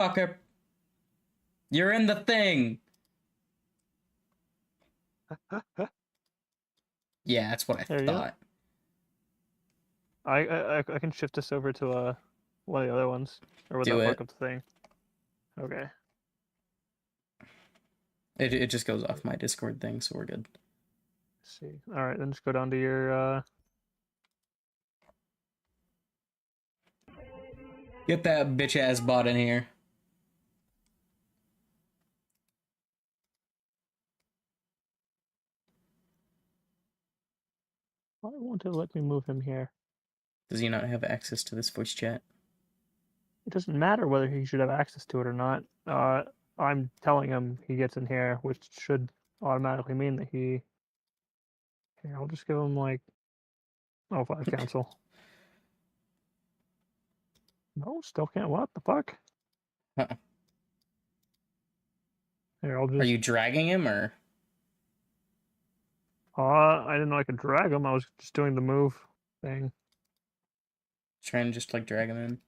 Fucker. You're in the thing. Yeah, that's what I thought. I can shift this over to one of the other ones, or would that fuck up the thing? Okay. It just goes off my Discord thing, so we're good. Let's see. All right, then just go down to your. Get that bitch ass bot in here. Why won't it let me move him here? Does he not have access to this voice chat? It doesn't matter whether he should have access to it or not. I'm telling him he gets in here, which should automatically mean that he. Here, I'll just give him like. Oh, 5 cancel. No, still can't. What the fuck? Here, I'll just. Are you dragging him or? I didn't know I could drag him. I was just doing the move thing. Trying to just like drag him in.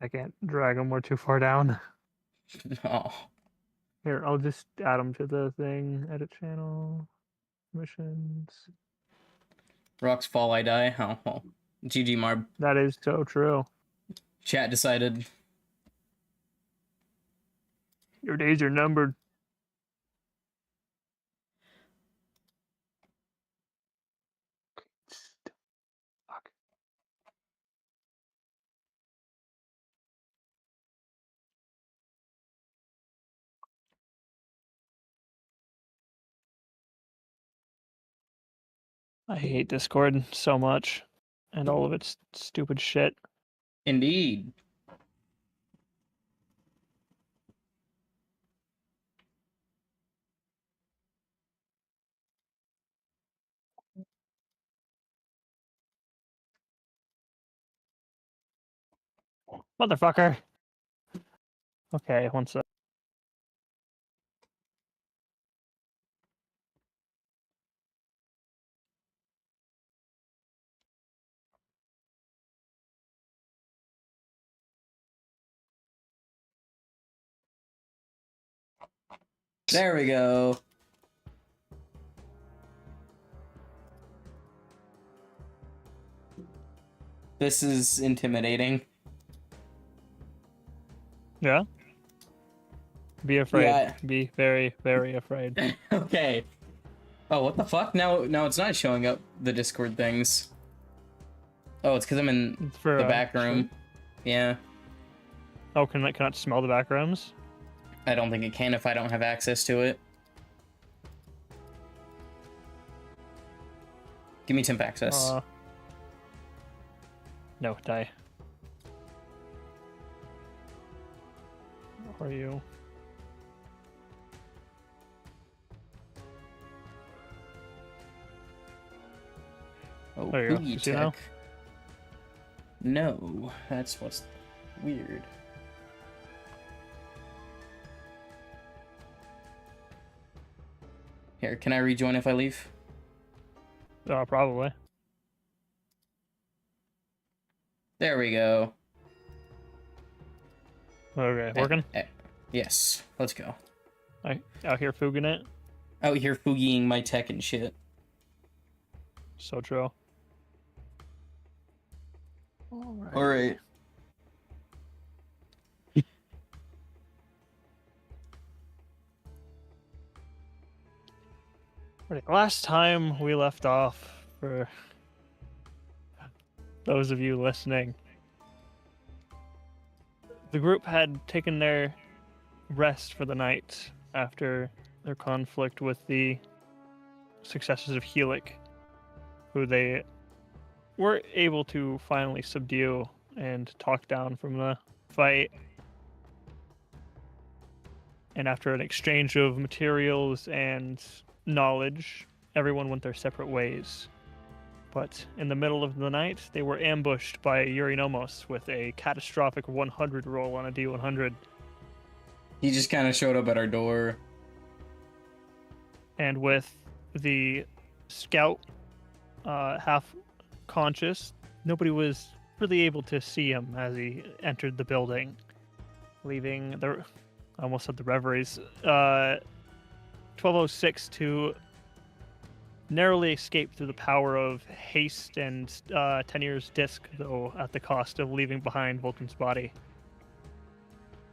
I can't drag him. We're too far down. Oh. Here, I'll just add him to the thing. Edit channel. Missions. Rocks fall, I die. Oh, well. GG Marb. That is so true. Chat decided. Your days are numbered. Fuck. I hate Discord so much, and all of its stupid shit. Indeed. Motherfucker! Okay, one sec. There we go. This is intimidating. Yeah? Be afraid. Yeah. Be very, very afraid. Okay. Oh, what the fuck? Now it's not showing up the Discord things. Oh, it's because I'm in the back room. Yeah. Oh, can I cannot smell the back rooms? I don't think it can if I don't have access to it. Give me temp access. No, die. How are you? Oh, there you Boogie go. Tech. No, that's what's weird. Here, can I rejoin if I leave? Probably. There we go. Okay, working? Yes, let's go. Out here fooging it? Out here foogieing my tech and shit. So true. All right. Last time we left off, for those of you listening, the group had taken their rest for the night after their conflict with the successors of Helic, who they were able to finally subdue and talk down from the fight. And after an exchange of materials and knowledge, everyone went their separate ways. But in the middle of the night, they were ambushed by Urinomos with a catastrophic 100 roll on a D100. He just kind of showed up at our door. And with the scout half conscious, nobody was really able to see him as he entered the building. leaving the, I almost said the reveries, 1206 to narrowly escape through the power of haste and Tenir's disc, though at the cost of leaving behind Vulcan's body.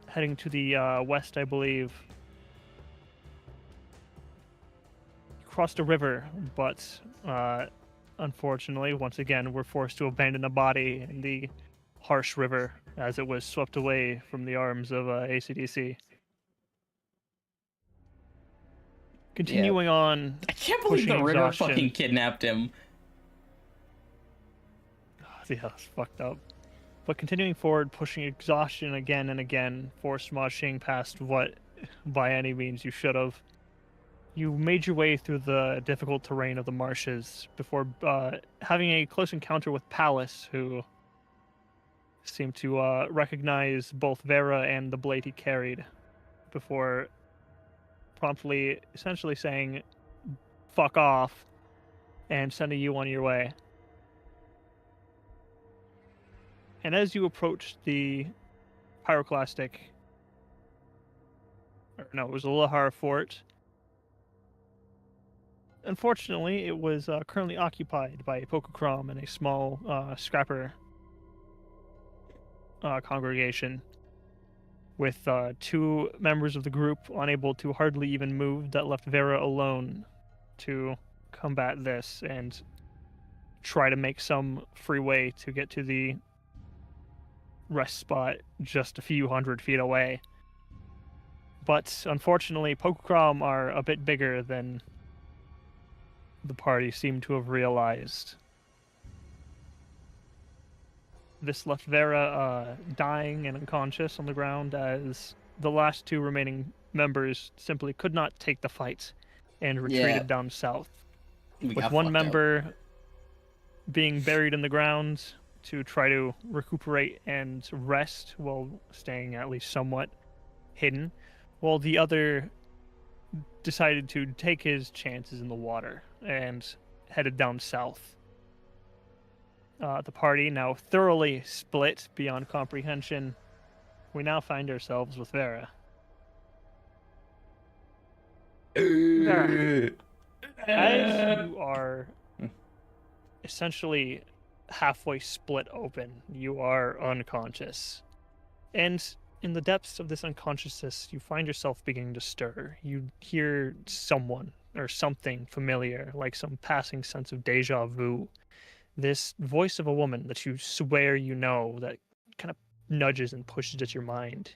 Heading to the west, I believe. You crossed a river, but unfortunately, once again, we're forced to abandon a body in the harsh river as it was swept away from the arms of ACDC. Continuing on. I can't believe the river exhaustion. fucking kidnapped him. Yeah, that's fucked up. But continuing forward, pushing exhaustion again and again, force smoshing past what, by any means, you should have. You made your way through the difficult terrain of the marshes before having a close encounter with Pallas, who seemed to recognize both Vera and the blade he carried, before promptly essentially saying, "Fuck off," and sending you on your way. And as you approach the pyroclastic, or no, it was a Lahar fort. Unfortunately, it was currently occupied by a Pokocrom and a small scrapper congregation, with two members of the group unable to hardly even move. That left Vera alone to combat this and try to make some free way to get to the rest spot just a few hundred feet away. But unfortunately, Pokocrom are a bit bigger than the party seemed to have realized. This left Vera dying and unconscious on the ground, as the last two remaining members simply could not take the fight and retreated down south. With one member being buried in the ground to try to recuperate and rest while staying at least somewhat hidden, while the other decided to take his chances in the water and headed down south. The party, now thoroughly split beyond comprehension, we now find ourselves with Vera. Vera, as you are essentially halfway split open, you are unconscious. And in the depths of this unconsciousness, you find yourself beginning to stir. You hear someone or something familiar, like some passing sense of deja vu. This voice of a woman that you swear you know, that kind of nudges and pushes at your mind.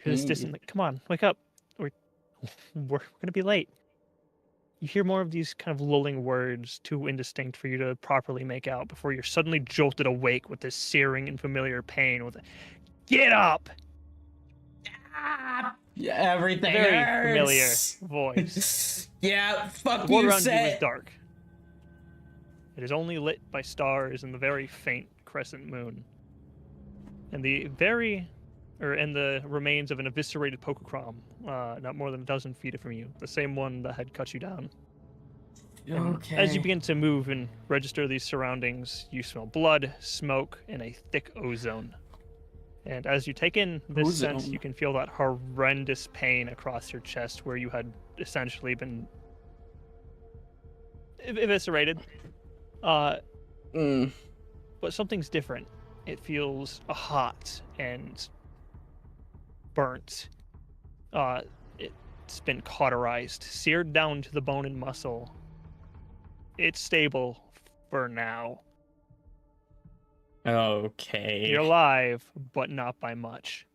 You're this distant, like, come on, wake up. We're going to be late. You hear more of these kind of lulling words, too indistinct for you to properly make out, before you're suddenly jolted awake with this searing and familiar pain with a, "Get up!" Yeah, everything Very hurts. familiar voice. Yeah, fuck the world you, around say. you is dark. It is only lit by stars and the very faint crescent moon. And the remains of an eviscerated Pokocrom, not more than a dozen feet from you, the same one that had cut you down. Okay. As you begin to move and register these surroundings, you smell blood, smoke, and a thick ozone. And as you take in this sense, you can feel that horrendous pain across your chest where you had essentially been eviscerated. But something's different. It feels hot and burnt. It's been cauterized, seared down to the bone and muscle. It's stable for now. Okay. You're alive, but not by much.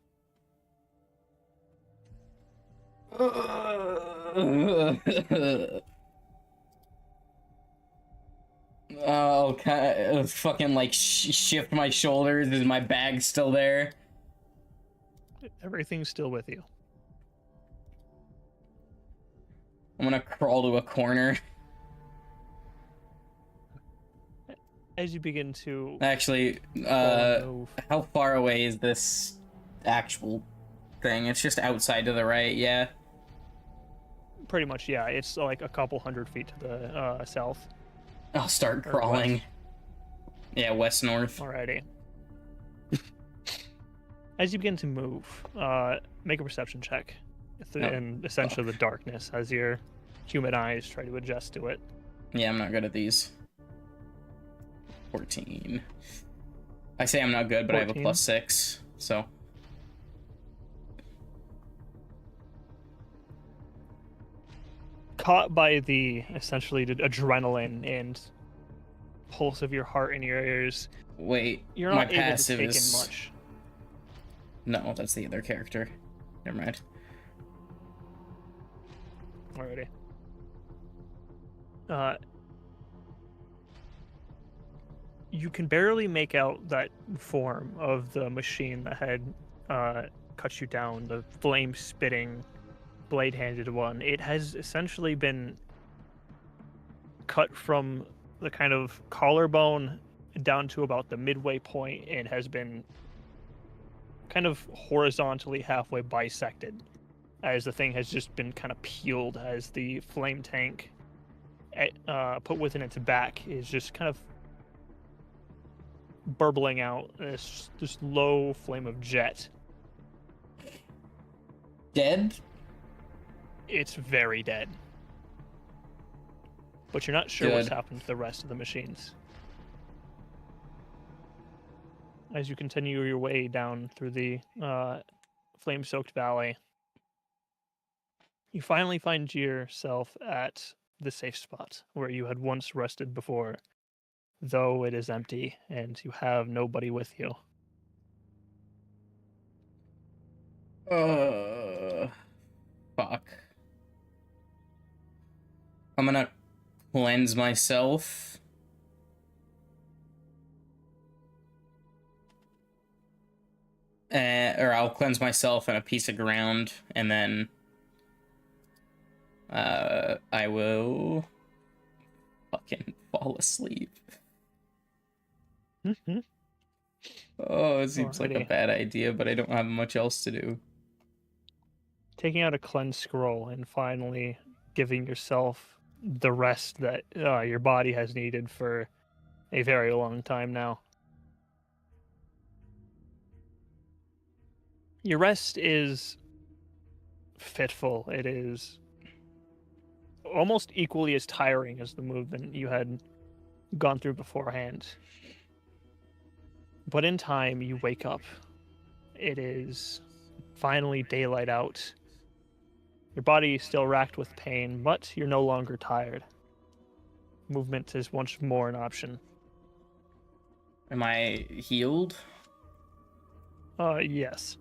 Oh, fucking like shift my shoulders. Is my bag still there? Everything's still with you. I'm gonna crawl to a corner. As you begin to... Actually, how far away is this actual thing? It's just outside to the right, yeah? Pretty much, yeah. It's like a couple 100 feet to the south. I'll start crawling. West. Yeah, west-north. Alrighty. As you begin to move, make a perception check in essentially the darkness as your human eyes try to adjust to it. Yeah, I'm not good at these. 14. I say I'm not good, but 14. I have a +6, so. Caught by the essentially adrenaline and pulse of your heart in your ears. Wait, you're not able to take in much. No, that's the other character. Never mind. Alrighty. You can barely make out that form of the machine that had cut you down, the flame-spitting, blade-handed one. It has essentially been cut from the kind of collarbone down to about the midway point and has been kind of horizontally halfway bisected, as the thing has just been kind of peeled as the flame tank put within its back is just kind of burbling out this low flame of jet. Dead? It's very dead. But you're not sure what's happened to the rest of the machines. As you continue your way down through the flame-soaked valley, you finally find yourself at the safe spot where you had once rested before, though it is empty and you have nobody with you. Fuck. I'm gonna cleanse myself. Or I'll cleanse myself in a piece of ground, and then I will fucking fall asleep. Mm-hmm. Oh, it seems like a bad idea, but I don't have much else to do. Taking out a cleanse scroll and finally giving yourself the rest that your body has needed for a very long time now. Your rest is fitful. It is almost equally as tiring as the movement you had gone through beforehand. But in time, you wake up. It is finally daylight out. Your body is still racked with pain, but you're no longer tired. Movement is once more an option. Am I healed? Yes.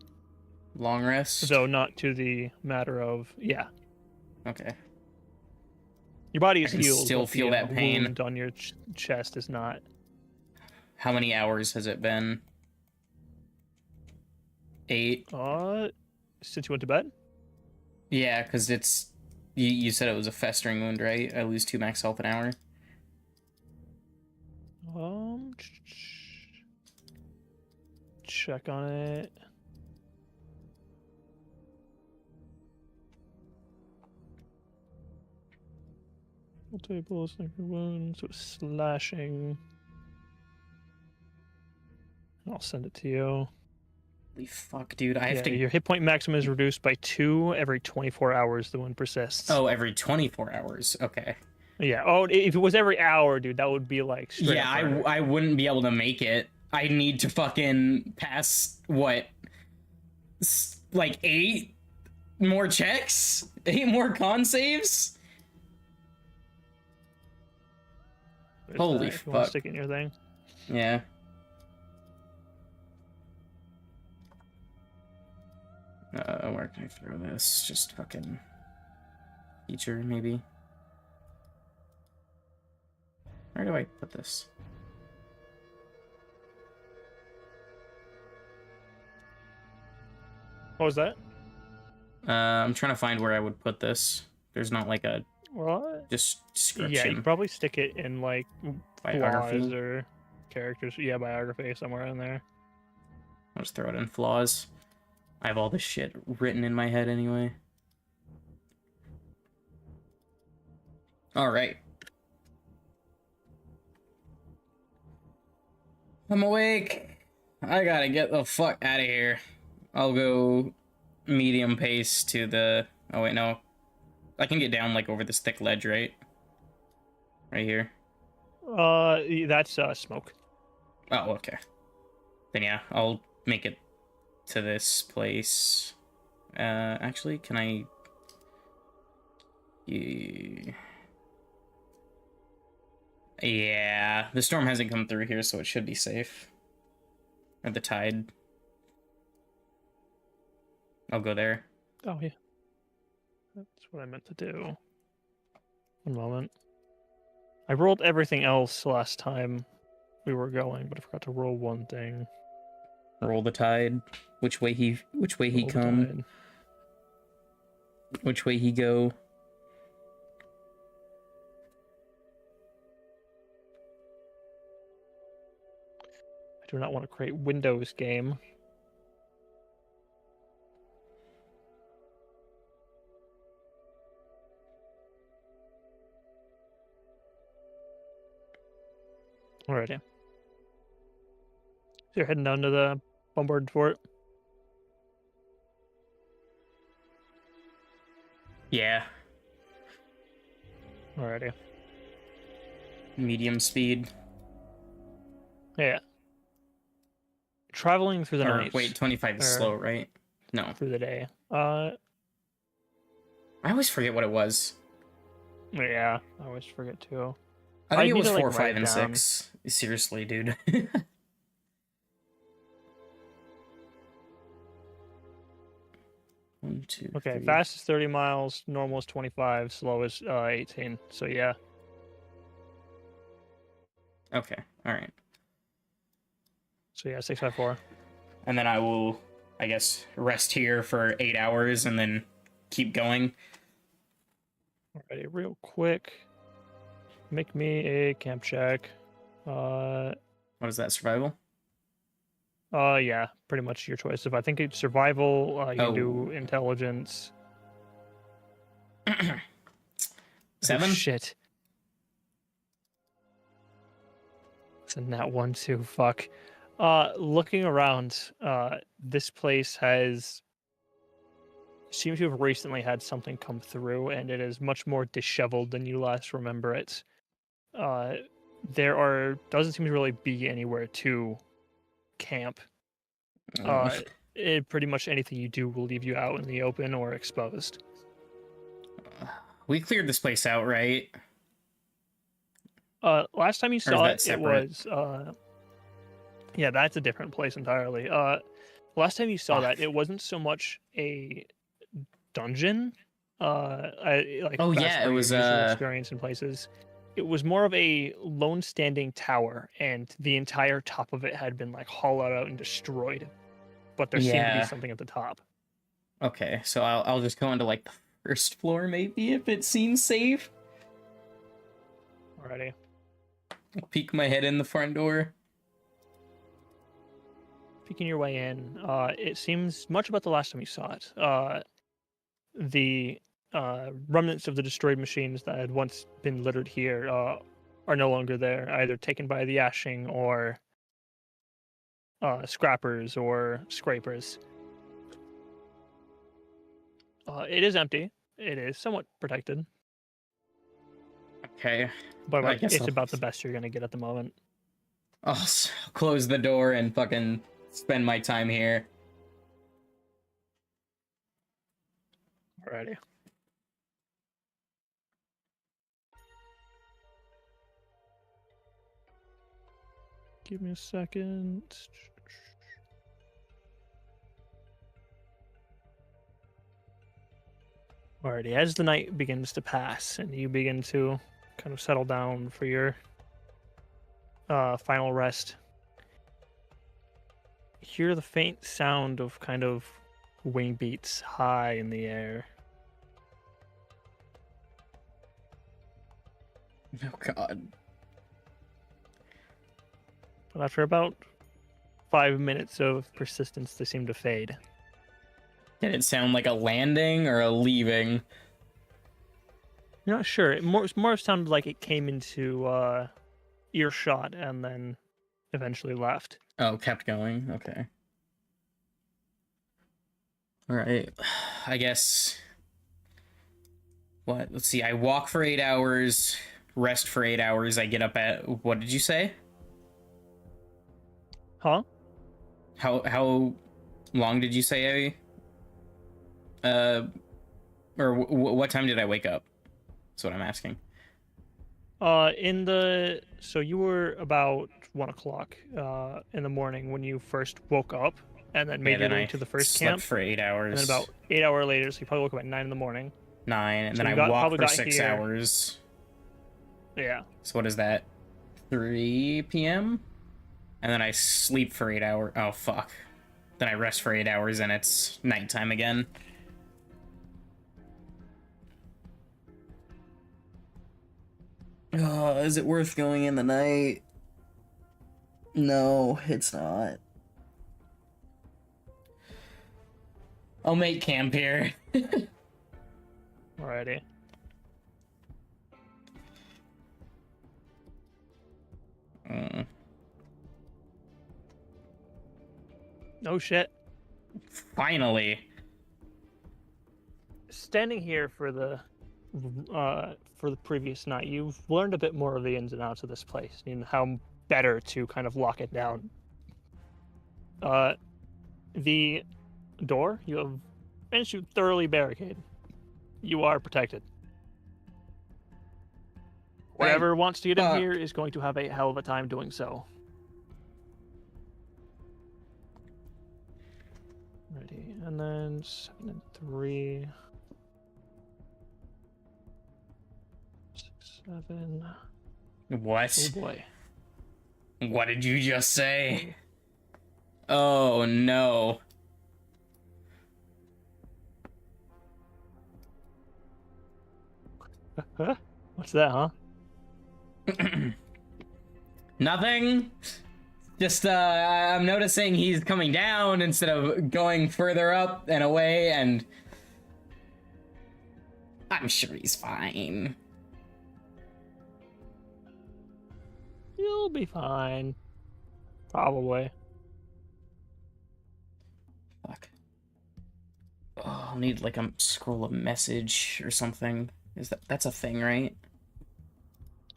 Long rest? Though not to the matter of, yeah. Okay. Your body is I can healed. Still but feel the that pain. Wound on your chest is not. How many hours has it been? 8. Since you went to bed? Yeah, because it's... You said it was a festering wound, right? I lose 2 max health an hour. Check on it. Multiple sniper wounds with slashing. I'll send it to you. Holy fuck, dude. I have to... Your hit point maximum is reduced by 2 every 24 hours the wound persists. Oh, every 24 hours. Okay. Yeah. Oh, if it was every hour, dude, that would be like straight Yeah, I wouldn't be able to make it. I need to fucking pass, what? Like 8 more checks? 8 more con saves? Holy fuck. You want to stick it in your thing? Yeah. Where can I throw this? Just fucking feature, maybe. Where do I put this? What was that? I'm trying to find where I would put this. There's not like a description. Yeah, you could probably stick it in like biography flaws or characters. Yeah, biography somewhere in there. I'll just throw it in flaws. I have all this shit written in my head anyway. Alright. I'm awake. I gotta get the fuck out of here. I'll go medium pace to the... Oh, wait, no. I can get down, like, over this thick ledge, right? Right here. That's smoke. Oh, okay. Then, yeah, I'll make it to this place. Actually, can I... Yeah, the storm hasn't come through here, so it should be safe. Or the tide. I'll go there. Oh, yeah. That's what I meant to do. One moment. I rolled everything else last time we were going, but I forgot to roll one thing. Roll the tide. Which way he come? Tide. Which way he go? I do not want to create Windows game. Alrighty. So you're heading down to the bombarded fort? Yeah. Alrighty. Medium speed. Yeah. Traveling through the night. Wait, 25 is slow, right? No. Through the day. I always forget what it was. Yeah, I always forget too. I think it was need to, 4, like, 5, write and down. 6. Seriously, dude. 1, 2, Okay, 3. fast is 30 miles, normal is 25, slow is 18. So yeah. Okay, alright. So yeah, 654. And then I will, I guess, rest here for 8 hours and then keep going. Alrighty, real quick. Make me a camp check. What is that, survival? Yeah, pretty much your choice. If I think it's survival, you can do Oh. intelligence. 7? Oh, shit. It's a nat 1 too, fuck. Looking around, this place seems to have recently had something come through, and it is much more disheveled than you last remember it. Doesn't seem to really be anywhere to camp. Pretty much anything you do will leave you out in the open or exposed. We cleared this place out, right? Last time you Or is saw that it, separate? it was yeah, that's a different place entirely. Last time you saw Fuck. that, it wasn't so much a dungeon. Oh, yeah, it was, usual experience in places. It was more of a lone standing tower, and the entire top of it had been like hollowed out and destroyed. But there seemed to be Yeah. something at the top. Okay, so I'll just go into, like, the first floor, maybe, if it seems safe. Alrighty. I'll peek my head in the front door. Peeking your way in, it seems much about the last time you saw it. The remnants of the destroyed machines that had once been littered here are no longer there, either taken by the ashing or scrappers or scrapers. It is empty. It is somewhat protected, Okay. but I guess it's I'll- about the best you're gonna get at the moment. I'll close the door and fucking spend my time here. Alrighty. Give me a second. Alrighty, as the night begins to pass and you begin to kind of settle down for your final rest, you hear the faint sound of kind of wing beats high in the air. Oh, God. But after about 5 minutes of persistence, they seem to fade. Did it sound like a landing or a leaving? You're not sure. It more sounded like it came into earshot and then eventually left. Oh, kept going. Okay. All right. I guess. What? Let's see. I walk for 8 hours, rest for 8 hours. I get up at. What did you say? Huh? How long did you say or what time did I wake up? That's what I'm asking. So you were about 1 o'clock in the morning when you first woke up, and then made your way to the first slept camp for 8 hours. and then about 8 hours later, so you probably woke up at 9 in the morning. 9, and So then you I walk probably for got 6 here- hours. Yeah. So what is that? 3 p.m. And then I sleep for 8 hours. Oh fuck. Then I rest for 8 hours, and it's nighttime again. Oh, is it worth going in the night? No, it's not. I'll make camp here. Alrighty. Oh shit. Finally. Standing here for the previous night, you've learned a bit more of the ins and outs of this place and how better to kind of lock it down. The door you have managed to thoroughly barricade. You are protected. Whoever wants to get in here is going to have a hell of a time doing so. Ready, and then 7 and 3. 6, 7. What? Oh boy. What did you just say? Oh no. What's that, huh? Nothing. Just I'm noticing he's coming down instead of going further up and away, and I'm sure he's fine. You'll be fine. Probably. Fuck. Oh, I'll need like a scroll of message or something. That's a thing, right?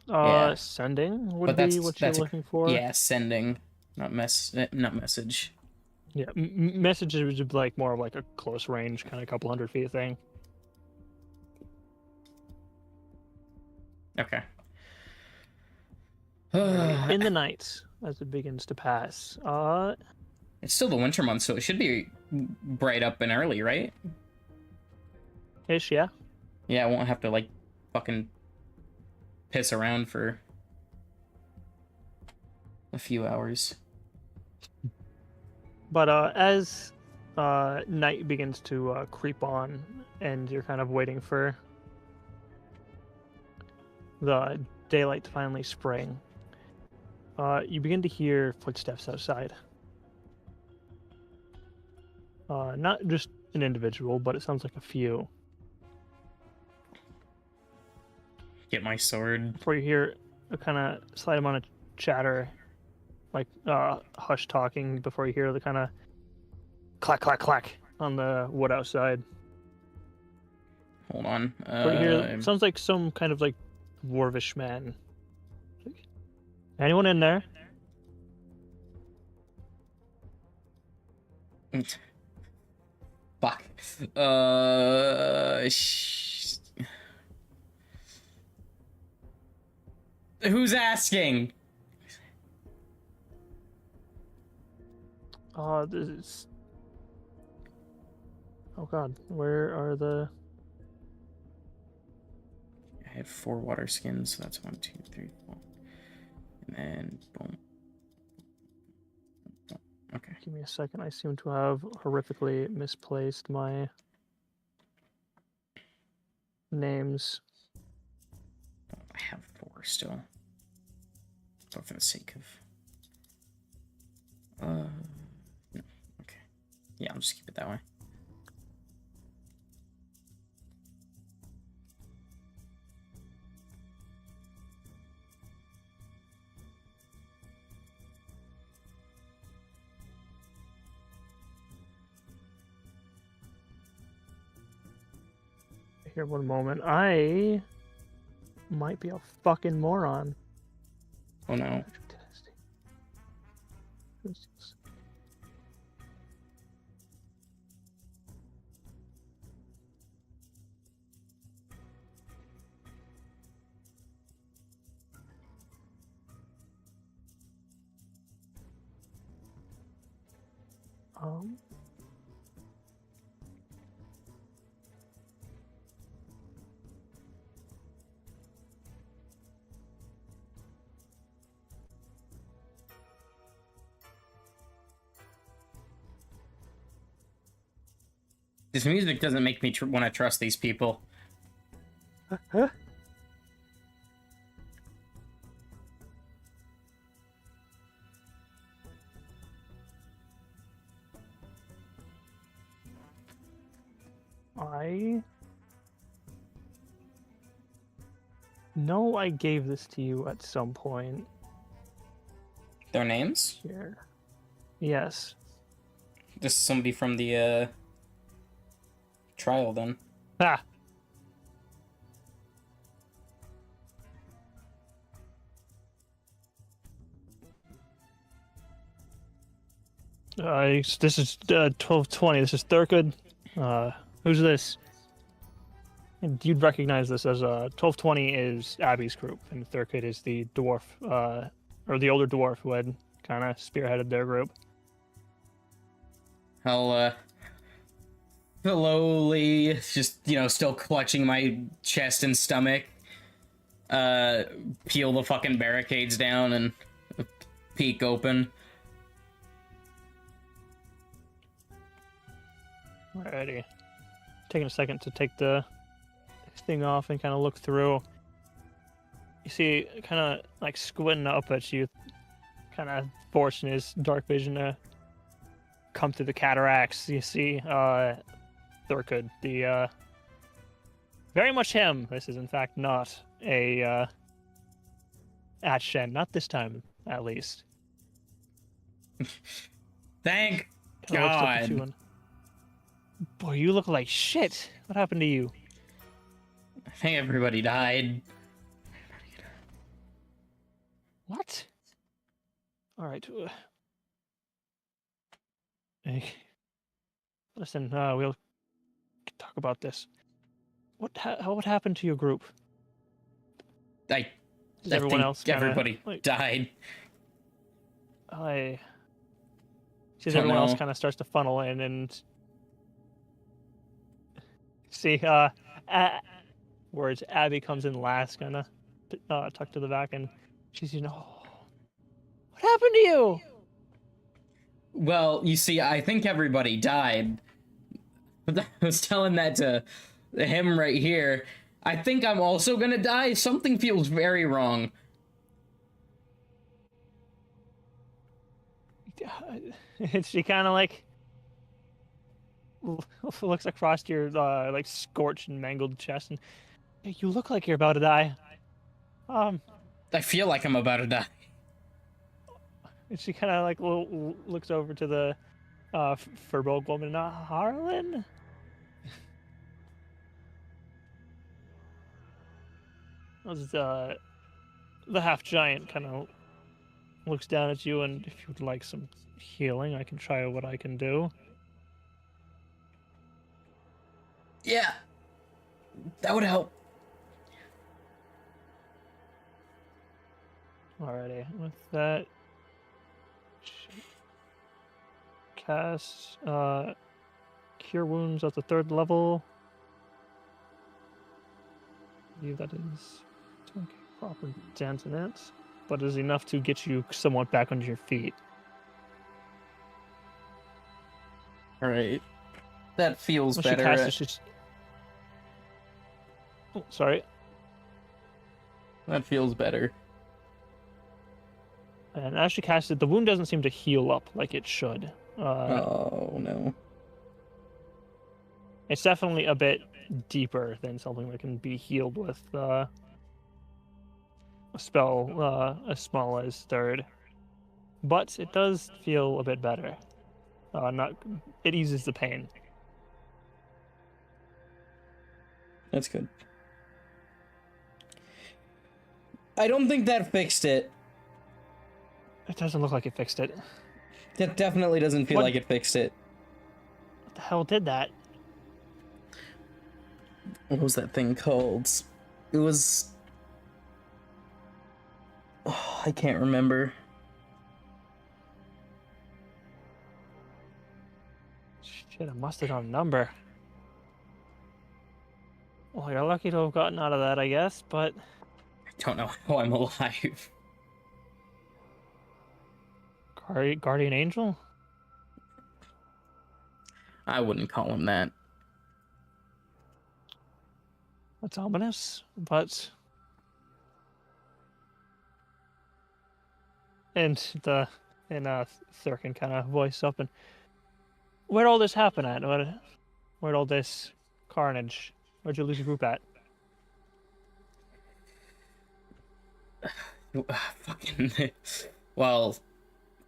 Yeah. Sending would But be what you're looking for. Yeah, sending, not message. Yeah, messages would be like more of like a close range, kind of couple 100 feet thing. Okay. In the night, as it begins to pass, it's still the winter month, so it should be bright up and early, right? ish, yeah. Yeah, I won't have to like fucking piss around for a few hours. But as night begins to creep on, and you're kind of waiting for the daylight to finally spring, you begin to hear footsteps outside. Not just an individual, but it sounds like a few. Get my sword. Before you hear a kind of slight amount of chatter, like hush talking, before you hear the kind of clack, clack, clack on the wood outside. Hold on. Before you hear, sounds like some kind of like dwarvish man. Anyone in there? Fuck. Who's asking? This is... Oh god, where are the... I had 4 water skins, so that's 1, 2, 3, 4. And then boom. Okay. Give me a second, I seem to have horrifically misplaced my names. I have 4 still. But for the sake of... No. Okay. Yeah, I'll just keep it that way. Here, one moment. I might be a fucking moron. Oh no. This music doesn't make me want to trust these people. Huh? I know I gave this to you at some point. Their names? Here. Yes. This is somebody from the trial then. Ah. This is 1220. This is Thurkid. Who's this? And you'd recognize this as 1220 is Abby's group, and Thurkid is the dwarf, or the older dwarf who had kind of spearheaded their group. I'll slowly, just, you know, still clutching my chest and stomach, peel the fucking barricades down and peek open. Alrighty. Taking a second to take the thing off and kind of look through. You see, kind of like squinting up at you, kind of forcing his dark vision to come through the cataracts. You see, Thurkid, the very much him. This is in fact not a Atshen, not this time, at least. Thank Kinda looks up at God. you and, boy, you look like shit. What happened to you? I think everybody died. What? All right. Hey, listen, we'll talk about this. What happened to your group? I Everyone think else kinda, everybody like, died. Sees Don't everyone else know. kind of starts to funnel in and see, words. Abby comes in last, kind of tucked to the back, and she's, what happened to you? Well, you see, I think everybody died. But I was telling that to him right here. I think I'm also gonna die. Something feels very wrong. She kind of like looks across your like scorched and mangled chest, and you look like you're about to die. I feel like I'm about to die. And she kind of like looks over to the Furbolg woman, Harlan. The half giant kind of looks down at you, and if you would like some healing, I can try what I can do. Yeah. That would help. Alrighty, with that, cast Cure Wounds at the 3rd level. I believe that is take a proper dent in it, but is enough to get you somewhat back on your feet. Alright. That feels Once she better. casts it, oh, sorry. That feels better. And as she casts it, the wound doesn't seem to heal up like it should. Oh, no. It's definitely a bit deeper than something that can be healed with a spell as small as 3rd. But it does feel a bit better. It eases the pain. That's good. I don't think that fixed it. It doesn't look like it fixed it. That definitely doesn't feel What? like it fixed it. What the hell did that? What was that thing called? It was... Oh, I can't remember. Shit, I must have done a number. Well, you're lucky to have gotten out of that, I guess, but... I don't know how I'm alive. Guardian Angel? I wouldn't call him that. That's ominous, but... And Thurkin kind of voice up and... Where'd all this happen at? Where'd all this carnage? Where'd you lose your group at? Fucking... Well,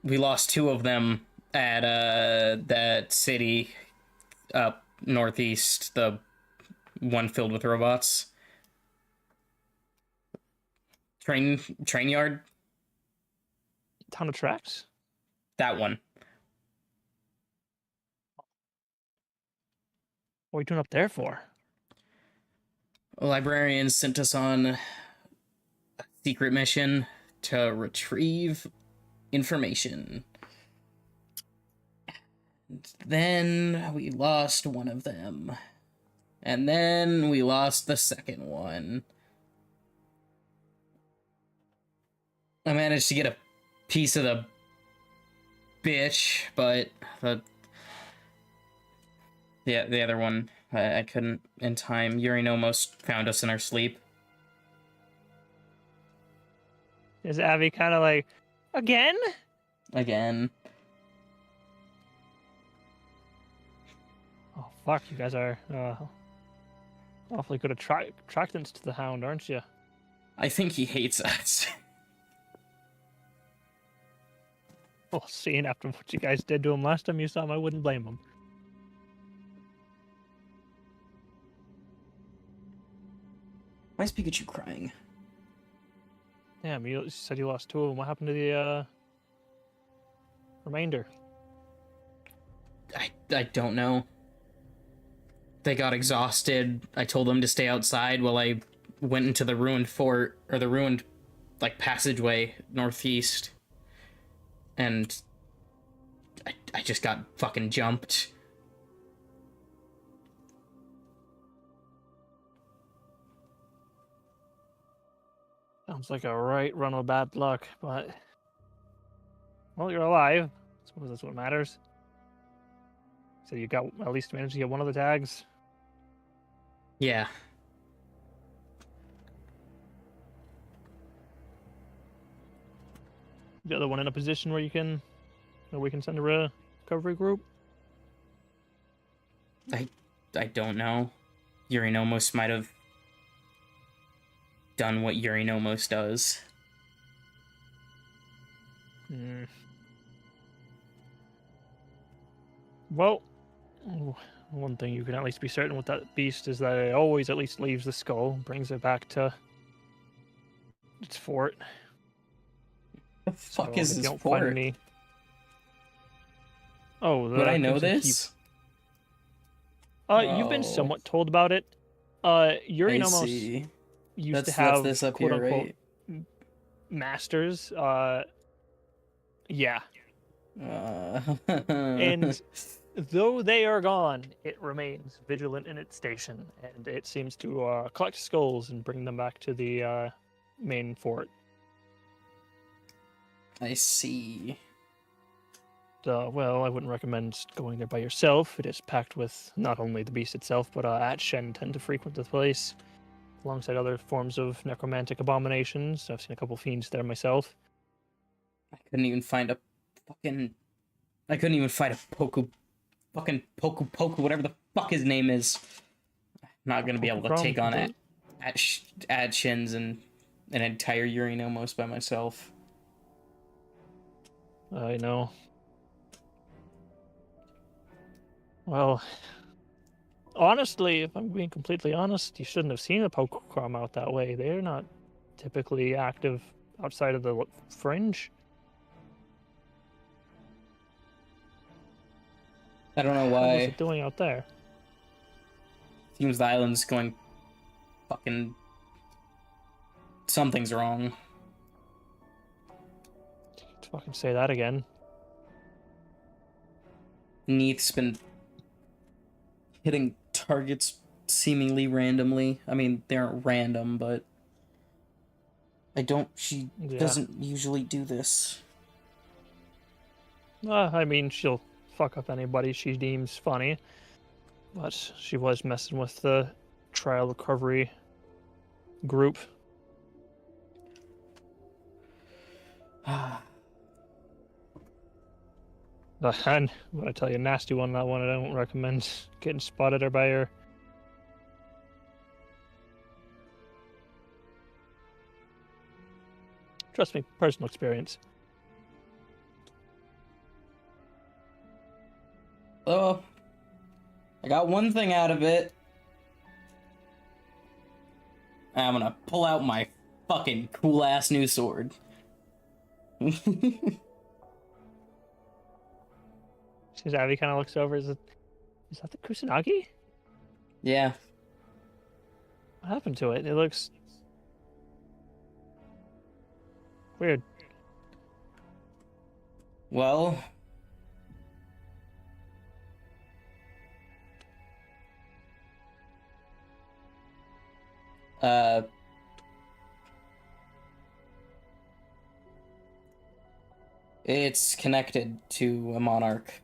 we lost 2 of them at that city up northeast, the one filled with robots. Train yard? Ton of tracks? That one. What are you doing up there for? Librarians sent us on a secret mission to retrieve information. And then we lost one of them. And then we lost the second one. I managed to get a piece of the bitch, but the other one, I couldn't in time. Yuri almost found us in our sleep. Is Abby kind of like, again? Again. Oh, fuck, you guys are awfully good at attractants to the Hound, aren't you? I think he hates us. Well, seeing after what you guys did to him last time you saw him, I wouldn't blame him. Why is Pikachu crying? Damn, you said you lost 2 of them. What happened to the remainder? I don't know. They got exhausted. I told them to stay outside while I went into the ruined fort, or the ruined, like, passageway northeast. And I just got fucking jumped. Sounds like a right run of bad luck, but... Well, you're alive. I suppose that's what matters. So you got at least managed to get one of the tags. Yeah. The other one in a position where we can send a recovery group. I don't know. Yurinomos might have done what Yurinomos does. Well, one thing you can at least be certain with that beast is that it always at least leaves the skull, brings it back to its fort. The fuck is if you this don't find for? any... Oh, Would I know Crimson this? Keep. You've been somewhat told about it. Yuri I almost see. used to have that's this up quote here, unquote right? masters. Yeah. And Though they are gone, it remains vigilant in its station, and it seems to collect skulls and bring them back to the main fort. I see. Well, I wouldn't recommend going there by yourself. It is packed with not only the beast itself, but Atshen tend to frequent the place, alongside other forms of necromantic abominations. I've seen a couple fiends there myself. I couldn't even find a fucking... I couldn't even find a Poku... Fucking Poku, whatever the fuck his name is. I'm not gonna be able to take on Adshins and an entire Yurinomos by myself. I know. Well, Honestly, if I'm being completely honest, you shouldn't have seen a Pokecrom out that way. They're not typically active outside of the fringe. I don't know What was why. it doing out there? Seems the island's going fucking... Something's wrong. Let's fucking say that again. Neith's been hitting targets seemingly randomly. I mean, they aren't random, but... She doesn't usually do this. I mean, she'll fuck up anybody she deems funny. But she was messing with the trial recovery group. And I'm gonna tell you a nasty one, that one I don't recommend getting spotted or by her. Trust me, personal experience. Oh, I got one thing out of it. I'm gonna pull out my fucking cool-ass new sword. As Abby kind of looks over, is that the Kusanagi? Yeah. What happened to it? It looks weird. Well... It's connected to a monarch,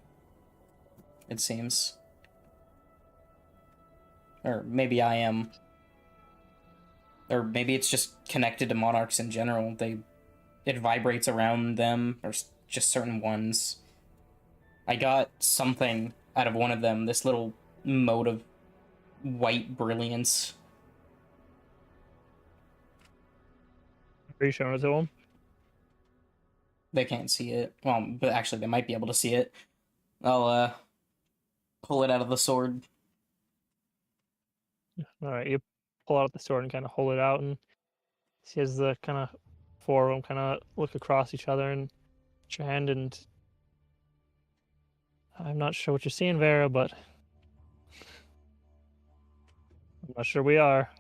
it seems. Or maybe I am. Or maybe it's just connected to monarchs in general. It vibrates around them, or just certain ones. I got something out of one of them, this little mode of white brilliance. Are you showing it to them? They can't see it. Well, but actually they might be able to see it. I'll, pull it out of the sword. Alright, you pull out the sword and kind of hold it out, and see as the kind of four of them kind of look across each other and put your hand, and I'm not sure what you're seeing, Vera, but I'm not sure we are.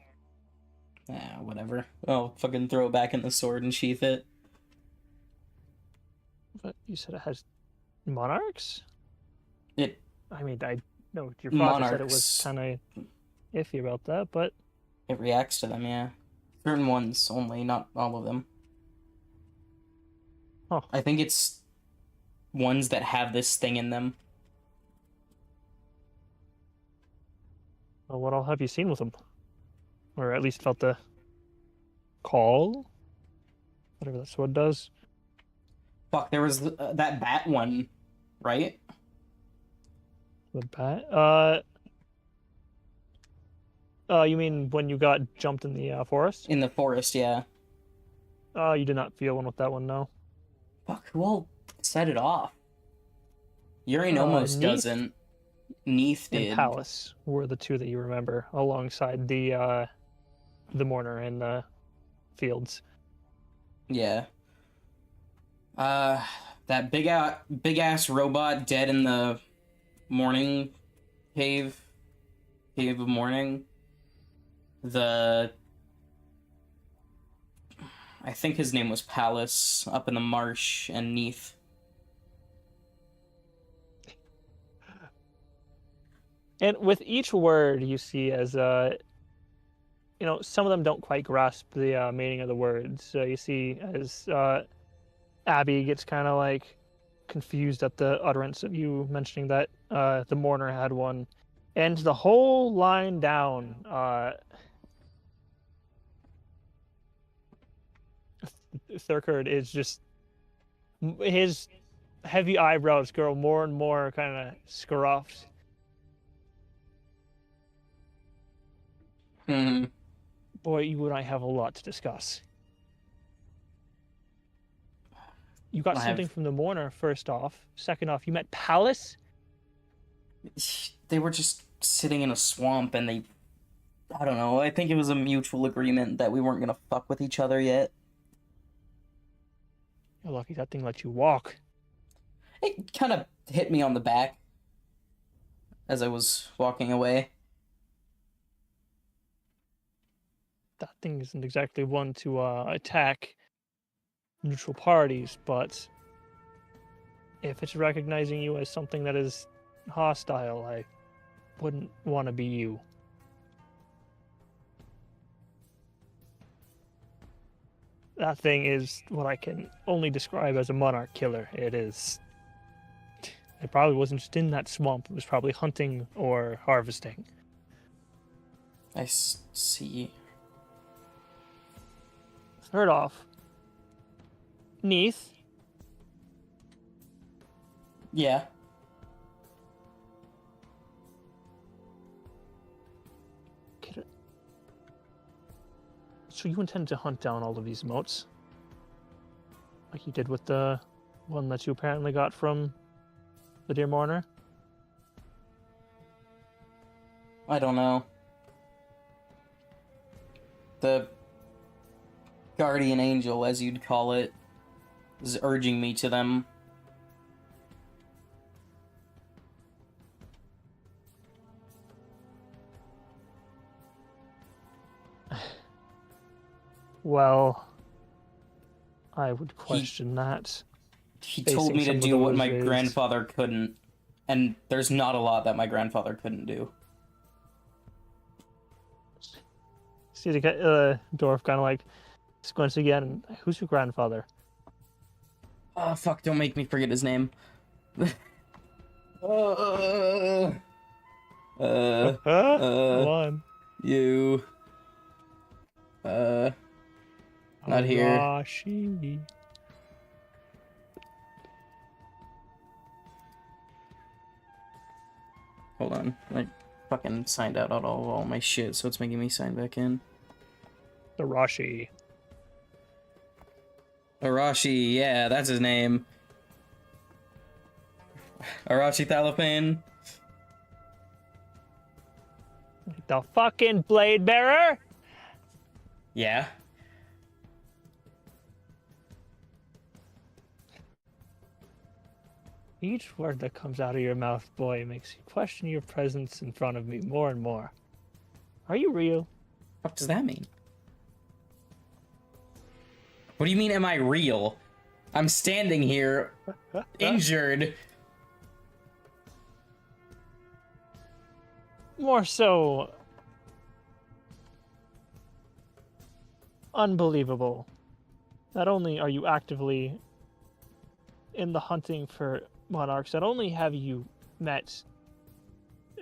Whatever. I'll fucking throw it back in the sword and sheath it. But you said it has monarchs? I mean, I know your father said it was kind of iffy about that, but... It reacts to them, yeah. Certain ones only, not all of them. Oh. I think it's ones that have this thing in them. Well, what all have you seen with them? Or at least felt the call? Whatever that sword does. Fuck, there was that bat one, right? The bat? You mean when you got jumped in the forest? In the forest, yeah. You did not feel one with that one, no. Fuck, who all set it off? Urian almost doesn't. Neith did. And Palace were the two that you remember, alongside the mourner in the fields. Yeah. That big ass robot dead in the morning cave of morning. I think his name was Palace, up in the marsh, and Neith. And with each word you see as, some of them don't quite grasp the meaning of the words. So you see as Abby gets kind of like confused at the utterance of you mentioning that the mourner had one. And the whole line down, Thurkard is just, his heavy eyebrows grow more and more kind of scruffed. Hmm. Boy, you and I have a lot to discuss. You got something from the mourner, first off. Second off, you met Palace? They were just sitting in a swamp and they, I don't know, I think it was a mutual agreement that we weren't gonna fuck with each other yet. You're lucky that thing let you walk. It kind of hit me on the back as I was walking away. That thing isn't exactly one to attack neutral parties, but if it's recognizing you as something that is hostile, I wouldn't want to be you. That thing is what I can only describe as a monarch killer. It is. It probably wasn't just in that swamp. It was probably hunting or harvesting. I see. Third off, Neath. Yeah. So you intend to hunt down all of these moats? Like you did with the one that you apparently got from the Dear Mourner? I don't know. The guardian angel, as you'd call it, is urging me to them. Well, I would question that. He told me to Facing do some of what my those is- grandfather couldn't, and there's not a lot that my grandfather couldn't do. See the dwarf kind of like squints again. Who's your grandfather? Oh, fuck, don't make me forget his name. One. You. Not here. Arashi. Hold on. I fucking signed out on all my shit, so it's making me sign back in. Arashi. Arashi, yeah, that's his name. Arashi Thalapane. The fucking blade bearer? Yeah. Each word that comes out of your mouth, boy, makes you question your presence in front of me more and more. Are you real? What does that mean? What do you mean, am I real? I'm standing here, injured. More so... unbelievable. Not only are you actively in the hunting for monarchs, not only have you met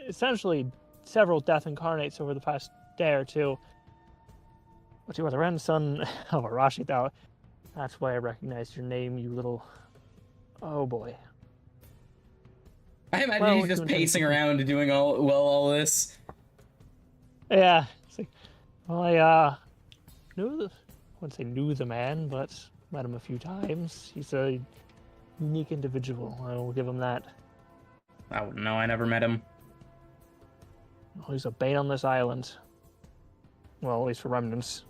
essentially several death incarnates over the past day or two, but you are the grandson of Arashi Thou. That's why I recognized your name, you little... Oh boy. I imagine Well, he's what just you intend pacing to do? around doing all this. Yeah. It's like, well, I I wouldn't say knew the man, but met him a few times. He's a unique individual. I will give him that. I wouldn't know, I never met him. Oh, he's a bane on this island. Well, at least for remnants.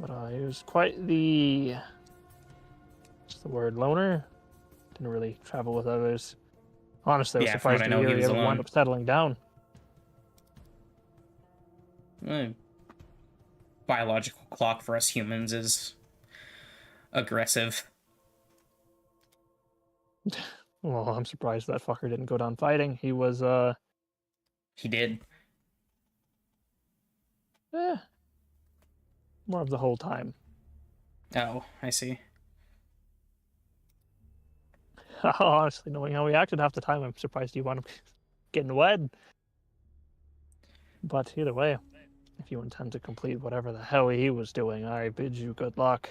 But he was quite the... what's the word? Loner? Didn't really travel with others. Honestly, I was Yeah, from what surprised I to know, hear he he was ever alone. wound up settling down. Biological clock for us humans is aggressive. Well, I'm surprised that fucker didn't go down fighting. He was, He did. more of the whole time. Oh, I see. Honestly, knowing how he acted half the time, I'm surprised he wound up getting wed. But either way, if you intend to complete whatever the hell he was doing, I bid you good luck.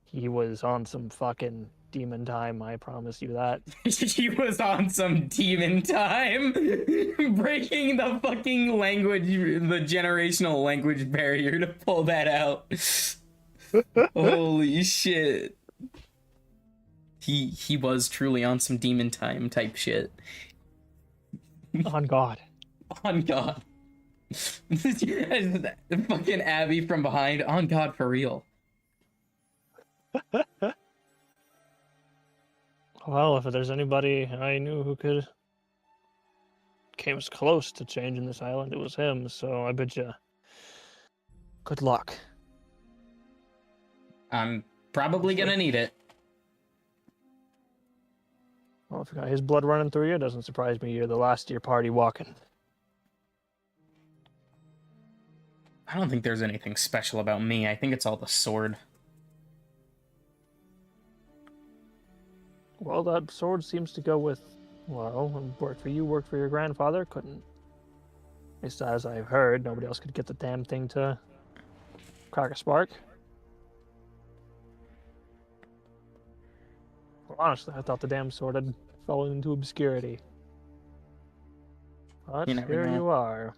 He was on some fucking demon time, I promise you that. He was on some demon time, breaking the fucking language, the generational language barrier to pull that out. Holy shit. He was truly on some demon time type shit. On God. On God. Fucking Abby from behind. On God, for real. Well, if there's anybody I knew who came as close to changing this island, it was him. So I bid you good luck. I'm probably gonna need it. Well, if you got his blood running through you, it doesn't surprise me you're the last of your party walking. I don't think there's anything special about me. I think it's all the sword. Well, that sword seems to go with, well, worked for you, worked for your grandfather, couldn't. At least as I've heard, nobody else could get the damn thing to crack a spark. Well, honestly, I thought the damn sword had fallen into obscurity. But here you are.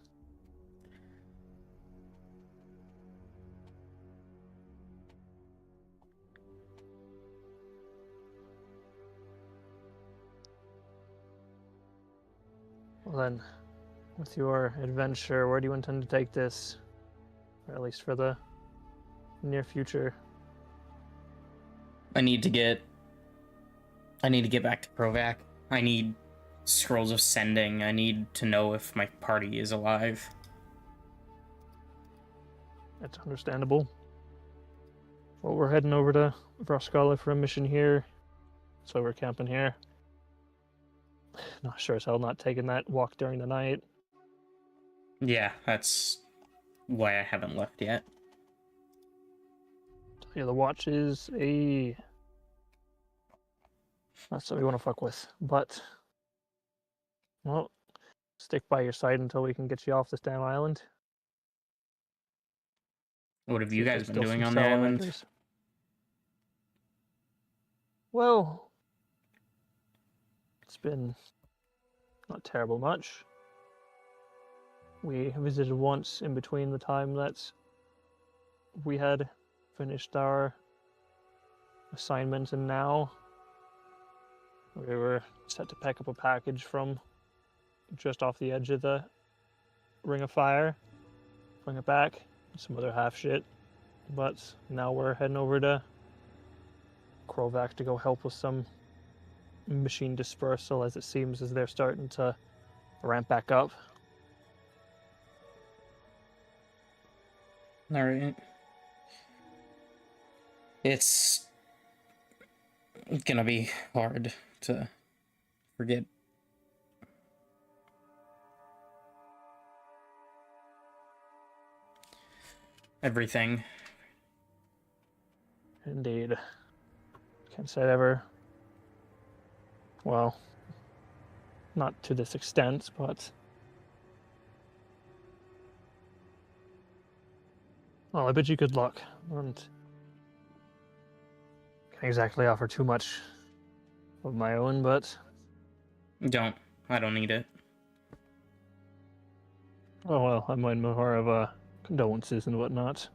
Well then, with your adventure, where do you intend to take this? Or at least for the near future. I need to get back to Provac. I need scrolls of sending. I need to know if my party is alive. That's understandable. Well, we're heading over to Vroskala for a mission here. So we're camping here. Not sure as hell not taking that walk during the night. Yeah, that's why I haven't left yet. Yeah, the watch is not something we want to fuck with. But, well, stick by your side until we can get you off this damn island. What have you guys been doing on the island? Well, it's been not terrible much. We visited once in between the time that we had finished our assignment, and now we were set to pack up a package from just off the edge of the Ring of Fire, bring it back, some other half shit. But now we're heading over to Krovac to go help with some machine dispersal, as it seems as they're starting to ramp back up. All right. It's gonna be hard to forget. Everything. Indeed. Can't say I've ever. Well, not to this extent, but. Well, I bid you good luck. And can't exactly offer too much of my own, but. I don't need it. Oh well, I mind more of condolences and whatnot.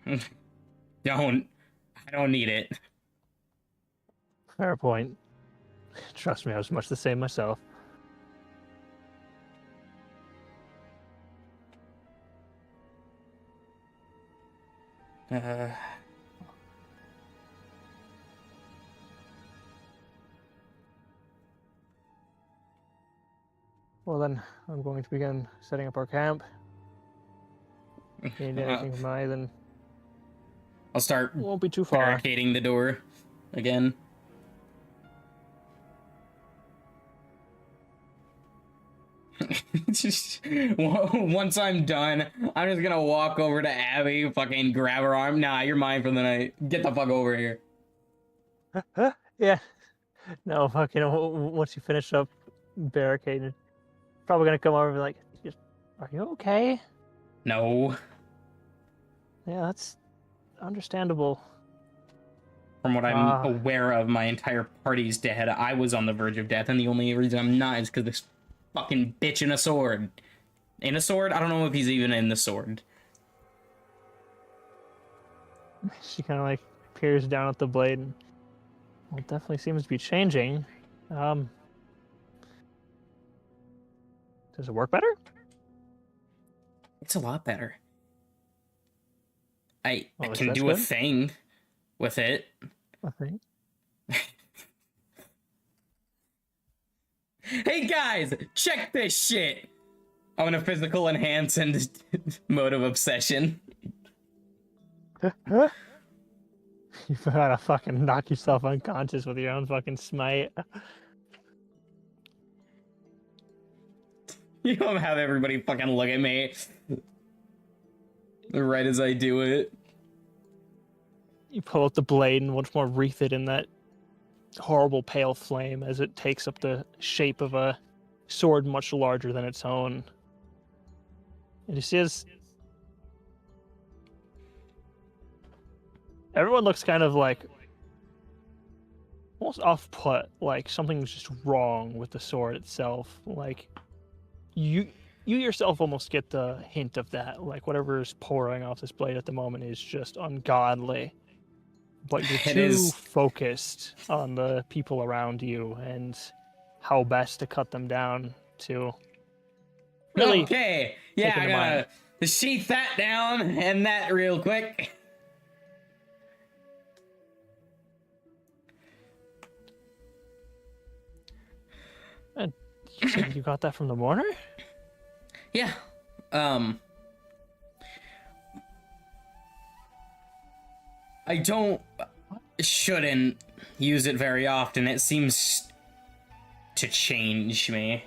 I don't need it. Fair point. Trust me, I was much the same myself. Well then, I'm going to begin setting up our camp. If you need anything from me, then I'll start won't be too far. barricading the door again. Once I'm done, I'm just gonna walk over to Abby, fucking grab her arm. Nah, you're mine for the night. Get the fuck over here. Yeah. No, fucking, once you finish up barricading, probably gonna come over and be like, are you okay? No. Yeah, that's understandable. From what I'm aware of, my entire party's dead. I was on the verge of death, and the only reason I'm not is because this fucking bitch in a sword. In a sword? I don't know if he's even in the sword. She kind of like peers down at the blade, and well, it definitely seems to be changing. Does it work better? It's a lot better. I Oh, can that's do a good. thing with it. I think. Hey guys, check this shit! I'm in a physical enhance and mode of obsession. You gotta fucking knock yourself unconscious with your own fucking smite. You don't have everybody fucking look at me right as I do it. You pull out the blade and once more wreath it in that horrible pale flame as it takes up the shape of a sword much larger than its own. And you see as everyone looks kind of like almost off-put, like something's just wrong with the sword itself. Like you yourself almost get the hint of that. Like whatever is pouring off this blade at the moment is just ungodly. But you're too focused on the people around you and how best to cut them down to really. Okay, yeah, I gotta sheath that down and that real quick. And you said you got that from the mourner? Yeah. I shouldn't use it very often. It seems to change me.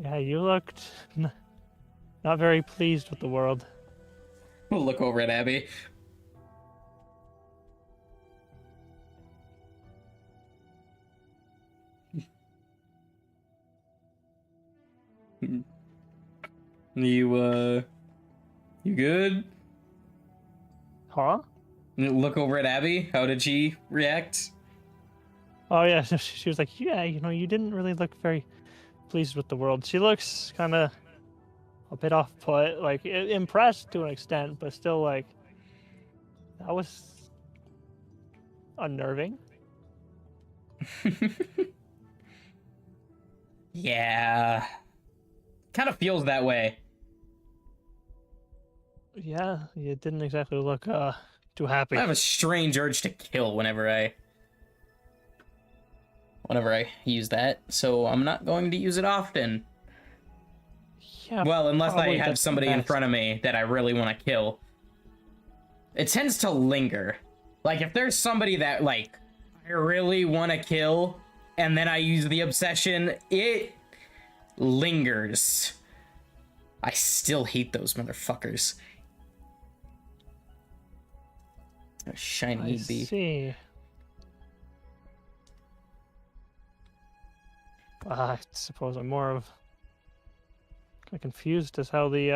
Yeah, you looked not very pleased with the world. We'll look over at Abby. You good? Huh? Look over at Abby. How did she react? Oh yeah, she was like, yeah, you didn't really look very pleased with the world. She looks kind of a bit off-put, like impressed to an extent, but still like that was unnerving. Yeah. Kind of feels that way. Yeah, you didn't exactly look too happy. I have a strange urge to kill whenever I use that, so I'm not going to use it often. Yeah, well, unless I have somebody in front of me that I really want to kill. It tends to linger. Like, if there's somebody that, like, I really want to kill, and then I use the obsession, it lingers. I still hate those motherfuckers. A shiny I see. I suppose I'm more of kind of confused as how the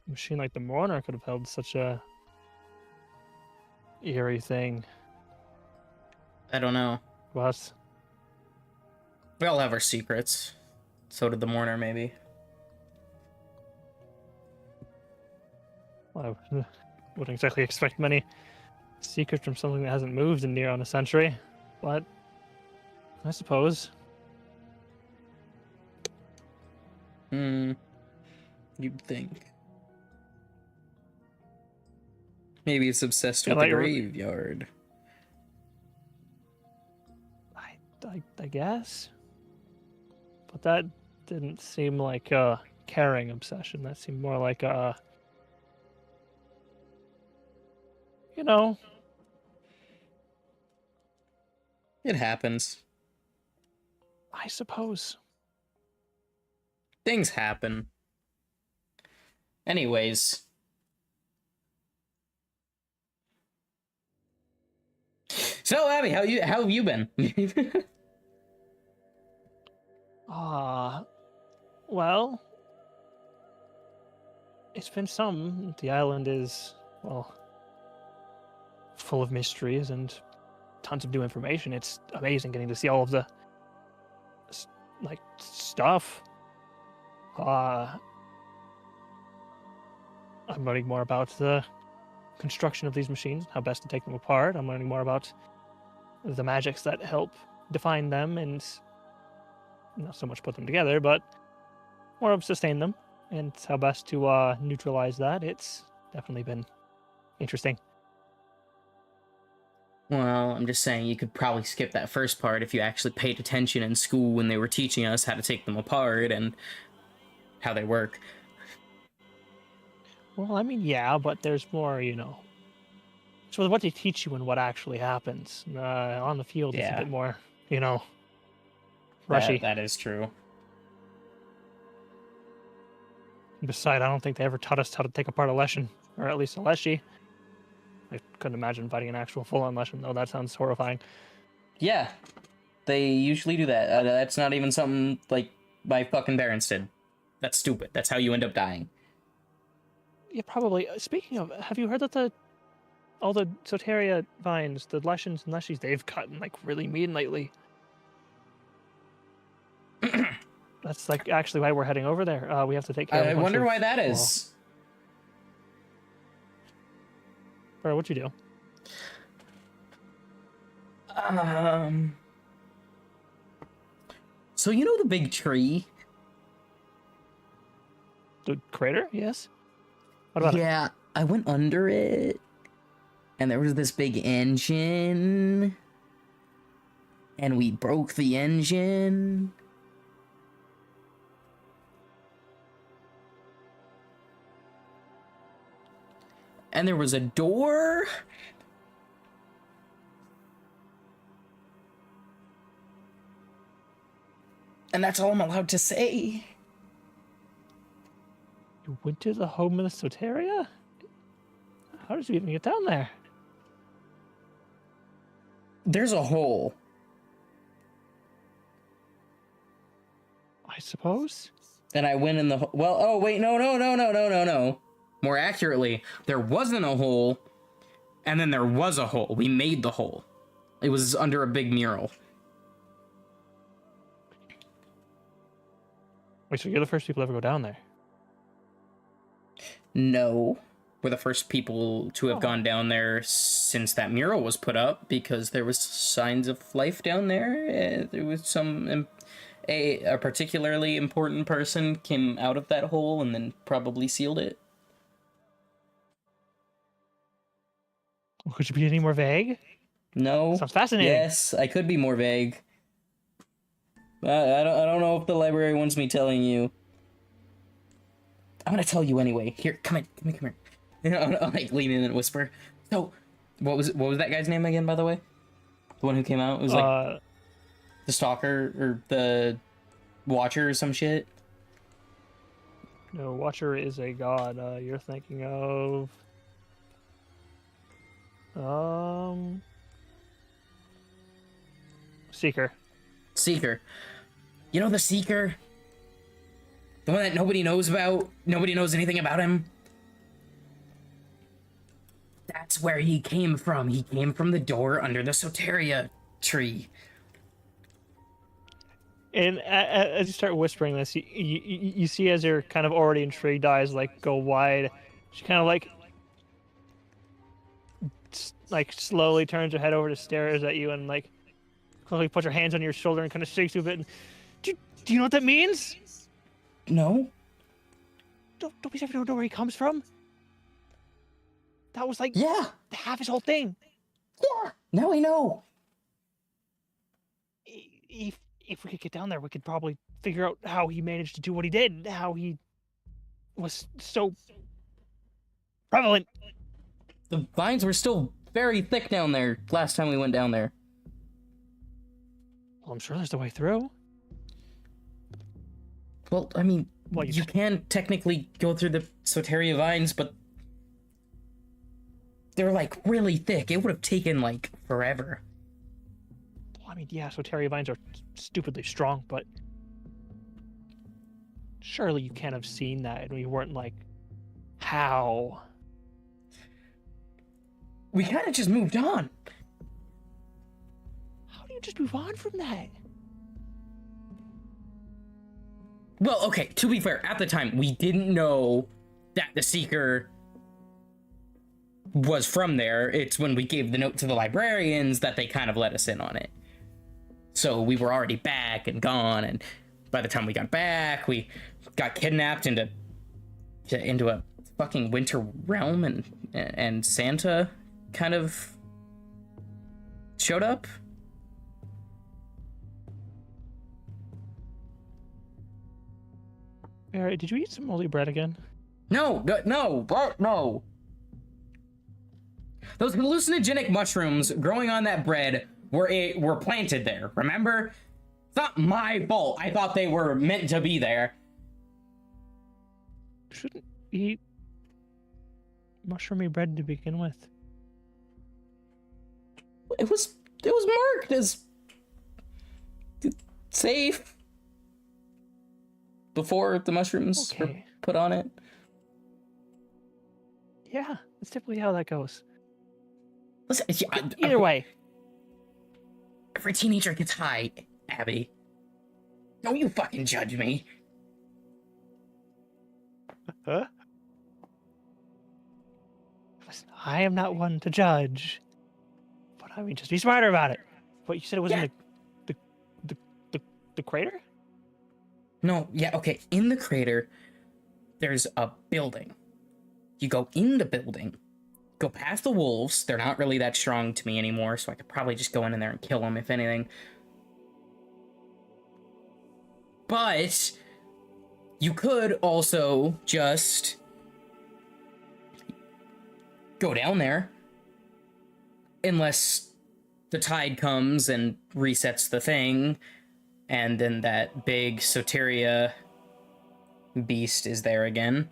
machine like the mourner could have held such a eerie thing. I don't know. But We all have our secrets. So did the mourner, maybe. I wouldn't exactly expect many secrets from something that hasn't moved in near on a century, but I suppose. You'd think. Maybe it's obsessed with the graveyard. I guess. But that didn't seem like a caring obsession. That seemed more like a... It happens. I suppose. Things happen. Anyways. So, Abby, how have you been? Well, it's been some. The island is, well, full of mysteries and tons of new information. It's amazing getting to see all of the, like, stuff. I'm learning more about the construction of these machines, how best to take them apart. I'm learning more about the magics that help define them and not so much put them together, but more of sustain them and how best to neutralize that. It's definitely been interesting. Well, I'm just saying you could probably skip that first part if you actually paid attention in school when they were teaching us how to take them apart and how they work. Well, I mean, yeah, but there's more, So what they teach you and what actually happens on the field is a bit more, rushy. That is true. Besides, I don't think they ever taught us how to take apart a Leshen, or at least a Leshy. I couldn't imagine fighting an actual full-on Leshen, though. That sounds horrifying. Yeah, they usually do that. That's not even something like my fucking parents did. That's stupid. That's how you end up dying. Yeah, probably. Speaking of, have you heard that all the Soteria vines, the Leshens and Leshies, they've gotten like really mean lately? That's like actually why we're heading over there. We have to take care of I wonder why that is. Or what'd you do? So you know the big tree? The crater? Yes. What about it? Yeah, I went under it, and there was this big engine, and we broke the engine. And there was a door. And that's all I'm allowed to say. You went to the home of the Soteria? How did you even get down there? There's a hole. I suppose. And I went in the well, oh wait, no. More accurately, there wasn't a hole, and then there was a hole. We made the hole. It was under a big mural. Wait, so you're the first people to ever go down there? No. We're the first people to have gone down there since that mural was put up, because there was signs of life down there. There was a particularly important person came out of that hole and then probably sealed it. Could you be any more vague? No. Sounds fascinating. Yes, I could be more vague. I don't know if the library wants me telling you. I'm gonna tell you anyway. Here, come here. I'll like lean in and whisper. So, what was that guy's name again, by the way? The one who came out? It was like the Stalker or the Watcher or some shit. No, Watcher is a god. You're thinking of Seeker. Seeker. You know the Seeker? The one that nobody knows about? Nobody knows anything about him? That's where he came from. He came from the door under the Soteria tree. And as you start whispering this, you see as you're kind of already intrigued, eyes like go wide. She kind of like slowly turns her head over to stares at you and like closely puts her hands on your shoulder and kind of shakes you a bit. And, do you know what that means? No. Don't we ever know where he comes from? That was like half his whole thing. Yeah. Now I know. If we could get down there, we could probably figure out how he managed to do what he did, how he was so prevalent. The vines were still very thick down there last time we went down there. Well, I'm sure there's a way through. Well, I mean, you can technically go through the Soteria vines, but they're like really thick. It would have taken like forever. Well, I mean, yeah, Soteria vines are stupidly strong, but surely you can't have seen that and we weren't like, how? We kind of just moved on. How do you just move on from that? Well, okay, to be fair, at the time, we didn't know that the Seeker was from there. It's when we gave the note to the librarians that they kind of let us in on it. So we were already back and gone, and by the time we got back, we got kidnapped into a fucking winter realm, and Santa kind of showed up. Barry, did you eat some moldy bread again? No. Those hallucinogenic mushrooms growing on that bread were planted there, remember? It's not my fault. I thought they were meant to be there. You shouldn't eat mushroomy bread to begin with. It was marked as safe before the mushrooms were put on it. Yeah, that's typically how that goes. Listen, Either way. Every teenager gets high, Abby. Don't you fucking judge me. Huh? Listen, I am not one to judge. But I mean, just be smarter about it. But you said it was in the crater? No, yeah, okay. In the crater, there's a building. You go in the building, go past the wolves. They're not really that strong to me anymore, so I could probably just go in there and kill them, if anything. But you could also just go down there, unless the tide comes and resets the thing, and then that big Soteria beast is there again.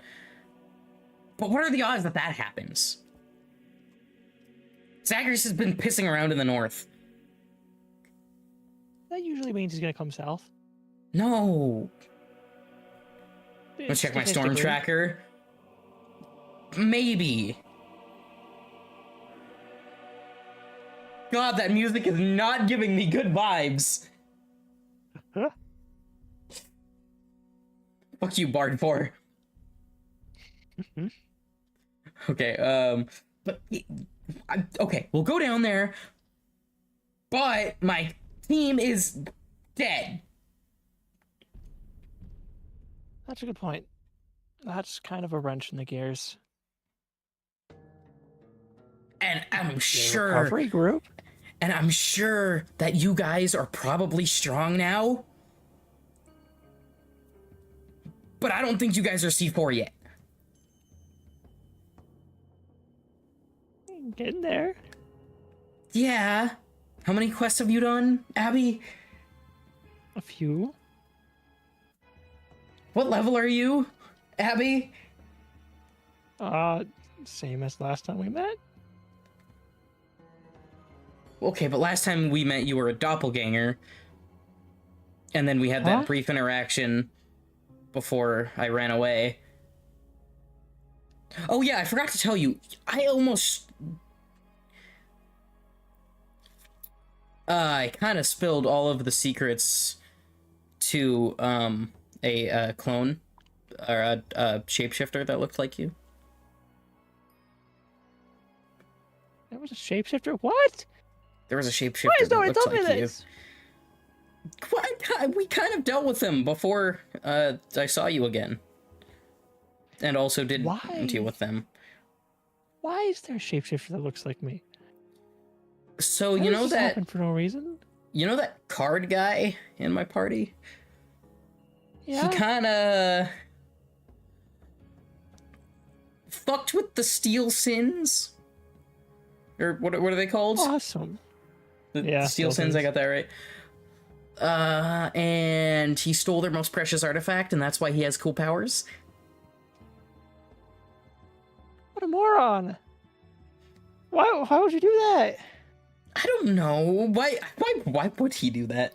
But what are the odds that that happens? Zagreus has been pissing around in the north. That usually means he's gonna come south. No. Let's check my storm tracker. Maybe. God, that music is not giving me good vibes. Huh? Fuck you, Bard 4. Okay, but okay, we'll go down there, but my team is dead. That's a good point. That's kind of a wrench in the gears. And I'm sure recovery group? And I'm sure that you guys are probably strong now. But I don't think you guys are C4 yet. Getting there. Yeah. How many quests have you done, Abby? A few. What level are you, Abby? Same as last time we met. Okay, but last time we met, you were a doppelganger. And then we had that brief interaction before I ran away. Oh yeah, I forgot to tell you, I kind of spilled all of the secrets to, a clone, or a shapeshifter that looked like you. There was a shapeshifter? What? There was a shapeshifter Why is that nobody looked told me like you. this? We kind of dealt with him before I saw you again. And also did deal with them. Why is there a shapeshifter that looks like me? So Why you does know this that happen for no reason? You know that card guy in my party? Yeah. He kinda fucked with the Steel Sins? Or what are they called? Awesome. The Steel Sins, I got that right. And he stole their most precious artifact, and that's why he has cool powers. What a moron! Why would you do that? I don't know. Why would he do that?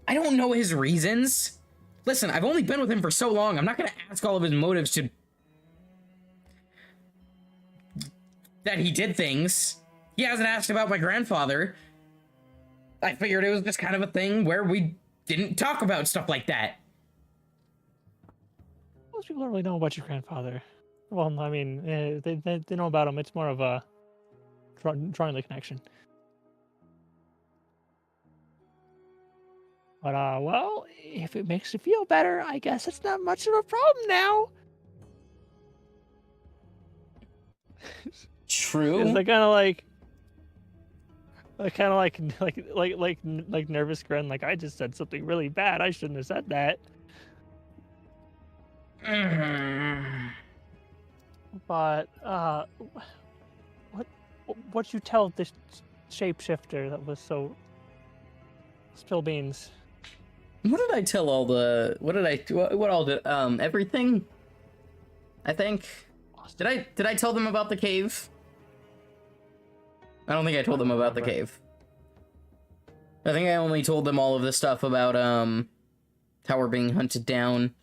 I don't know his reasons. Listen, I've only been with him for so long. I'm not gonna ask all of his motives to... that he did things. He hasn't asked about my grandfather. I figured it was just kind of a thing where we didn't talk about stuff like that. Most people don't really know about your grandfather. Well, I mean, they know about him. It's more of a drawing the connection. But, well, if it makes you feel better, I guess it's not much of a problem now. True. Is that kind of like nervous grin? Like, I just said something really bad. I shouldn't have said that. But, what you tell this shapeshifter that was so spill beans? What did I tell all the? What all did? Everything. I think. Did I tell them about the cave? I don't think I told them about the cave. I think I only told them all of the stuff about how we're being hunted down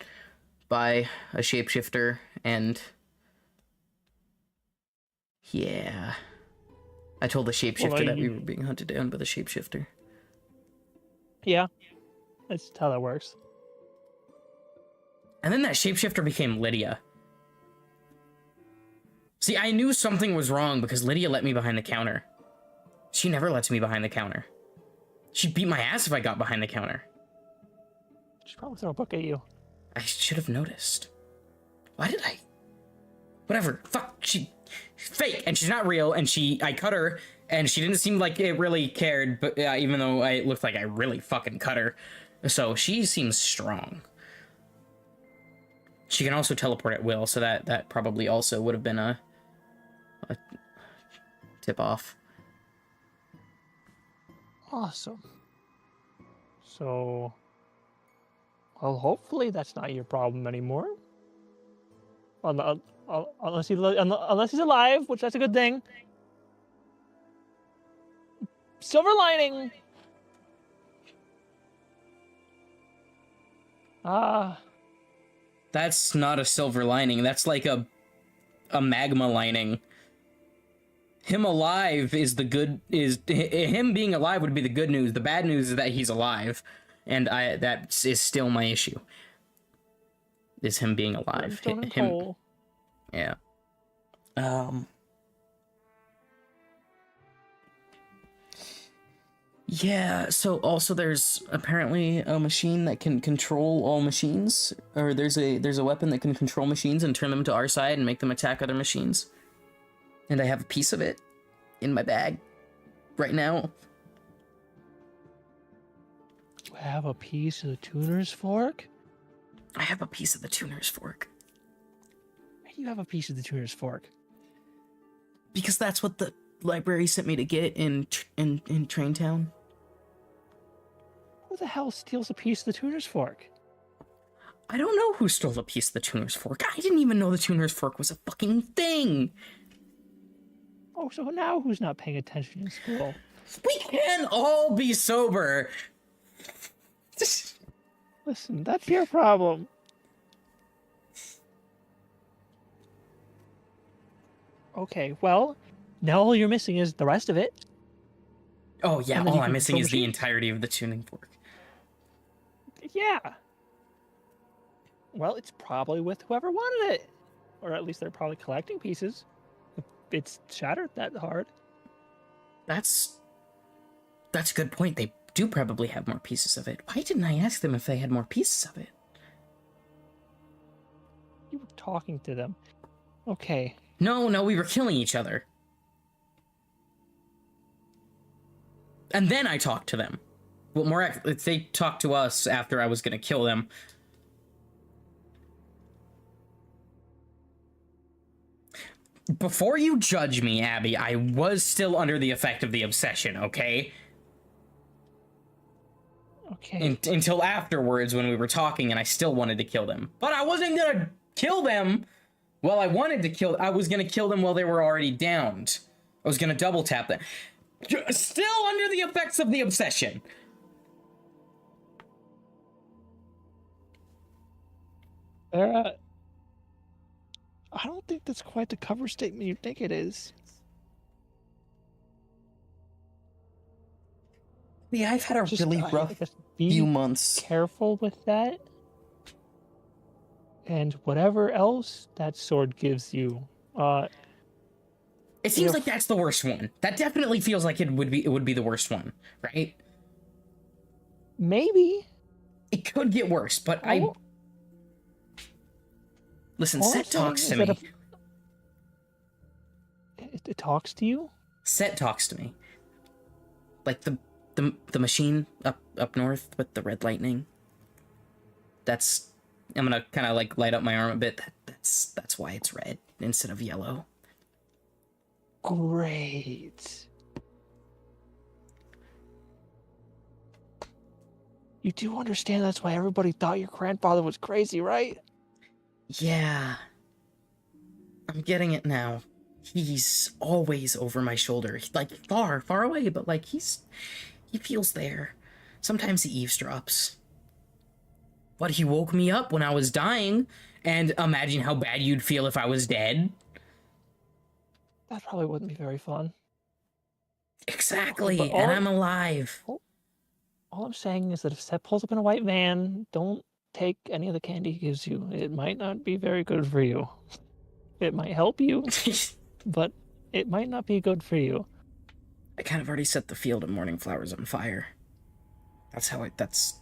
by a shapeshifter, and yeah, I told the shapeshifter that we were being hunted down by the shapeshifter. Yeah, that's how that works. And then that shapeshifter became Lydia. See, I knew something was wrong because Lydia let me behind the counter. She never lets me behind the counter. She'd beat my ass if I got behind the counter. She'd probably throw a book at you. I should have noticed. Why did I? Whatever. Fuck. She's fake, and she's not real, and I cut her, and she didn't seem like it really cared, but even though it looked like I really fucking cut her. So she seems strong. She can also teleport at will, so that probably also would have been a tip-off. Awesome. So, well, hopefully that's not your problem anymore. Unless he's alive, which that's a good thing. Silver lining. That's not a silver lining. That's like a magma lining. Him alive is the good. Him being alive would be the good news. The bad news is that he's alive, and that is still my issue. Is him being alive? Him. Yeah. Yeah, so also there's apparently a machine that can control all machines, or there's a weapon that can control machines and turn them to our side and make them attack other machines. And I have a piece of it in my bag right now. You have a piece of the tuner's fork? I have a piece of the tuner's fork. Why do you have a piece of the tuner's fork? Because that's what the library sent me to get in Traintown. Who the hell steals a piece of the tuner's fork? I don't know who stole a piece of the tuner's fork. I didn't even know the tuner's fork was a fucking thing. Oh, so now who's not paying attention in school? We can all be sober. Listen, that's your problem. Okay, well, now all you're missing is the rest of it. Oh yeah, all I'm missing is the entirety of the tuning fork. Yeah. Well, it's probably with whoever wanted it. Or at least they're probably collecting pieces. It's shattered that hard. That's a good point. They do probably have more pieces of it. Why didn't I ask them if they had more pieces of it? You were talking to them. Okay. No, we were killing each other. And then I talked to them. Well, they talked to us after I was gonna kill them. Before you judge me, Abby, I was still under the effect of the obsession, okay? Okay. Until afterwards when we were talking and I still wanted to kill them. But I wasn't gonna kill them while I wanted to kill... I was gonna kill them while they were already downed. I was gonna double tap them. Still under the effects of the obsession. I don't think that's quite the cover statement you think it is. Yeah, I've had a really rough few months. Careful with that. And whatever else that sword gives you. It seems like that's the worst one. That definitely feels like it would be the worst one, right? Maybe. It could get worse, but Oh. Listen, All I'm Set saying talks is to that me. it talks to you? Set talks to me. Like the machine up north with the red lightning. That's... I'm gonna kind of like light up my arm a bit. That's why it's red instead of yellow. Great. You do understand that's why everybody thought your grandfather was crazy, right? Yeah. I'm getting it now. He's always over my shoulder. Like, far, far away, but like he feels there. Sometimes he eavesdrops. But he woke me up when I was dying, and imagine how bad you'd feel if I was dead. That probably wouldn't be very fun. Exactly, But and I'm alive. all I'm saying is that if Seth pulls up in a white van, don't take any of the candy he gives you. It might not be very good for you. It might help you, but it might not be good for you. I kind of already set the field of morning flowers on fire. That's...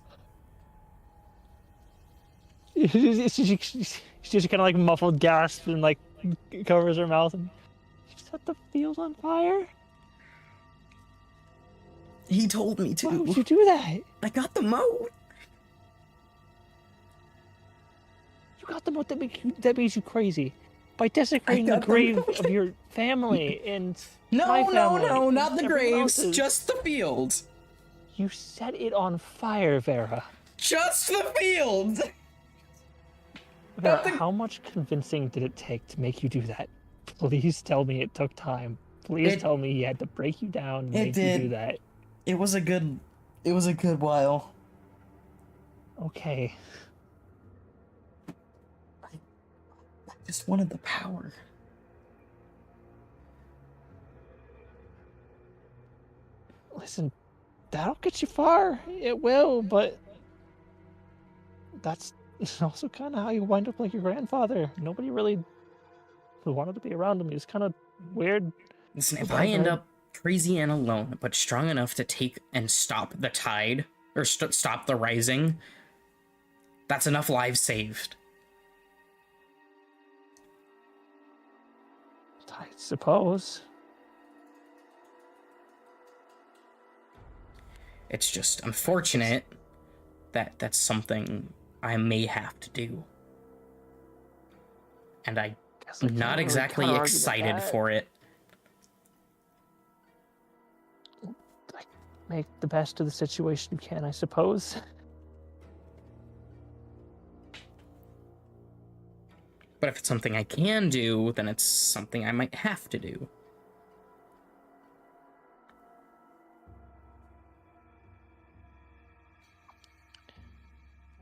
She's just kind of like muffled gasp and like covers her mouth and you set the field on fire? He told me to. Why would you do that? I got the moat. You got the moat that makes you crazy. By desecrating the grave of your family and my family. No, not the graves, else's. just the field. You set it on fire, Vera. Just the field. Vera, how much convincing did it take to make you do that? Please tell me it took time. Please tell me he had to break you down and make you do that. It was a good while. Okay. I just wanted the power. Listen, that'll get you far. It will, but that's also kind of how you wind up like your grandfather. Nobody really wanted to be around him. He was kind of weird. Listen, if I end up crazy and alone, but strong enough to take and stop the tide, or stop the rising, that's enough lives saved. I suppose. It's just unfortunate that that's something I may have to do. And I'm not exactly excited for it. Make the best of the situation you can, I suppose. But if it's something I can do, then it's something I might have to do.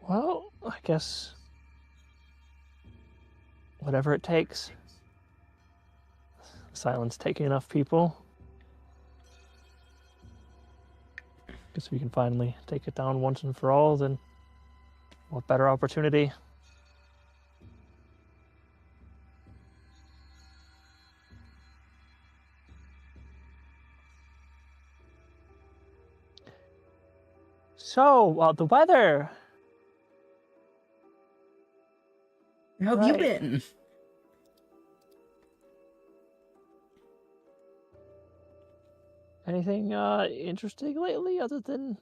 Well, I guess whatever it takes. Silence taking enough people. Guess we can finally take it down once and for all, then what better opportunity? So, the weather. How have you been? Anything interesting lately other than,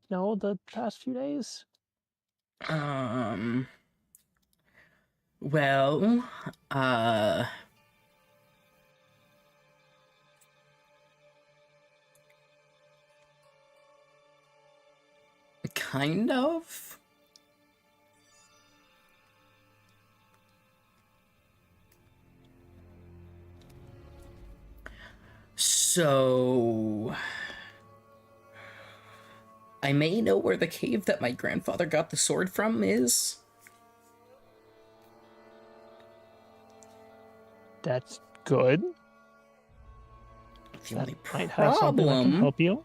the past few days? Well, kind of. So, I may know where the cave that my grandfather got the sword from is. That's good. The only might have something that can problem help you.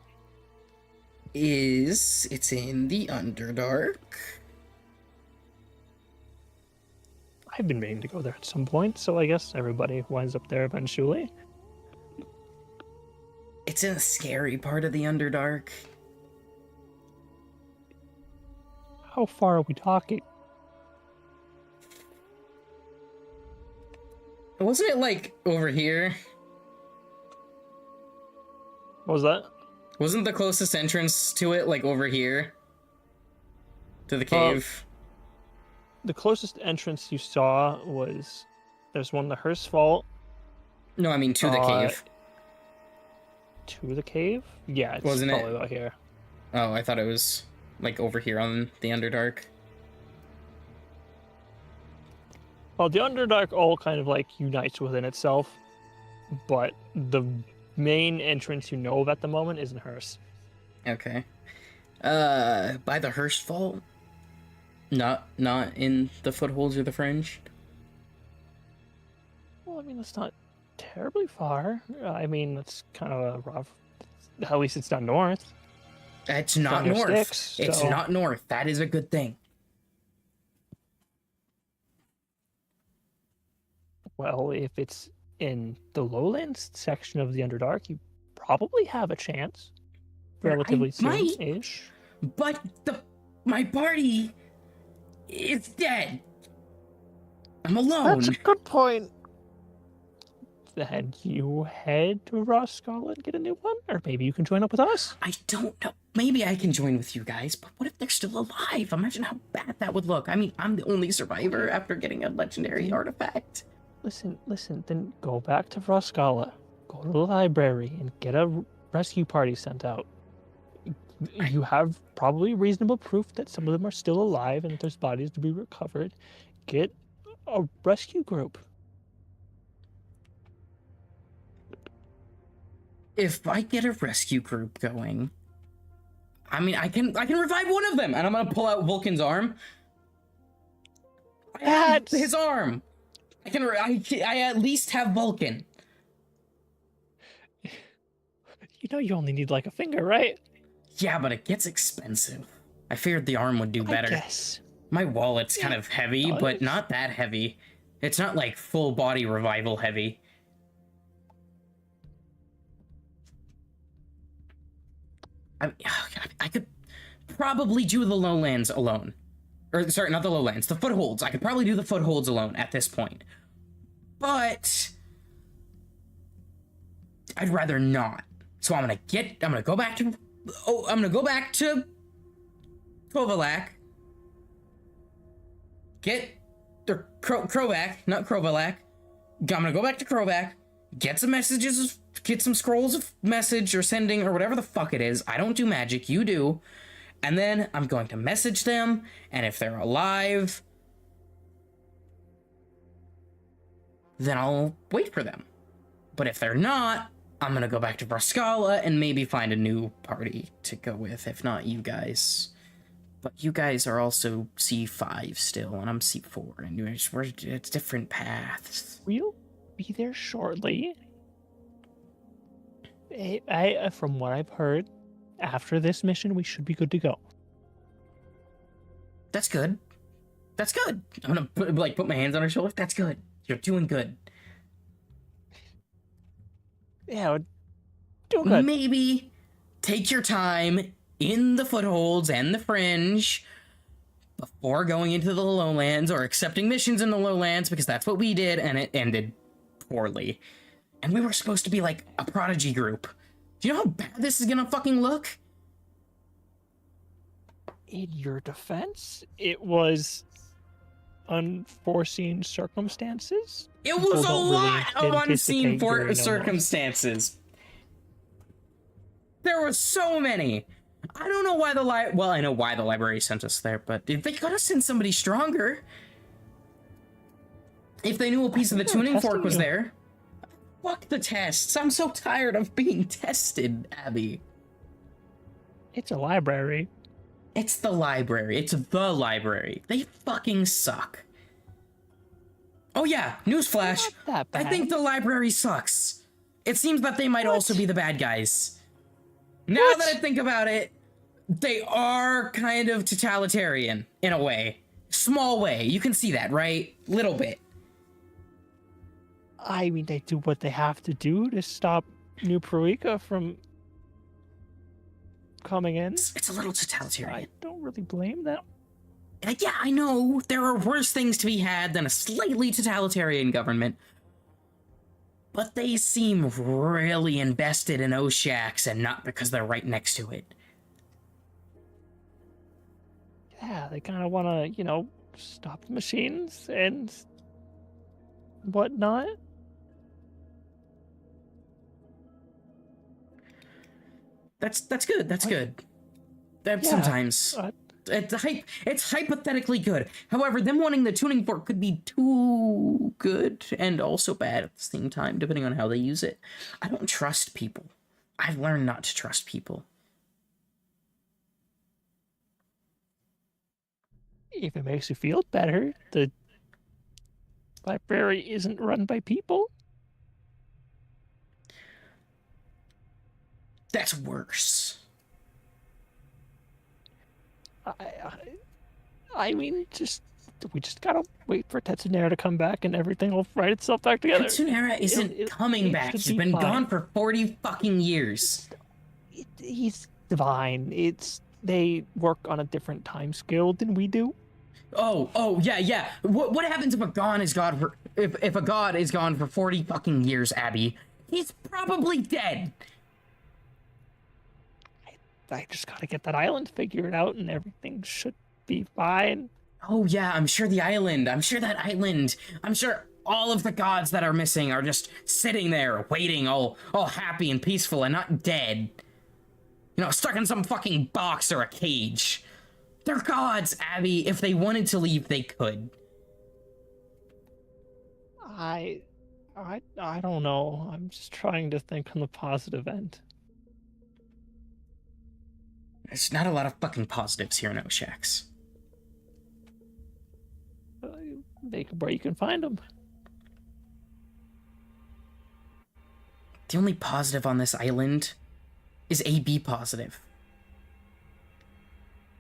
is it's in the Underdark. I've been meaning to go there at some point, so I guess everybody winds up there eventually. It's in a scary part of the Underdark. How far are we talking? Wasn't it like over here? What was that? Wasn't the closest entrance to it like over here? To the cave? The closest entrance you saw was there's one in the Hearst Vault. No, I mean to the cave. To the cave? Yeah, it's Wasn't probably it? about here. Oh, I thought it was like over here on the Underdark. Well, the Underdark all kind of like unites within itself, but the main entrance you know of at the moment is in Hearst. Okay. By the Hearst Vault? Not in the Footholds or the Fringe? Well, I mean, that's not terribly far. I mean, it's kind of a rough. At least it's not north. It's not near north. Styx, It's so- not north. That is a good thing. Well, if it's in the lowlands section of the Underdark, you probably have a chance. Relatively might. soon-ish. But my party is dead. I'm alone. That's a good point. Then you head to Roskala and get a new one? Or maybe you can join up with us? I don't know. Maybe I can join with you guys, but what if they're still alive? Imagine how bad that would look. I mean, I'm the only survivor after getting a legendary artifact. Listen, then go back to Roskala. Go to the library and get a rescue party sent out. You have probably reasonable proof that some of them are still alive and that there's bodies to be recovered. Get a rescue group. If I get a rescue group going, I mean, I can revive one of them, and I'm gonna pull out Vulcan's arm. I have That's- his arm. I at least have Vulcan. You know you only need like a finger, right? Yeah, but it gets expensive. I figured the arm would do better. I guess. My wallet's kind of heavy, but does. not that heavy. It's not like full body revival heavy. I could probably do the lowlands alone. Or, sorry, not the lowlands, the footholds. I could probably do the footholds alone at this point. But I'd rather not. So I'm gonna go back to Kovalak. Krovac, not Krovalak. I'm gonna go back to Krovac, get some messages, get some scrolls of message or sending or whatever the fuck it is. I don't do magic, you do. And then I'm going to message them, and if they're alive, then I'll wait for them. But if they're not, I'm gonna go back to Roskala and maybe find a new party to go with, if not you guys. But you guys are also C5 still, and I'm C4, and it's different paths. We'll be there shortly. From what I've heard, after this mission, we should be good to go. That's good. That's good. I'm gonna put my hands on her shoulder. That's good. You're doing good. Yeah, we're doing good. Maybe take your time in the footholds and the fringe before going into the lowlands or accepting missions in the lowlands, because that's what we did, and it ended poorly. And we were supposed to be like a prodigy group. Do you know how bad this is gonna fucking look? In your defense, it was unforeseen circumstances. It was a don't really lot of unseen anticipate during circumstances. There were so many. I don't know why well, I know why the library sent us there, but they could have sent somebody stronger. If they knew a piece of the think they were tuning fork testing was you. there. Fuck the tests. I'm so tired of being tested, Abby. It's a library. It's the library. It's the library. They fucking suck. Oh yeah, newsflash. Not that I bad. think the library sucks. It seems that they might also be the bad guys. Now What? that I think about it, they are kind of totalitarian in a way. Small way. You can see that, right? Little bit. I mean, they do what they have to do to stop New Peruika from coming in. It's a little totalitarian. I don't really blame them. Yeah, I know, there are worse things to be had than a slightly totalitarian government. But they seem really invested in Oshax, and not because they're right next to it. Yeah, they kind of want to, stop the machines and whatnot. That's good. That's good. Yeah, Sometimes it's hypothetically good. However, them wanting the tuning fork could be too good and also bad at the same time, depending on how they use it. I don't trust people. I've learned not to trust people. If it makes you feel better, the library isn't run by people. That's worse. I mean, we just gotta wait for Tetsunera to come back and everything will write itself back together. Tetsunera isn't coming back. He's been gone for 40 fucking years. He's divine. They work on a different time scale than we do. Oh, yeah. What happens if a god is gone for if a god is gone for 40 fucking years, Abby? He's probably dead. I just gotta get that island figured out and everything should be fine. Oh yeah, I'm sure all of the gods that are missing are just sitting there waiting, all happy and peaceful and not dead. Stuck in some fucking box or a cage. They're gods, Abby. If they wanted to leave, they could. I don't know. I'm just trying to think on the positive end. There's not a lot of fucking positives here in Oshax. Make where you can find them. The only positive on this island is AB positive.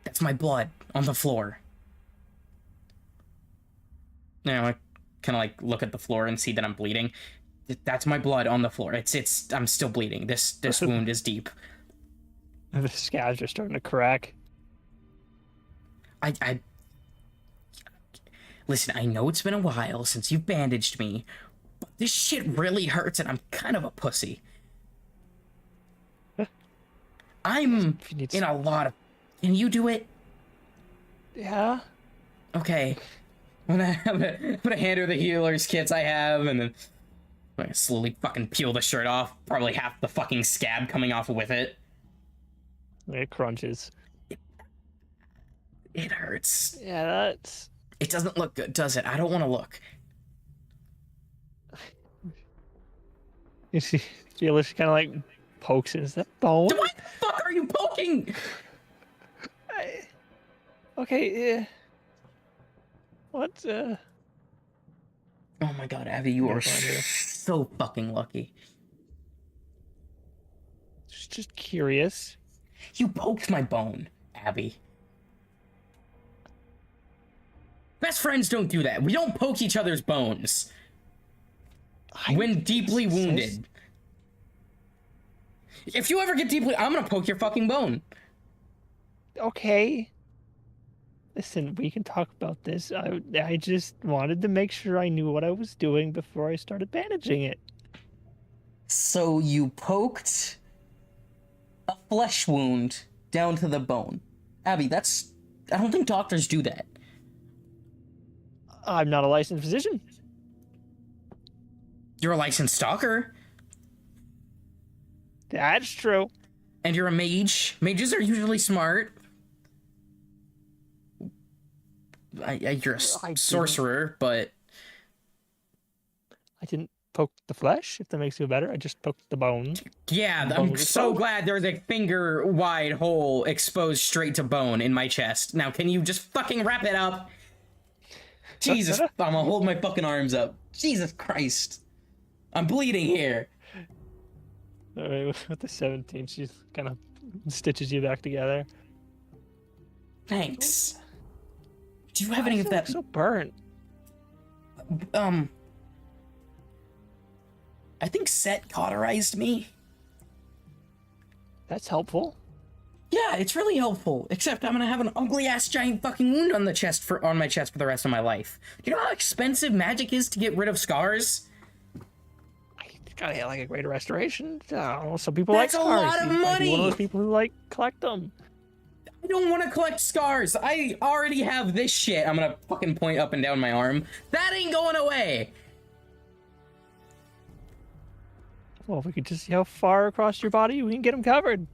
That's my blood on the floor. Now I kind of like look at the floor and see that I'm bleeding. That's my blood on the floor. I'm still bleeding. This wound is deep. The scabs are starting to crack. Listen, I know it's been a while since you've bandaged me, but this shit really hurts and I'm kind of a pussy. I'm in a lot of... Can you do it? Yeah. Okay. I'm gonna hand her the healer's kits I have, and then I'm gonna slowly fucking peel the shirt off. Probably half the fucking scab coming off with it. It crunches. It hurts. Yeah, that's... It doesn't look good, does it? I don't want to look. You see, she kind of like pokes it. Is that bone? What the fuck are you poking? Okay, yeah. What, Oh my god, Abby, you are so fucking lucky. Just curious. You poked my bone, Abby. Best friends don't do that. We don't poke each other's bones. When deeply wounded. If you ever get deeply... I'm gonna poke your fucking bone. Okay. Listen, we can talk about this. I just wanted to make sure I knew what I was doing before I started bandaging it. So you poked a flesh wound down to the bone. Abby, that's... I don't think doctors do that. I'm not a licensed physician. You're a licensed stalker. That's true. And you're a mage. Mages are usually smart. You're a sorcerer, but... I didn't poke the flesh, if that makes you feel better. I just poked the bone. Yeah, I'm so glad there's a finger-wide hole exposed straight to bone in my chest. Now, can you just fucking wrap it up? Jesus, I'm gonna hold my fucking arms up. Jesus Christ. I'm bleeding here. Alright, with the 17, she kind of stitches you back together. Thanks. Do you have any of that? So burnt. I think Set cauterized me. That's helpful. Yeah, it's really helpful. Except I'm gonna have an ugly ass giant fucking wound on my chest for the rest of my life. Do you know how expensive magic is to get rid of scars? It's gotta get like a greater restoration. Some people That's like a scars. lot of You might be one of money! those people who like collect them. I don't want to collect scars. I already have this shit. I'm gonna fucking point up and down my arm. That ain't going away. Well, if we could just see how far across your body we can get them covered.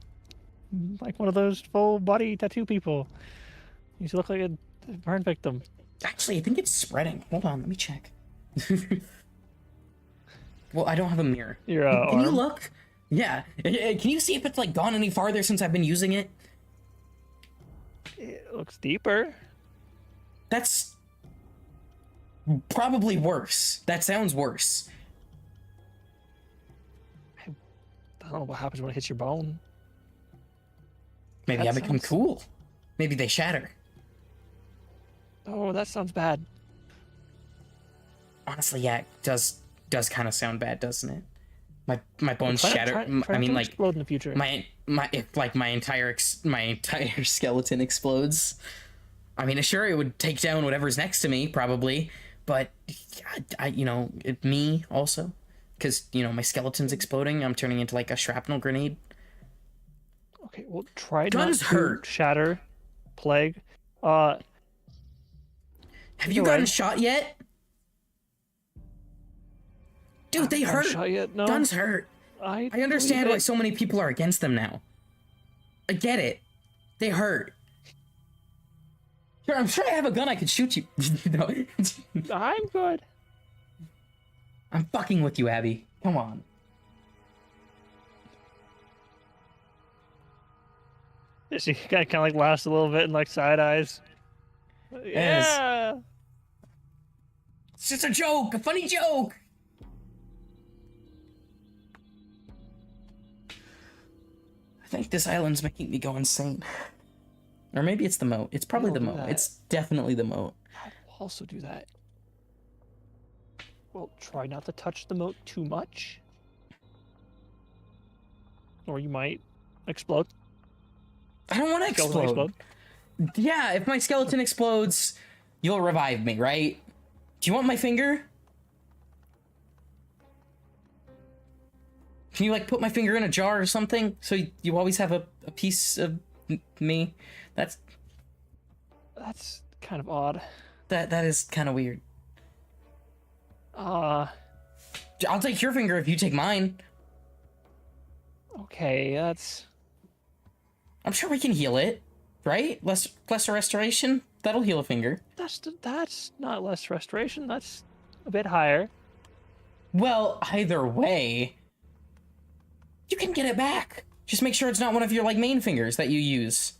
Like one of those full body tattoo people. You look like a burn victim. Actually, I think it's spreading. Hold on, let me check. Well, I don't have a mirror. Your Can you arm? look? Yeah. Can you see if it's like gone any farther since I've been using it? It looks deeper. That's probably worse. That sounds worse. I don't know what happens when it hits your bone. Maybe That I become sounds- cool. Maybe they shatter. Oh, that sounds bad. Honestly, yeah, it does kind of sound bad, doesn't it? My bones Try not- shatter. try I not mean, to like explode in the future. my entire skeleton explodes. I mean, sure, it would take down whatever's next to me, probably, but me also, because my skeleton's exploding. I'm turning into like a shrapnel grenade. Okay, well, try Guns not to hurt. shatter, plague. Have you Either gotten way. shot yet? Dude, they Haven't hurt. shot yet? No. Guns hurt. I understand believe why it. so many people are against them now. I get it. They hurt. Sure, I'm sure I have a gun I could shoot you. No. I'm good. I'm fucking with you, Abby. Come on. She kind of like laughs a little bit and like side eyes. Yes. Yeah. It's just a joke, a funny joke. I think this island's making me go insane. Or maybe it's the moat. It's probably the Don't do moat. that. It's definitely the moat. I will also do that. Well, try not to touch the moat too much. Or you might explode. I don't want to Skeleton explode. Yeah, if my skeleton explodes, you'll revive me, right? Do you want my finger? Can you, like, put my finger in a jar or something? So you always have a piece of me? That's kind of odd. that is kind of weird. Uh, I'll take your finger if you take mine. okay, that's... I'm sure we can heal it, right? Lesser restoration? That'll heal a finger. That's not less restoration, that's a bit higher. Well, either way, you can get it back. Just make sure it's not one of your, like, main fingers that you use.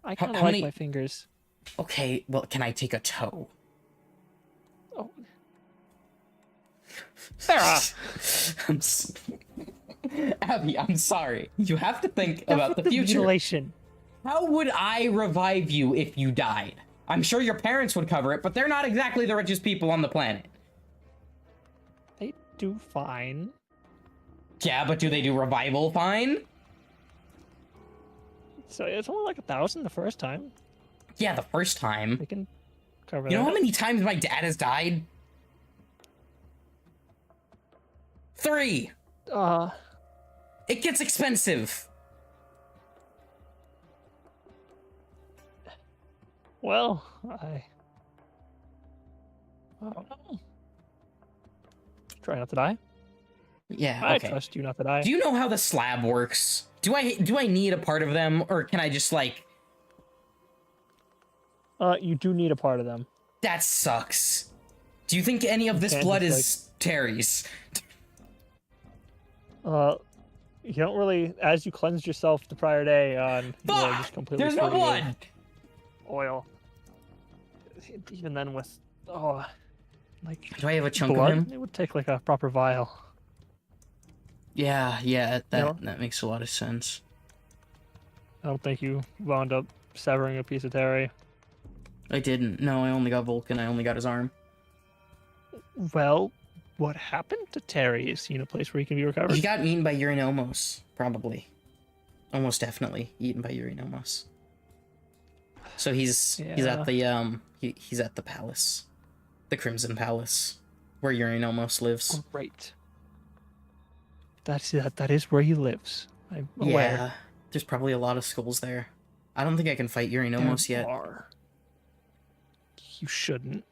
I kind of how like many- my fingers. Okay, well, can I take a toe? Oh. Sarah! Abby, I'm sorry. You have to think about the future. Mutilation. How would I revive you if you died? I'm sure your parents would cover it, but they're not exactly the richest people on the planet. They do fine. Yeah, but do they do revival fine? So it's only like 1,000 the first time. Yeah, the first time. They can cover You know that. how many times my dad has died? 3. It gets expensive. Well, I don't know. Try not to die. Yeah, I okay. trust you not to die. Do you know how the slab works? Do I need a part of them, or can I just, like... You do need a part of them. That sucks. Do you think any of this can't blood just, is Terry's? You don't really, as you cleansed yourself the prior day, you are just Fuck! completely There's no free of blood! oil. Even then, with like Do I have a chunk blood, of him? it would take like a proper vial. Yeah, that No. that makes a lot of sense. I don't think you wound up severing a piece of Terry. I didn't. No, I only got Vulcan. I only got his arm. Well, what happened to Terry? Is he in a place where he can be recovered? He got eaten by Urinomos, probably. almost definitely eaten by Urinomos. So he's Yeah. at the he's at the palace, the Crimson Palace, where Urinomos lives. Great. That is where he lives. I'm aware. Yeah, there's probably a lot of skulls there. I don't think I can fight Urinomos yet. Are. You shouldn't.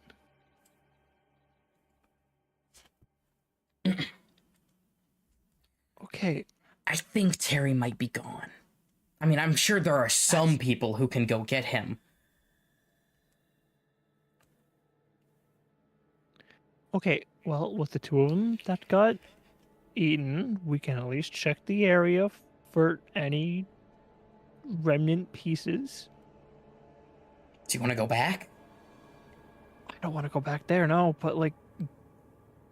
Okay. I think Terry might be gone. I mean, I'm sure there are some people who can go get him. Okay, well, with the two of them that got eaten, we can at least check the area for any remnant pieces. Do you want to go back? I don't want to go back there, no, but like,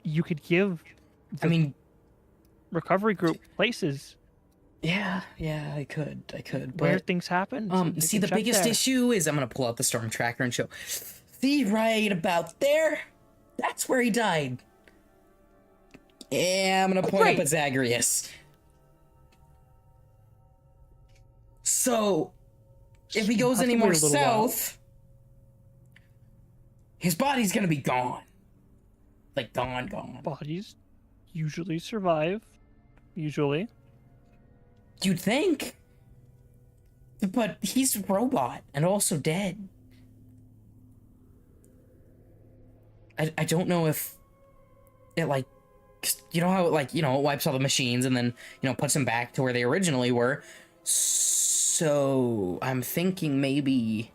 you could give I mean, recovery group places yeah, I could, where but things happen. see, the biggest issue is I'm gonna pull out the storm tracker and show. See, right about there, that's where he died. Yeah, I'm gonna point up at Zagreus. So, if he goes any more south, his body's gonna be gone. Like, gone. Bodies usually survive. Usually. You'd think. But he's a robot and also dead. I don't know if it, like, you know how it, like, you know, it wipes all the machines and then, you know, puts them back to where they originally were. So I'm thinking maybe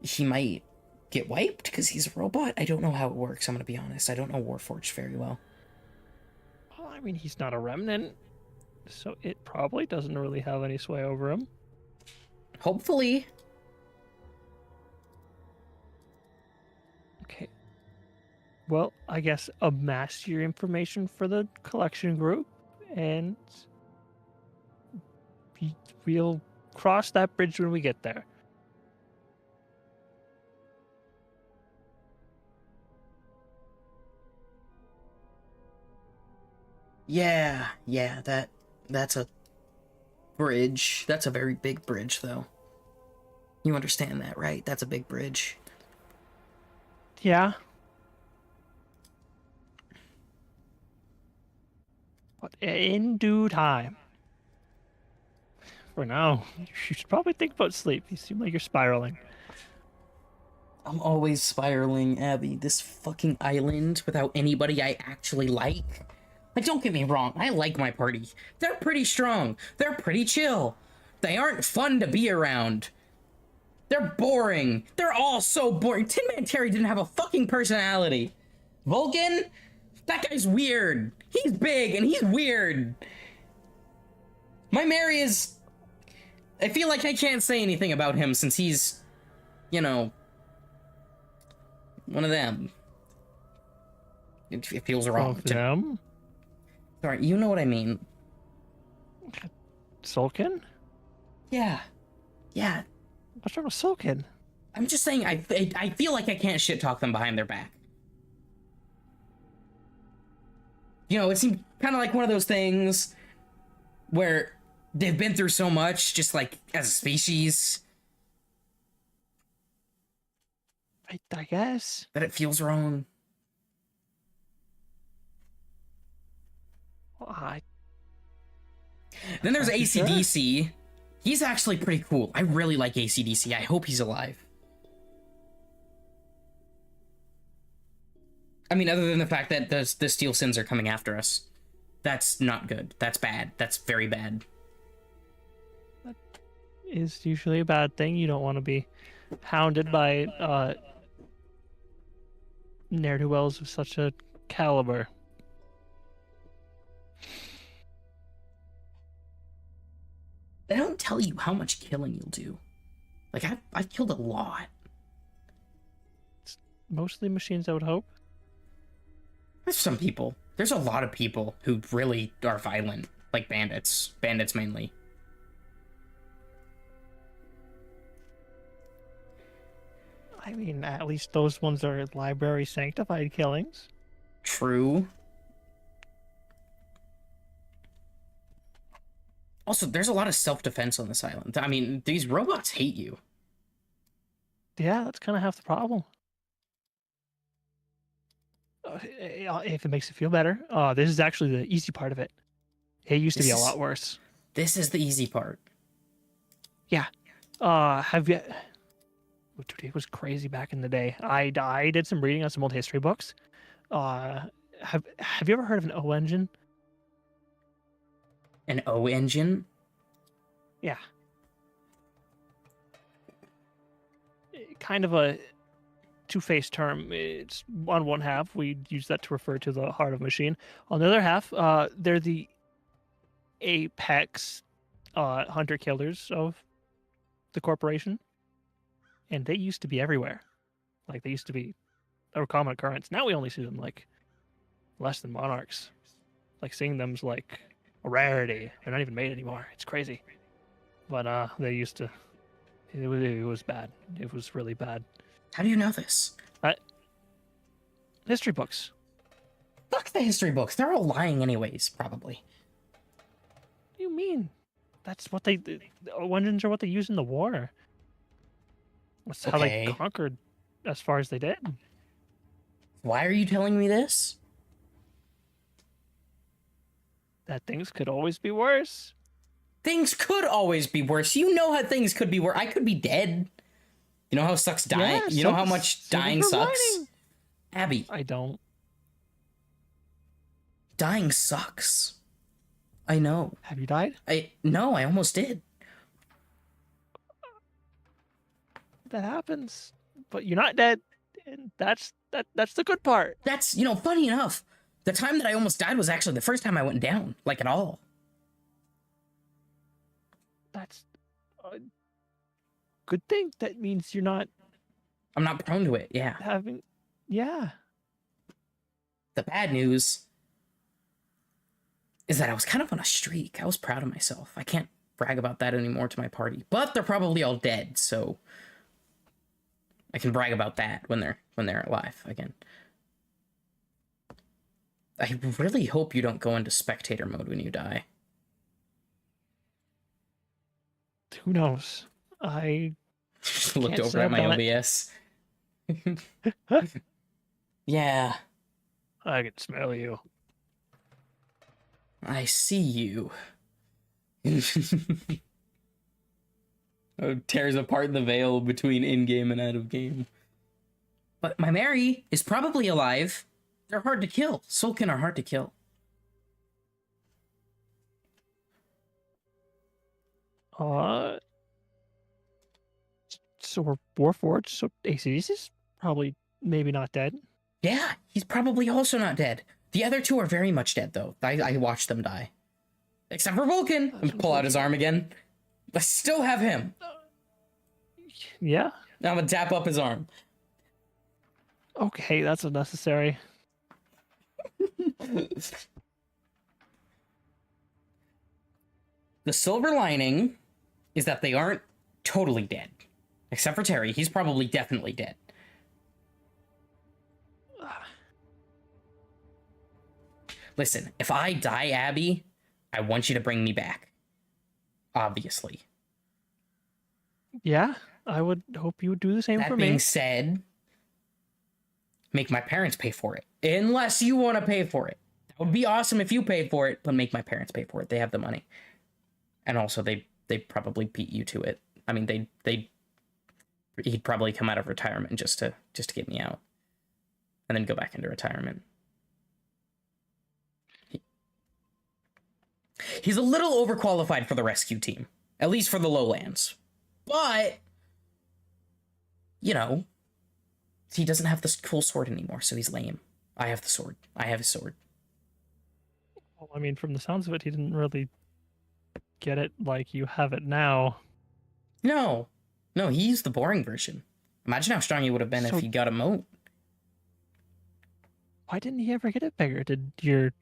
he might get wiped because he's a robot. I don't know how it works, I'm gonna be honest. I don't know Warforged very well. Well, I mean, he's not a remnant, so it probably doesn't really have any sway over him. Hopefully. Okay. Well, I guess amass your information for the collection group, and we'll cross that bridge when we get there. Yeah, that's a bridge. That's a very big bridge, though. You understand that, right? That's a big bridge. Yeah. But in due time. For now, you should probably think about sleep. You seem like you're spiraling. I'm always spiraling, Abby. This fucking island without anybody I actually like. Like, don't get me wrong, I like my party. They're pretty strong. They're pretty chill. They aren't fun to be around. They're boring. They're all so boring. Tin Man Terry didn't have a fucking personality. Vulcan? That guy's weird. He's big and he's weird. My Mary is... I feel like I can't say anything about him since he's, you know, one of them. It feels wrong. Of them? Sorry, you know what I mean. Sulkin? Yeah. What's wrong with Sulkin? I'm just saying, I feel like I can't shit talk them behind their back. You know, it seemed kind of like one of those things where they've been through so much, just like as a species, I guess. that it feels wrong. Well, Then there's Are you sure? AC/DC. He's actually pretty cool. I really like AC/DC. I hope he's alive. I mean, other than the fact that the Steel Sins are coming after us. That's not good. That's bad. That's very bad. is usually a bad thing. You don't want to be hounded by ne'er-do-wells of such a caliber. They don't tell you how much killing you'll do. Like, I've killed a lot. It's mostly machines, I would hope. There's some people. There's a lot of people who really are violent. Like bandits. Bandits mainly. I mean, at least those ones are library sanctified killings. True. Also, there's a lot of self-defense on this island. I mean, these robots hate you. Yeah, that's kind of half the problem. If it makes you feel better, this is actually the easy part of it. It used to be a lot worse. This is the easy part. Yeah. Have you? Oh, dude, it was crazy back in the day. I did some reading on some old history books. Have you ever heard of an O engine? An O engine? Yeah. Kind of a two-faced term. It's on one half, we use that to refer to the heart of a machine. On the other half, they're the apex hunter-killers of the corporation. And they used to be everywhere. Like, they used to be a common occurrence. Now we only see them, like, less than monarchs. Like, seeing them's, like, a rarity. They're not even made anymore. It's crazy. But, they used to... It was bad. It was really bad. How do you know this? History books. Fuck the history books. They're all lying anyways, probably. What do you mean? That's what the engines are what they used in the war. That's how they conquered as far as they did. Why are you telling me this? That things could always be worse. Things could always be worse. You know how things could be worse. I could be dead. You know how sucks dying? Yeah, you know how much dying sucks? Abby. I don't. Dying sucks. I know. Have you died? No, I almost did. That happens. But you're not dead. And that's the good part. That's, funny enough. The time that I almost died was actually the first time I went down. Like, at all. That's a good thing. That means you're not... I'm not prone to it, yeah. Yeah. The bad news is that I was kind of on a streak. I was proud of myself. I can't brag about that anymore to my party. But they're probably all dead, so I can brag about that when they're alive again. I really hope you don't go into spectator mode when you die. Who knows? I just looked over at my OBS. Yeah. I can smell you. I see you. Oh, tears apart the veil between in-game and out-of-game. But my Mary is probably alive. They're hard to kill. Sulkin are hard to kill. So we're Warforged, so ACDC is probably maybe not dead. Yeah, he's probably also not dead. The other two are very much dead, though. I watched them die. Except for Vulcan. I'm pull out his arm again. I still have him. Yeah? Now I'm gonna tap up his arm. Okay, that's unnecessary. The silver lining is that they aren't totally dead. Except for Terry. He's probably definitely dead. Listen, if I die, Abby, I want you to bring me back. Obviously. Yeah, I would hope you would do the same for me. That being said, make my parents pay for it. Unless you want to pay for it. That would be awesome if you paid for it, but make my parents pay for it. They have the money. And also, they probably beat you to it. I mean, he'd probably come out of retirement just to get me out. And then go back into retirement. He's a little overqualified for the rescue team. At least for the lowlands. But, he doesn't have this cool sword anymore, so he's lame. I have the sword. I have his sword. Well, I mean, from the sounds of it, he didn't really get it like you have it now. No, he used the boring version. Imagine how strong he would have been if he got a moat. Why didn't he ever get it bigger? Did your...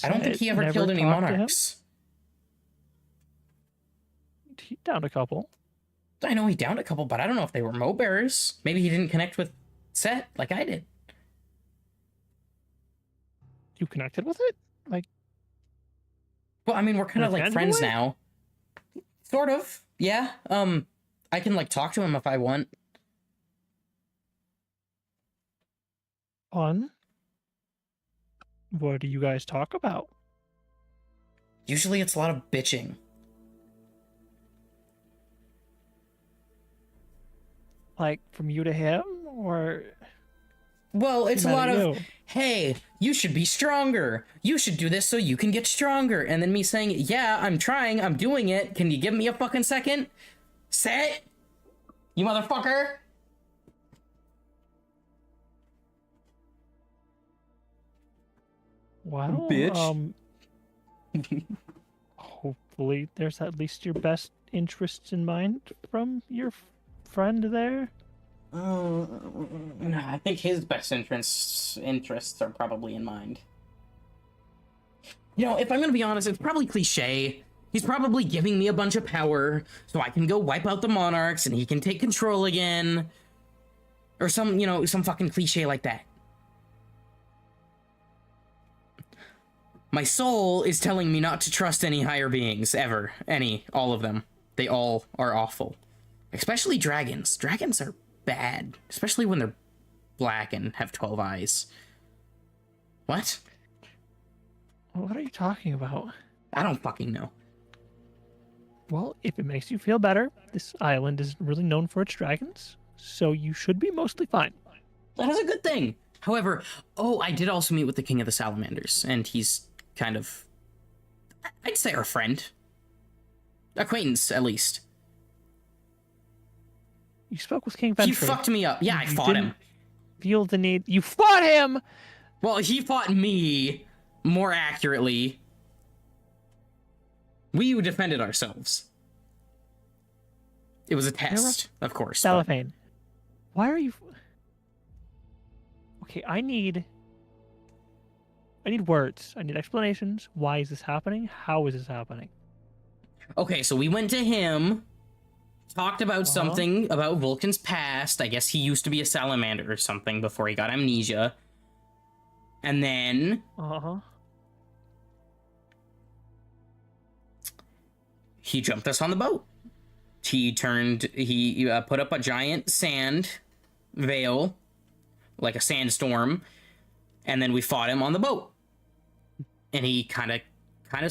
I don't think he ever killed any monarchs. He downed a couple. I know he downed a couple, but I don't know if they were moat bearers. Maybe he didn't connect with Set like I did. You connected with it? Like... Well, I mean, we're kind In of a like tangible friends way? now. Sort of. Yeah. I can like talk to him if I want. Fun. What do you guys talk about? Usually it's a lot of bitching. Like from you to him, or Well, it's a him at lot of, you? hey, you should be stronger. You should do this so you can get stronger. And then me saying, yeah, I'm trying, I'm doing it. Can you give me a fucking second? Say it, you motherfucker. Well, Bitch. hopefully there's at least your best interests in mind from your friend there. No, I think his best interests are probably in mind. You know, if I'm gonna be honest, it's probably cliche. He's probably giving me a bunch of power so I can go wipe out the monarchs and he can take control again. Or some, you know, some fucking cliche like that. My soul is telling me not to trust any higher beings, ever. All of them. They all are awful. Especially dragons. Dragons are bad. Especially when they're black and have 12 eyes. What? What are you talking about? I don't fucking know. Well, if it makes you feel better, this island is really known for its dragons, so you should be mostly fine. That is a good thing. However, I did also meet with the King of the Salamanders, and he's kind of, I'd say, our friend. Acquaintance, at least. You spoke with King Ventry. He fucked me up. Yeah, I fought him. Feel the need. You fought him! Well, he fought me, more accurately. We defended ourselves. It was a test, of course. but- Cellophane. Why are you... Okay, I need words. I need explanations. Why is this happening? How is this happening? Okay, so we went to him, talked about something about Vulcan's past. I guess he used to be a salamander or something before he got amnesia. And then he jumped us on the boat. He put up a giant sand veil, like a sandstorm, and then we fought him on the boat. And he kind of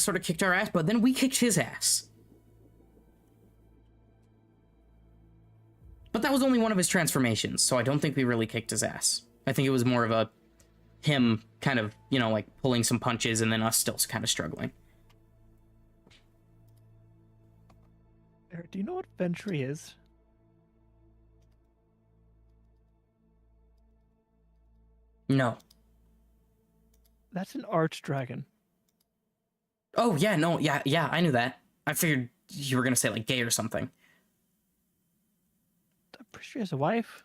sort of kicked our ass, but then we kicked his ass. But that was only one of his transformations, so I don't think we really kicked his ass. I think it was more of him kind of, you know, like pulling some punches and then us still kind of struggling. Do you know what Ventry is? No. That's an archdragon. Oh, yeah, no, yeah, I knew that. I figured you were gonna say, like, gay or something. I'm pretty sure he has a wife.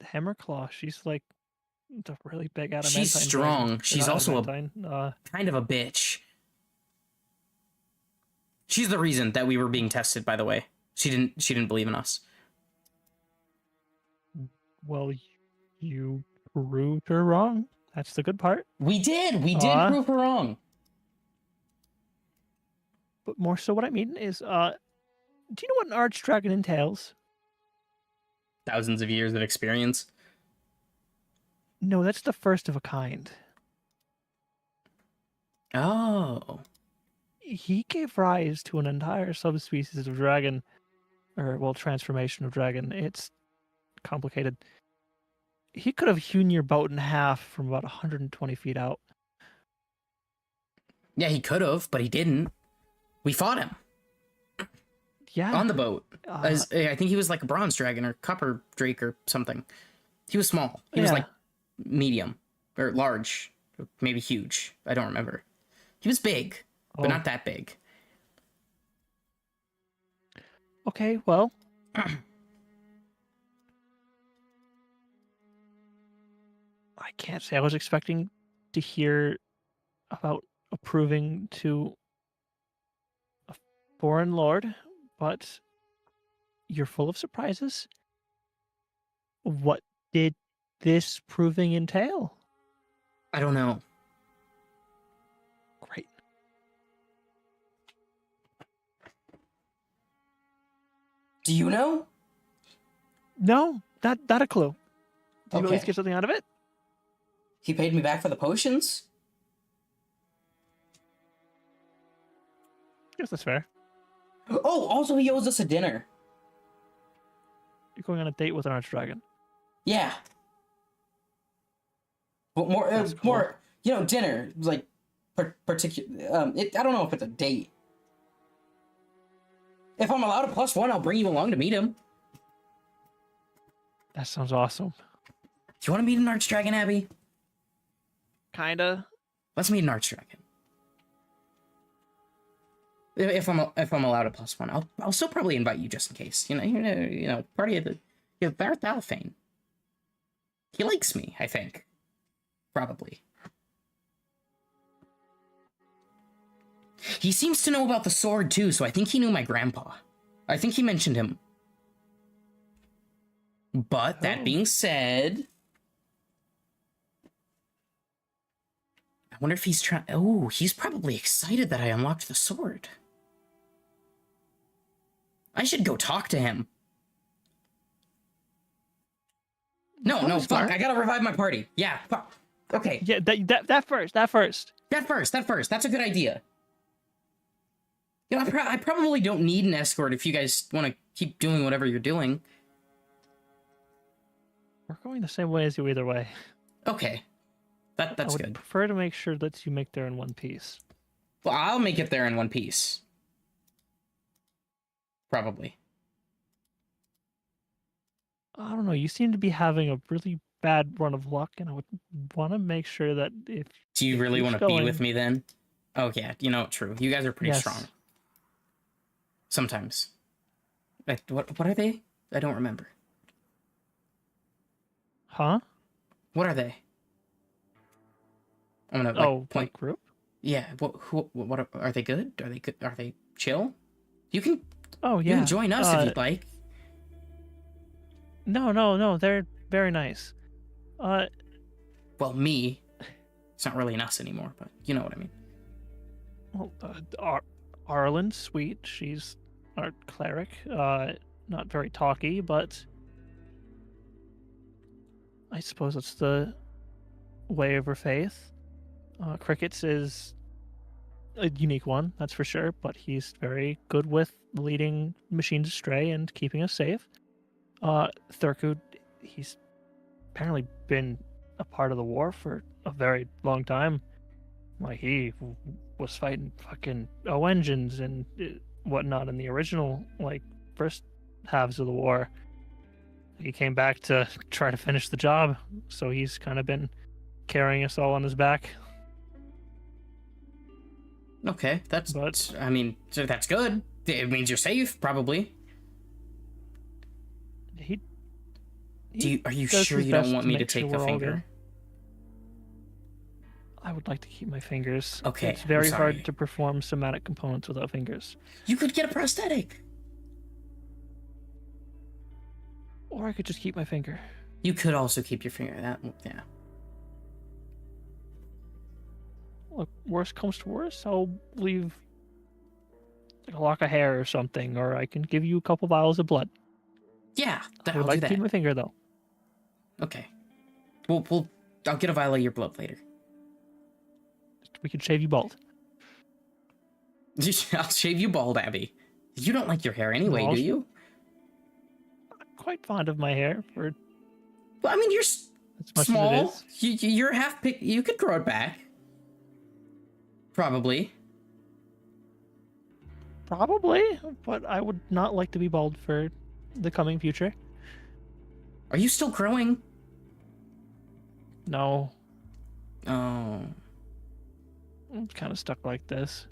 Hammerclaw. She's like a really big adamantine. She's strong. dragon. She's Not also adamantine, kind of a bitch. She's the reason that we were being tested, by the way. She didn't believe in us. Well, you proved her wrong. That's the good part. We did prove her wrong. But more so what I mean is, do you know what an archdragon entails? Thousands of years of experience. No, that's the first of a kind. Oh. He gave rise to an entire subspecies of dragon, or, well, transformation of dragon. It's complicated. He could have hewn your boat in half from about 120 feet out. Yeah, he could have, but he didn't. We fought him. Yeah. On the boat. I think he was like a bronze dragon or copper drake or something. He was small. He was like medium or large, maybe huge. I don't remember. He was big, but not that big. Okay, well. I can't say I was expecting to hear about approving to a foreign lord, but you're full of surprises. What did this proving entail? I don't know. Great. Do you know? No, not a clue. Did you at least Okay. get something out of it? He paid me back for the potions? Guess that's fair. Oh, also he owes us a dinner. You're going on a date with an archdragon. Yeah. But more, That's cool. more, dinner, like, particular, I don't know if it's a date. If I'm allowed a +1, I'll bring you along to meet him. That sounds awesome. Do you want to meet an archdragon, Abby? Kinda. Let's meet an archdragon. If I'm allowed a +1, I'll still probably invite you just in case. Party of the Barth Balfane. He likes me, I think. Probably. He seems to know about the sword too, so I think he knew my grandpa. I think he mentioned him. But that being said, I wonder if he's trying. Oh, he's probably excited that I unlocked the sword. I should go talk to him. No, fuck. Smart. I gotta revive my party. Yeah, fuck. Okay. Yeah, that first. That first. That's a good idea. I probably don't need an escort if you guys want to keep doing whatever you're doing. We're going the same way as you either way. Okay. That's I would good. prefer to make sure that you make there in one piece. Well, I'll make it there in one piece. Probably. I don't know. You seem to be having a really bad run of luck, and I would want to make sure that if... Do you really want to be with me then? Oh, yeah. True. You guys are pretty strong. Sometimes. What are they? I don't remember. Huh? What are they? I'm gonna point. Point. Group? Yeah. What are they good? Are they good? Are they chill? You can. Oh yeah. You can join us if you'd like. No. They're very nice. Well, me. It's not really an us anymore, but you know what I mean. Well, Arlen's sweet. She's our cleric. Not very talky, but I suppose that's the way of her faith. Crickets is a unique one, that's for sure, but he's very good with leading machines astray and keeping us safe. Thurkud, he's apparently been a part of the war for a very long time. Like, he was fighting fucking O-engines and whatnot in the original, first halves of the war. He came back to try to finish the job, so he's kind of been carrying us all on his back. Okay, that's good. It means you're safe, probably. Are you sure you don't want me to take the finger? I would like to keep my fingers. Okay, it's very hard to perform somatic components without fingers. You could get a prosthetic. Or I could just keep my finger. You could also keep your finger. Yeah. Look, worst comes to worst, I'll leave a lock of hair or something, or I can give you a couple vials of blood. Yeah, I would like to keep my finger, though. Okay. I'll get a vial of your blood later. We could shave you bald. I'll shave you bald, Abby. You don't like your hair anyway, do you? I'm quite fond of my hair. Well, I mean, you're small. As it is. You're half pick. You could grow it back. Probably, but I would not like to be bald for the coming future. Are you still growing? No. Oh. I'm kind of stuck like this.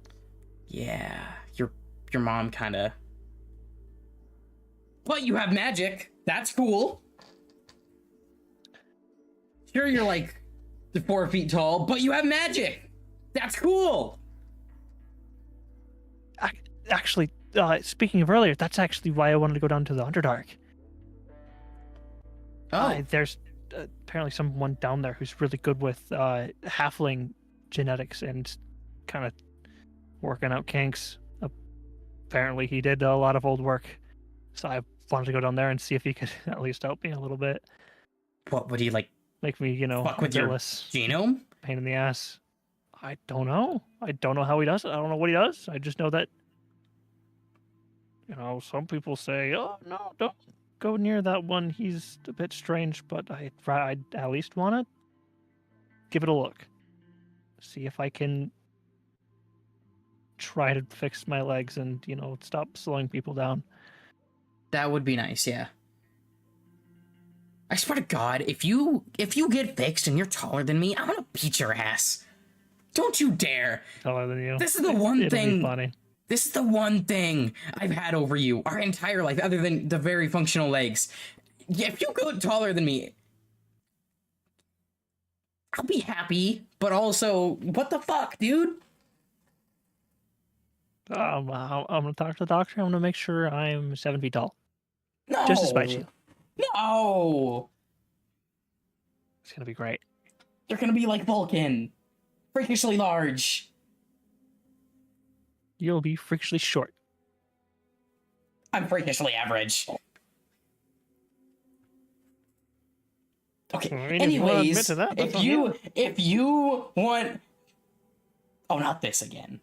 Yeah, your mom kind of. But you have magic. That's cool. Sure, you're like 4 feet tall, but you have magic. That's cool. Actually, speaking of earlier, that's actually why I wanted to go down to the Underdark. Oh. There's apparently someone down there who's really good with halfling genetics and kind of working out kinks. Apparently he did a lot of old work So I wanted to go down there and see if he could at least help me a little bit. What would he like? Make me, Fuck a with bit your less genome? pain in the ass. I don't know. I don't know how he does it. I don't know what he does. I just know that, some people say, oh, no, don't go near that one. He's a bit strange, but I'd at least want to give it a look. See if I can try to fix my legs and, stop slowing people down. That would be nice, yeah. I swear to God, if you get fixed and you're taller than me, I'm gonna beat your ass. Don't you dare. Taller than you. This is the one It'll thing. Be funny. This is the one thing I've had over you our entire life, other than the very functional legs. Yeah, if you go taller than me, I'll be happy, but also, what the fuck, dude? I'm gonna talk to the doctor. I'm gonna make sure I'm 7 feet tall. No. Just to spite you. No. It's gonna be great. You're gonna be like Vulcan. Freakishly large. You'll be freakishly short. I'm freakishly average. Okay. I mean, Anyways, if you want, oh, not this again.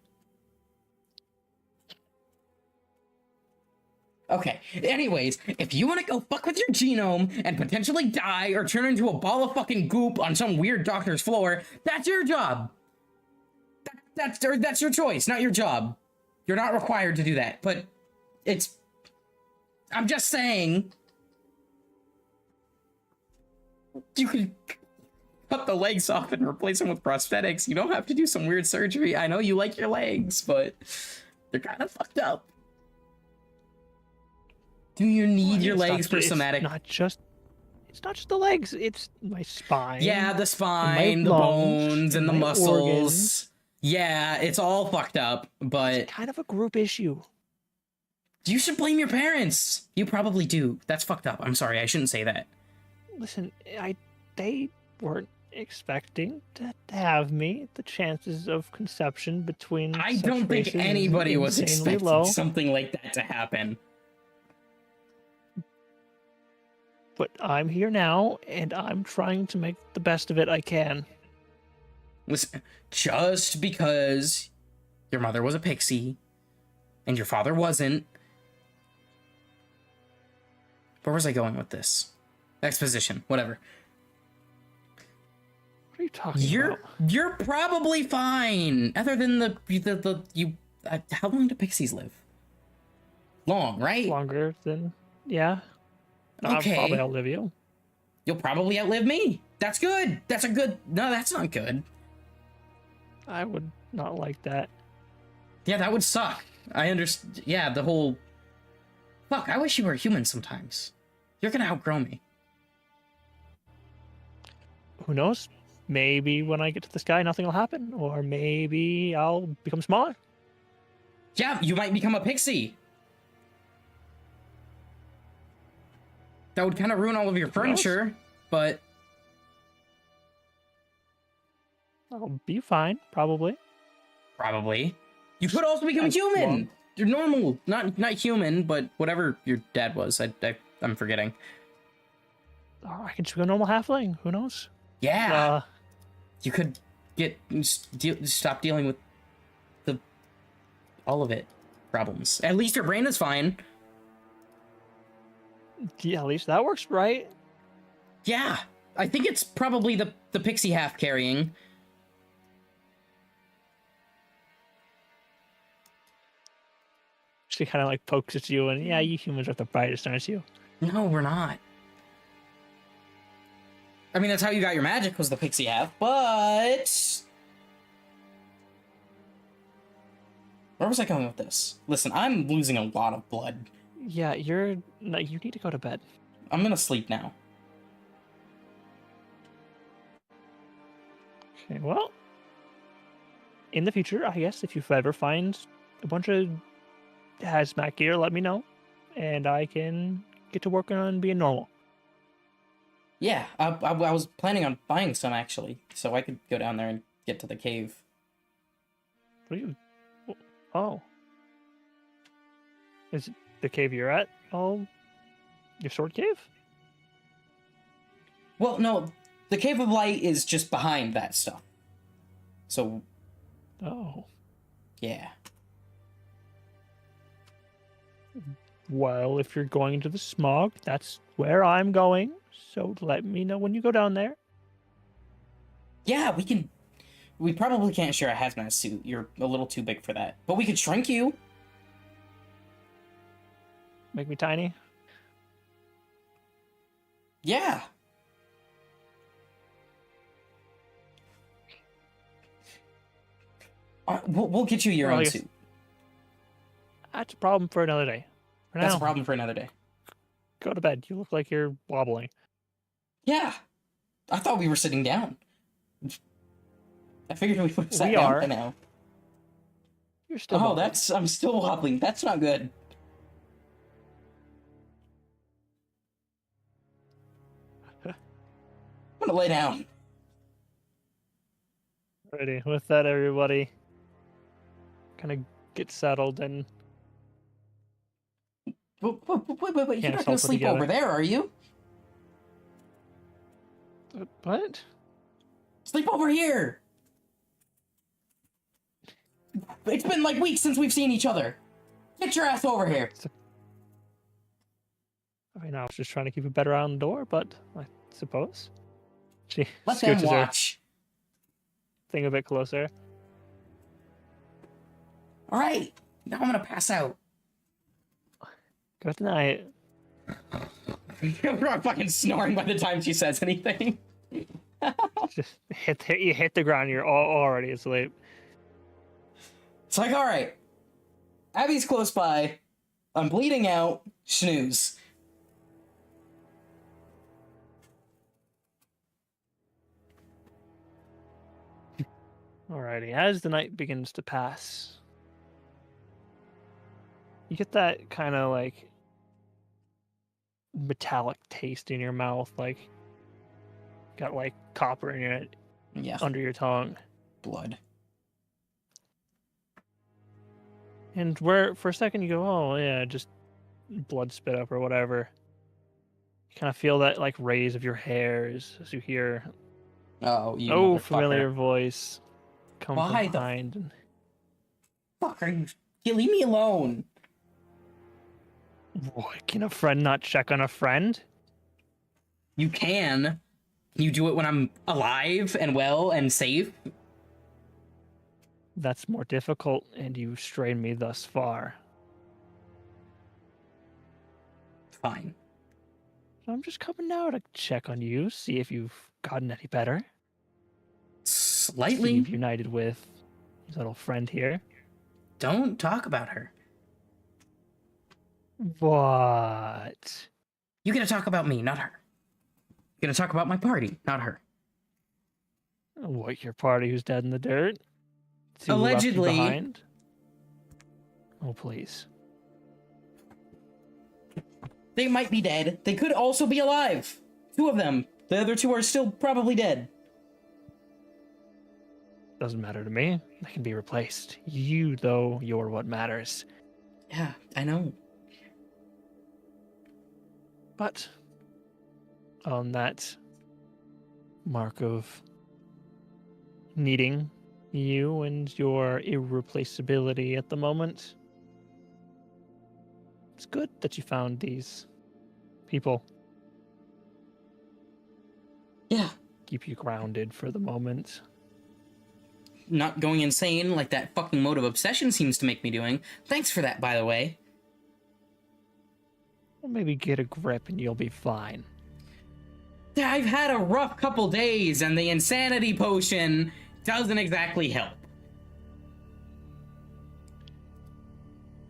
Okay. Anyways, if you want to go fuck with your genome and potentially die or turn into a ball of fucking goop on some weird doctor's floor, that's your job. That's your choice, not your job. You're not required to do that, but I'm just saying. You could cut the legs off and replace them with prosthetics. You don't have to do some weird surgery. I know you like your legs, but they're kind of fucked up. Do you need your legs for somatic? It's not just the legs. It's my spine. Yeah, the spine, the bones, and the muscles. Organs. Yeah, it's all fucked up, but it's kind of a group issue. You should blame your parents. You probably do. That's fucked up. I'm sorry, I shouldn't say that. Listen, they weren't expecting to have me. The chances of conception between I don't think anybody was expecting something like that to happen. But I'm here now, and I'm trying to make the best of it I can. Listen, just because your mother was a pixie and your father wasn't. Where was I going with this? Exposition, whatever. What are you talking about? You're probably fine. Other than how long do pixies live? Long, right? Longer than, yeah. Okay. I'll probably outlive you. You'll probably outlive me. That's good. No, that's not good. I would not like that. Yeah, that would suck. I understand. Yeah, the whole... Fuck, I wish you were human sometimes. You're gonna outgrow me. Who knows? Maybe when I get to the sky, nothing will happen. Or maybe I'll become smaller. Yeah, you might become a pixie. That would kind of ruin all of your furniture, but... I'll be fine, probably. Probably. You could also become a human! You're normal. Not human, but whatever your dad was. I'm forgetting. Oh, I can just be a normal halfling. Who knows? Yeah. You could stop dealing with all of it problems. At least your brain is fine. Yeah, at least that works, right? Yeah. I think it's probably the pixie half carrying. She kind of like pokes at you and, yeah, you humans are the brightest, aren't you? No, we're not. I mean, that's how you got your magic, was the pixie half, but... Where was I going with this? Listen, I'm losing a lot of blood. Yeah, you need to go to bed. I'm gonna sleep now. Okay, well, in the future, I guess, if you ever find a bunch of hazmat gear, let me know, and I can get to working on being normal. Yeah, I was planning on buying some, actually, so I could go down there and get to the cave. What are you... Oh. the cave you're at all your sword cave? Well, no, the Cave of Light is just behind that stuff. So, Oh. yeah. Well, if you're going to the smog, that's where I'm going. So let me know when you go down there. Yeah, we can... We probably can't share a hazmat suit. You're a little too big for that. But we could shrink you. Make me tiny. Yeah. We'll get you your Well, I own guess suit. That's a problem for another day. For That's now, a problem for another day. go to bed. You look like you're wobbling. Yeah. I thought we were sitting down. I figured we would have sat We down are. by now. You're still Oh, wobbling. I'm still wobbling. That's not good. I'm gonna lay down. Ready. With that, everybody, kind of get settled and Wait. You're Can't not gonna sulfur sleep together. over there, are you? what? Sleep over here! It's been like weeks since we've seen each other. Get your ass over here. I mean, I was just trying to keep a better eye on the door, but I suppose she Let them scooches her watch. thing a bit closer. Alright, now I'm gonna pass out. Good night. I'm fucking snoring by the time she says anything. Just you hit the ground. You're already asleep. It's like, alright. Abby's close by. I'm bleeding out. Snooze. Alrighty. As the night begins to pass, you get that kind of like metallic taste in your mouth, like got like copper in it Yeah, under your tongue. blood. And where for a second you go, oh yeah, just blood spit up or whatever. You kind of feel that like raise of your hairs as you hear Oh, you oh motherfucker. familiar voice come Why from the behind. And fuck are you leave me alone. what, can a friend not check on a friend? You can. You do it when I'm alive and well and safe. That's more difficult, and you strained me thus far. Fine. I'm just coming now to check on you, see if you've gotten any better. See Slightly. you've united with his little friend here. Don't talk about her. What? You gotta talk about me, not her. You gotta talk about my party, not her. What, your party who's dead in the dirt? Who left you Allegedly. behind? Oh, please. They might be dead. They could also be alive. Two of them. The other two are still probably dead. Doesn't matter to me. They can be replaced. You, though, you're what matters. Yeah, I know. But on that mark of needing you and your irreplaceability at the moment, it's good that you found these people. Yeah. Keep you grounded for the moment. Not going insane like that fucking mode of obsession seems to make me doing. Thanks for that, by the way. Or maybe get a grip and you'll be fine. I've had a rough couple days, and the insanity potion doesn't exactly help.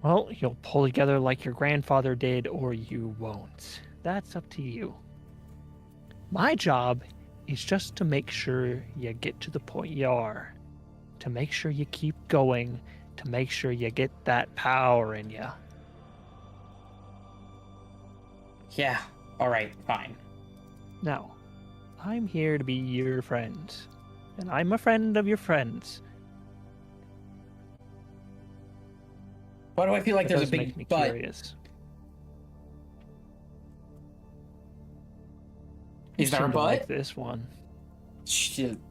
Well, you'll pull together like your grandfather did, or you won't. That's up to you. My job is just to make sure you get to the point you are. To make sure you keep going. To make sure you get that power in you. Yeah, alright, fine. Now, I'm here to be your friend. And I'm a friend of your friends. Why do I feel like It there's a does make me big but? curious. Is there a seem to but? like this one.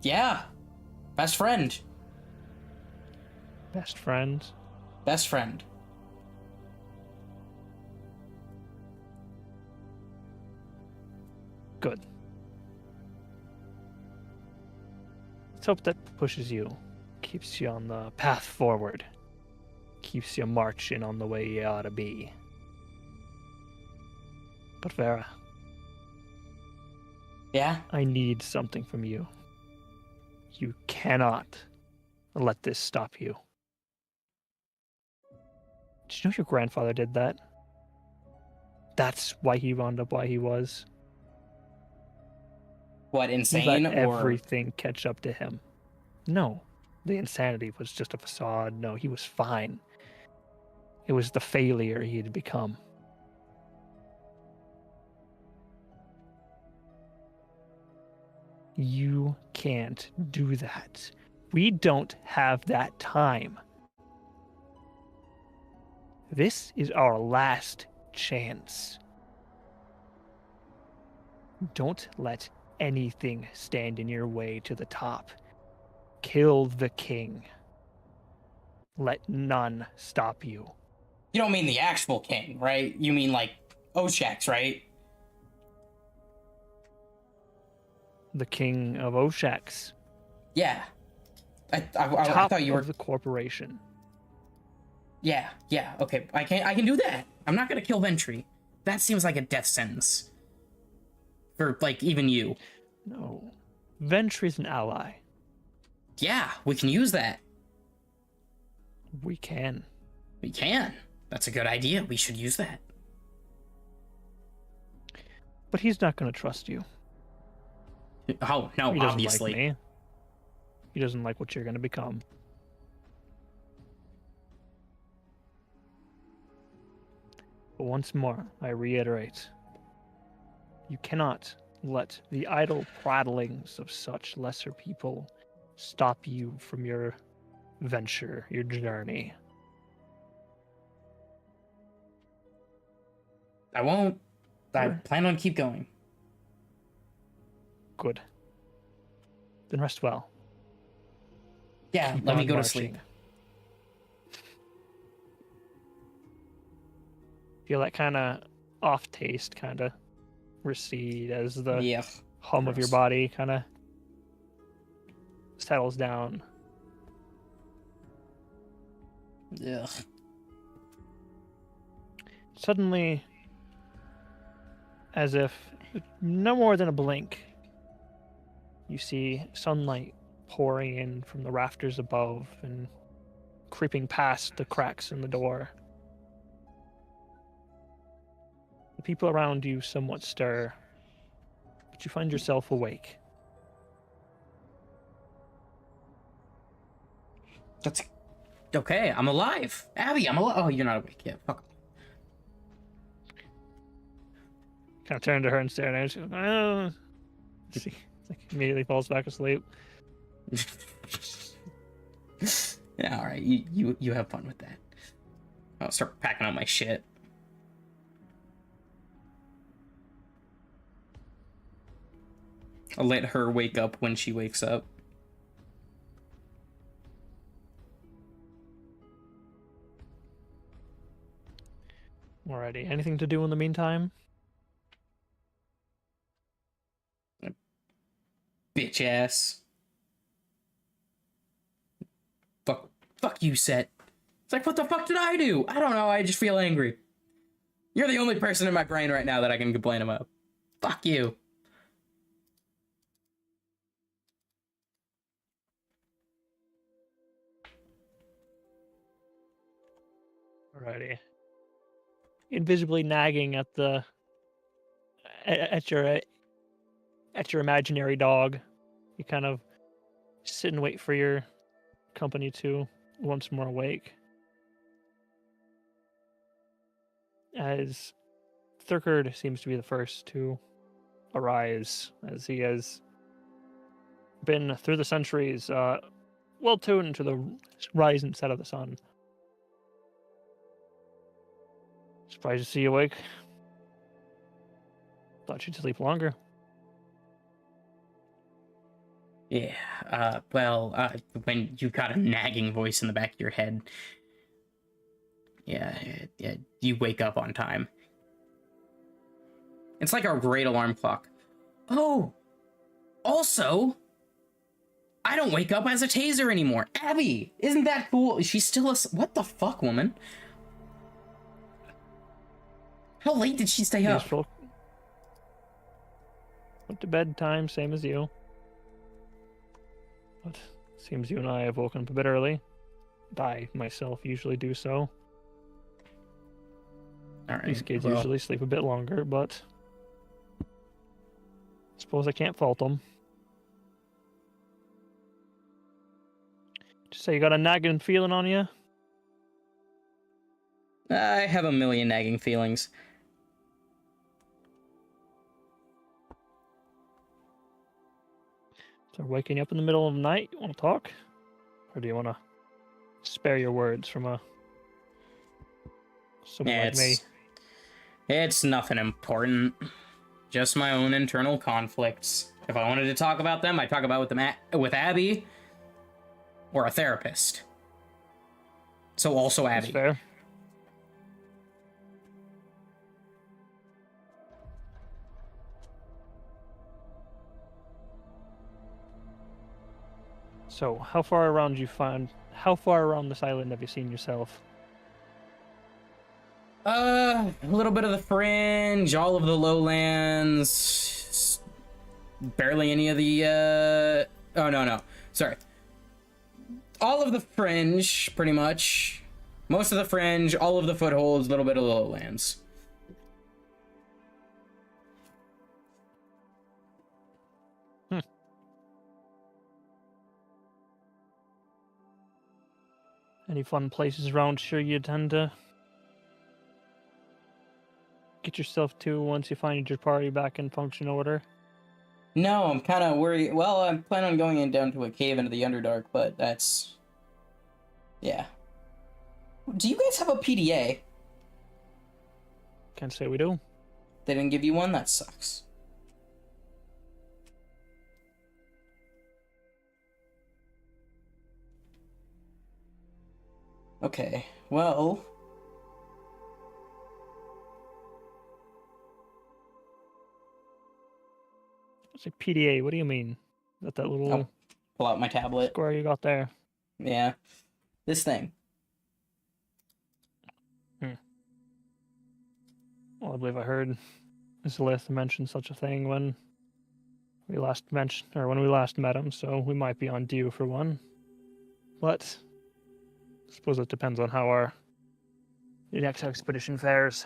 Yeah. Best friend. Best friend. Best friend. Good. Let's hope that pushes you, keeps you on the path forward, keeps you marching on the way you ought to be. But Vera, Yeah? I need something from you. You cannot let this stop you. Did you know your grandfather did that? That's why he wound up why he was. What, He insane let or... everything catch up to him. No, the insanity was just a facade. No, he was fine. It was the failure he had become. You can't do that. We don't have that time. This is our last chance. Don't let anything stand in your way to the top. Kill the king. Let none stop you. You don't mean the actual king, right? You mean, like, Oshax, right? The king of Oshax. Yeah. I Top thought you were... of the corporation. Yeah, okay. I can do that. I'm not gonna kill Ventry. That seems like a death sentence. For, like, even you. No. Ventry's an ally. Yeah, we can use that. We can. We can. That's a good idea. We should use that. But he's not going to trust you. Oh, no, He doesn't obviously. like me. He doesn't like what you're going to become. But once more, I reiterate, you cannot let the idle prattlings of such lesser people stop you from your venture, your journey. I won't. I Sure. plan on keep going. Good. Then rest well. Yeah, Keep let me on go to marching. sleep. Feel that kind of off taste kind of recede as the Yeah. hum of your gross. body kind of settles down. Ugh. Suddenly, as if no more than a blink, you see sunlight pouring in from the rafters above and creeping past the cracks in the door. The people around you somewhat stir, but you find yourself awake. That's okay. I'm alive. Abby, I'm alive. Oh, you're not awake yet. Fuck. Kind of turn to her and stare at her. She goes, "Oh." She like immediately falls back asleep. Yeah, all right. You have fun with that. I'll start packing up my shit. I'll let her wake up when she wakes up. Alrighty. Anything to do in the meantime? Bitch ass. Fuck you, Set. It's like, what the fuck did I do? I don't know. I just feel angry. You're the only person in my brain right now that I can complain about. Fuck you. Alrighty. Invisibly nagging at the at your imaginary dog. You kind of sit and wait for your company to once more awake. As Thurkard seems to be the first to arise, as he has been through the centuries well tuned to the rise and set of the sun. Surprised to see you awake. Thought you'd sleep longer. Yeah, when you got a nagging voice in the back of your head, yeah, you wake up on time. It's like our great alarm clock. Oh, also, I don't wake up as a taser anymore. Abby, isn't that cool? She's still a... What the fuck, woman? How late did she stay up? Peaceful. Went to bedtime, same as you. But seems you and I have woken up a bit early. I myself usually do so. All right. These kids usually sleep a bit longer, but I suppose I can't fault them. Just say you got a nagging feeling on you? I have a million nagging feelings. So waking you up in the middle of the night, you want to talk? Or do you want to spare your words from someone like me? It's nothing important. Just my own internal conflicts. If I wanted to talk about them, I'd talk about them with Abby or a therapist. So also Abby. That's fair. So, how far around this island have you seen yourself? A little bit of the fringe, all of the lowlands, barely any of the, oh, no, sorry. All of the fringe, pretty much. Most of the fringe, all of the footholds, a little bit of the lowlands. Any fun places around here you tend to get yourself to once you find your party back in function order? No, I'm kind of worried. Well, I'm planning on going down to a cave into the Underdark, but that's... Yeah. Do you guys have a PDA? Can't say we do. They didn't give you one? That sucks. Okay, well... Say PDA, what do you mean? That little I'll pull out my tablet. square you got there? Yeah. This thing. Well, I believe I heard Zilith mention such a thing when we last met him, so we might be on due for one. But I suppose it depends on how our next expedition fares.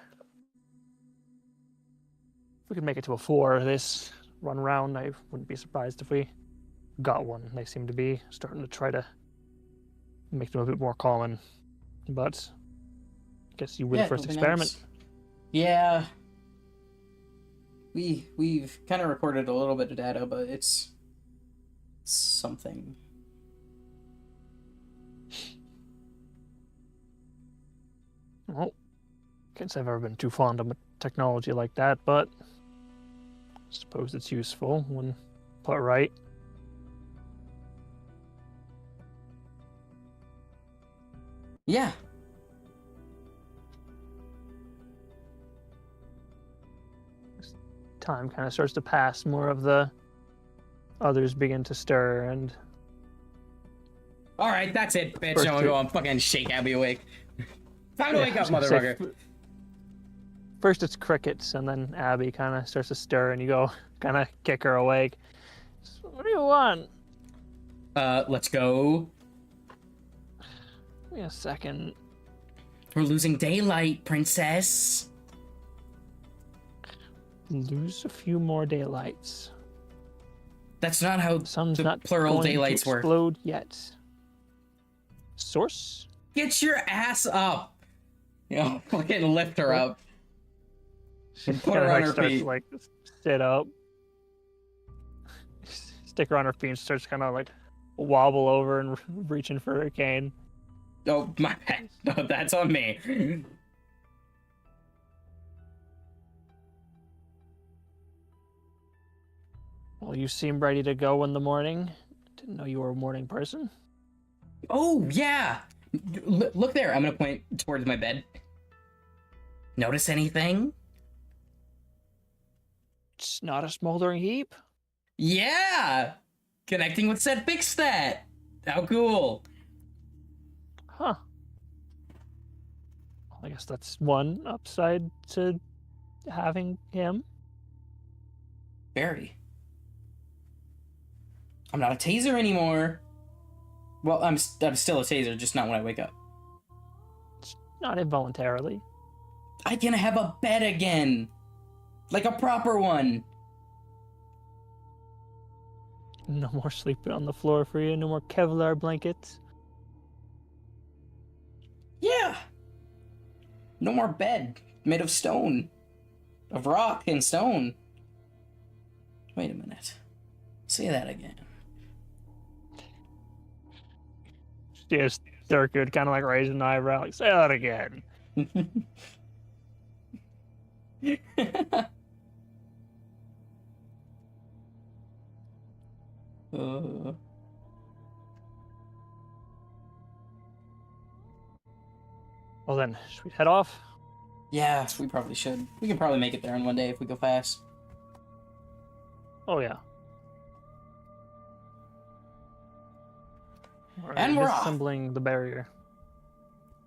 If we could make it to a 4 this run round, I wouldn't be surprised if we got one. They seem to be starting to try to make them a bit more common. But I guess you were the first experiment. Nice. Yeah. We've kind of recorded a little bit of data, but it's something. Well, can't say I've ever been too fond of technology like that, but I suppose it's useful when put right. Yeah. Time kind of starts to pass, more of the others begin to stir, and Alright, that's it, bitch. I'm gonna go and fucking shake Abby awake. Time to wake up, motherfucker. First it's crickets, and then Abby kind of starts to stir, and you go kind of kick her awake. So what do you want? Let's go. Give me a second. We're losing daylight, princess. Lose a few more daylights. That's not how Sun's the not plural going daylights to work. Explode yet. Source? Get your ass up. You know, fucking lift her up. And put her on her starts feet. to, like, sit up. Stick her on her feet and starts kind of like wobble over and reaching for her cane. Oh, my bad. No, that's on me. Well, you seem ready to go in the morning. Didn't know you were a morning person. Oh, yeah! Look there. I'm gonna point towards my bed. Notice anything? It's not a smoldering heap. Yeah! Connecting with said fix stat! How cool! Huh. I guess that's one upside to having him. Very. I'm not a taser anymore. Well, I'm still a taser, just not when I wake up. It's not involuntarily. I can have a bed again! Like a proper one! No more sleeping on the floor for you. No more Kevlar blankets. Yeah! No more bed made of stone. Of rock and stone. Wait a minute. Say that again. Just Thurgood kind of like raising an eyebrow, like, say that again. Well then, should we head off? Yeah, we probably should. We can probably make it there in one day if we go fast. Oh yeah. And we're off. Assembling the barrier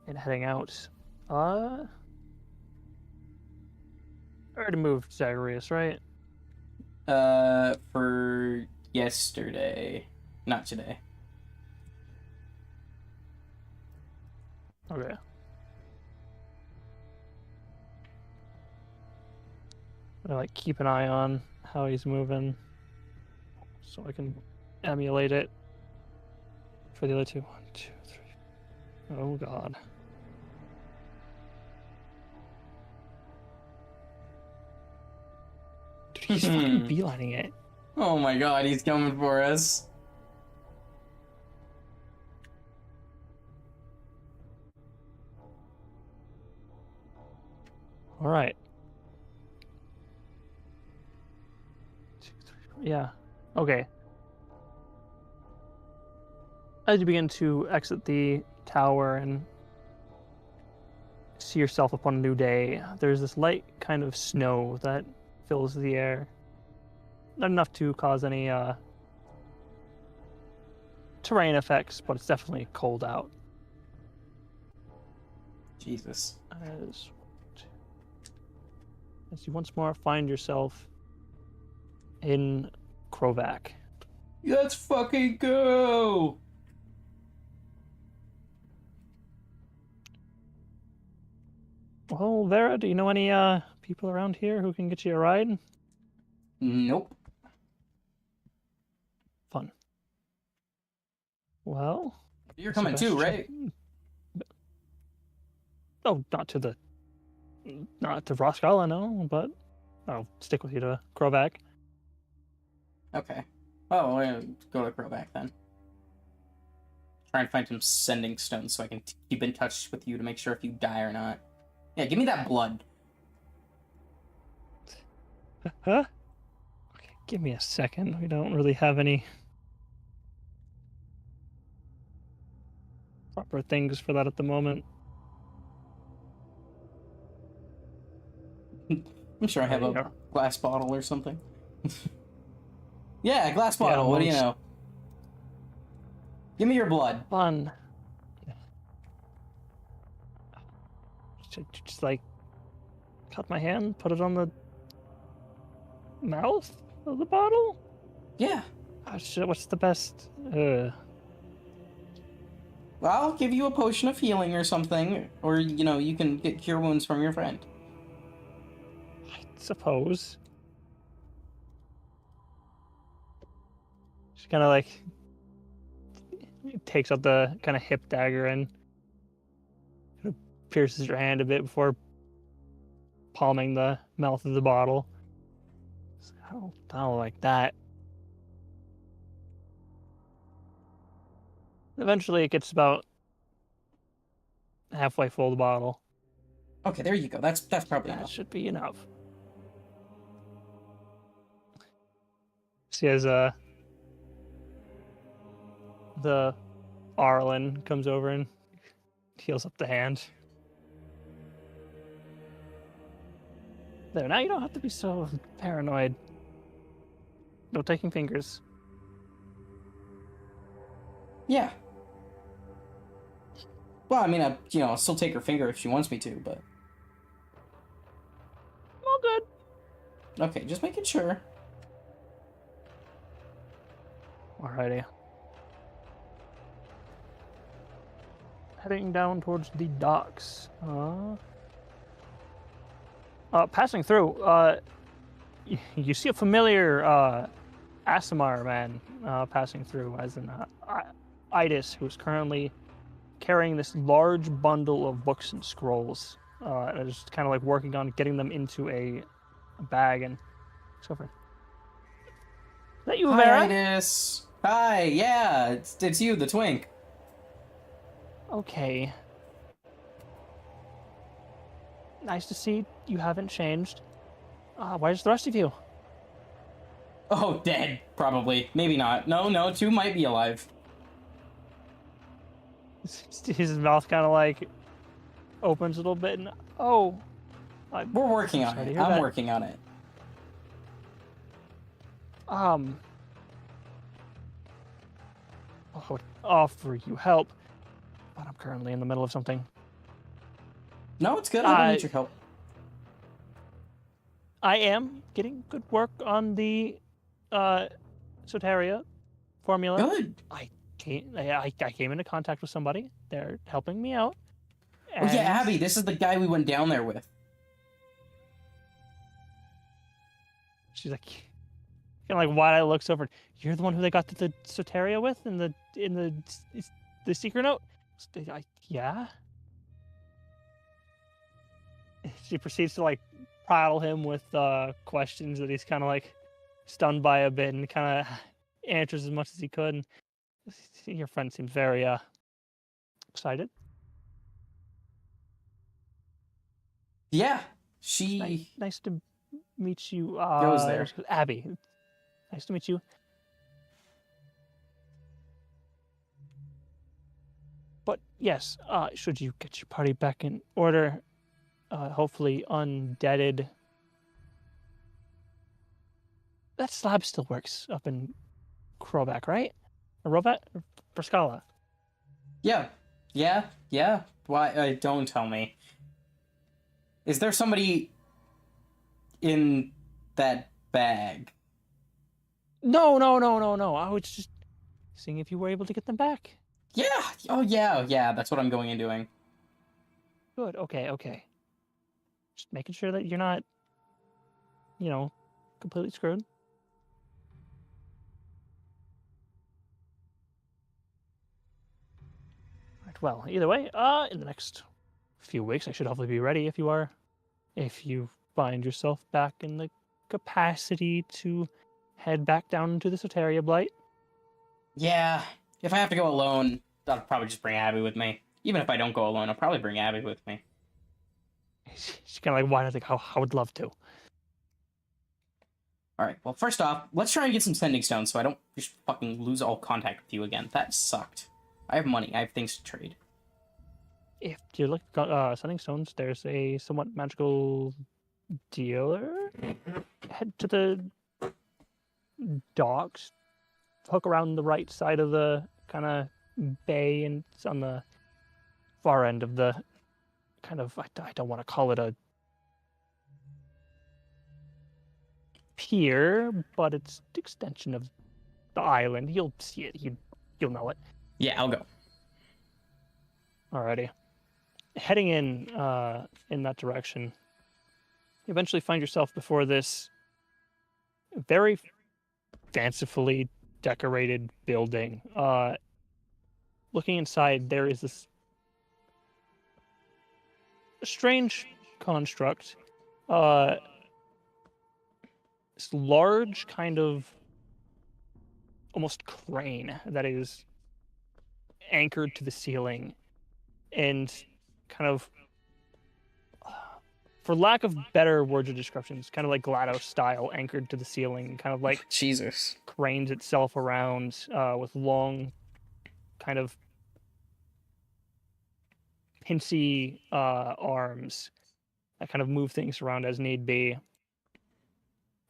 and heading out. I already moved Zagreus, right? For yesterday. Not today. Okay. I like keep an eye on how he's moving, so I can emulate it for the other two. 1, 2, 3. Oh God. Dude, he's fucking beelining it. Oh my god, he's coming for us. All right. 2, 3, 4. Yeah. Okay. As you begin to exit the tower and see yourself upon a new day, there's this light kind of snow that fills the air. Not enough to cause any terrain effects, but it's definitely cold out. Jesus. As you once more find yourself in Krovac. Let's fucking go! Well, Vera, do you know any people around here who can get you a ride? Nope. Fun. Well, You're coming too, right? Oh, not to Roskala, no, but I'll stick with you to Krovac. Okay. Oh, we'll go to Crowback then. Try and find some sending stones so I can keep in touch with you to make sure if you die or not. Yeah, give me that blood. Huh? Okay, give me a second. We don't really have any proper things for that at the moment. I'm sure I have a glass bottle or something. Yeah, a glass bottle. Yeah, what do you know? Give me your blood. Fun. Just like cut my hand, put it on the mouth of the bottle? Yeah. Oh, shit, what's the best? Well, I'll give you a potion of healing or something, or you can get cure wounds from your friend. I suppose. She kind of like takes out the kind of hip dagger and pierces your hand a bit before palming the mouth of the bottle. I don't like that. Eventually, it gets about halfway full of the bottle. Okay, there you go. That's probably That enough. should be enough. She has the Arlen comes over and heals up the hand. There, now you don't have to be so paranoid. No taking fingers. Yeah. Well, I mean, I'll still take her finger if she wants me to, but... All good. Okay, just making sure. Alrighty. Heading down towards the docks. Passing through, you see a familiar Asimar man passing through, as in Idis, who's currently carrying this large bundle of books and scrolls, and is kind of like working on getting them into a bag and so forth. Is that you, Vera? Hi, Idis. Hi, yeah, it's you, the twink. Okay. Nice to see you haven't changed. Where's the rest of you? Oh, dead, probably. Maybe not. No, two might be alive. His mouth kind of like opens a little bit and we're working on it. I'm working on it. I would offer you help, but I'm currently in the middle of something. No, it's good. I don't need your help. I am getting good work on the Soteria formula. Good. I came into contact with somebody. They're helping me out. Oh yeah, Abby, this is the guy we went down there with. She's like, kind of like wide-eyed looks over. You're the one who they got to the Soteria with in the secret note? Yeah. She proceeds to like prattle him with questions that he's kind of like stunned by a bit, and kind of answers as much as he could. And your friend seems very excited. Yeah, she nice to meet you. Goes there. Abby. Nice to meet you. But yes, should you get your party back in order, hopefully undeaded. That slab still works up in Krobak, right? Or Robat? Or Perscala? Yeah. Why? Don't tell me. Is there somebody in that bag? No. I was just seeing if you were able to get them back. Yeah. Oh, yeah. That's what I'm going and doing. Good. Okay. Just making sure that you're not, completely screwed. Right. Well, either way, in the next few weeks, I should hopefully be ready if you find yourself back in the capacity to head back down into the Soteria Blight. Yeah. If I have to go alone, I'll probably just bring Abby with me. Even if I don't go alone, I'll probably bring Abby with me. She's kind of like, why? I think I would love to. Alright, well, first off, let's try and get some sending stones so I don't just fucking lose all contact with you again. That sucked. I have money. I have things to trade. If you look at sending stones, there's a somewhat magical dealer. Head to the docks. Hook around the right side of the kind of bay, and it's on the far end of the kind of, I don't want to call it a pier, but it's the extension of the island. You'll see it. You'll know it. Yeah, I'll go. Alrighty. Heading in that direction, you eventually find yourself before this very fancifully decorated building. Looking inside, there is this strange construct. This large kind of almost crane that is anchored to the ceiling and kind of, for lack of better words or descriptions, kind of like GLaDOS style, anchored to the ceiling, kind of like Jesus. cranes itself around with long kind of pincy arms that kind of move things around as need be.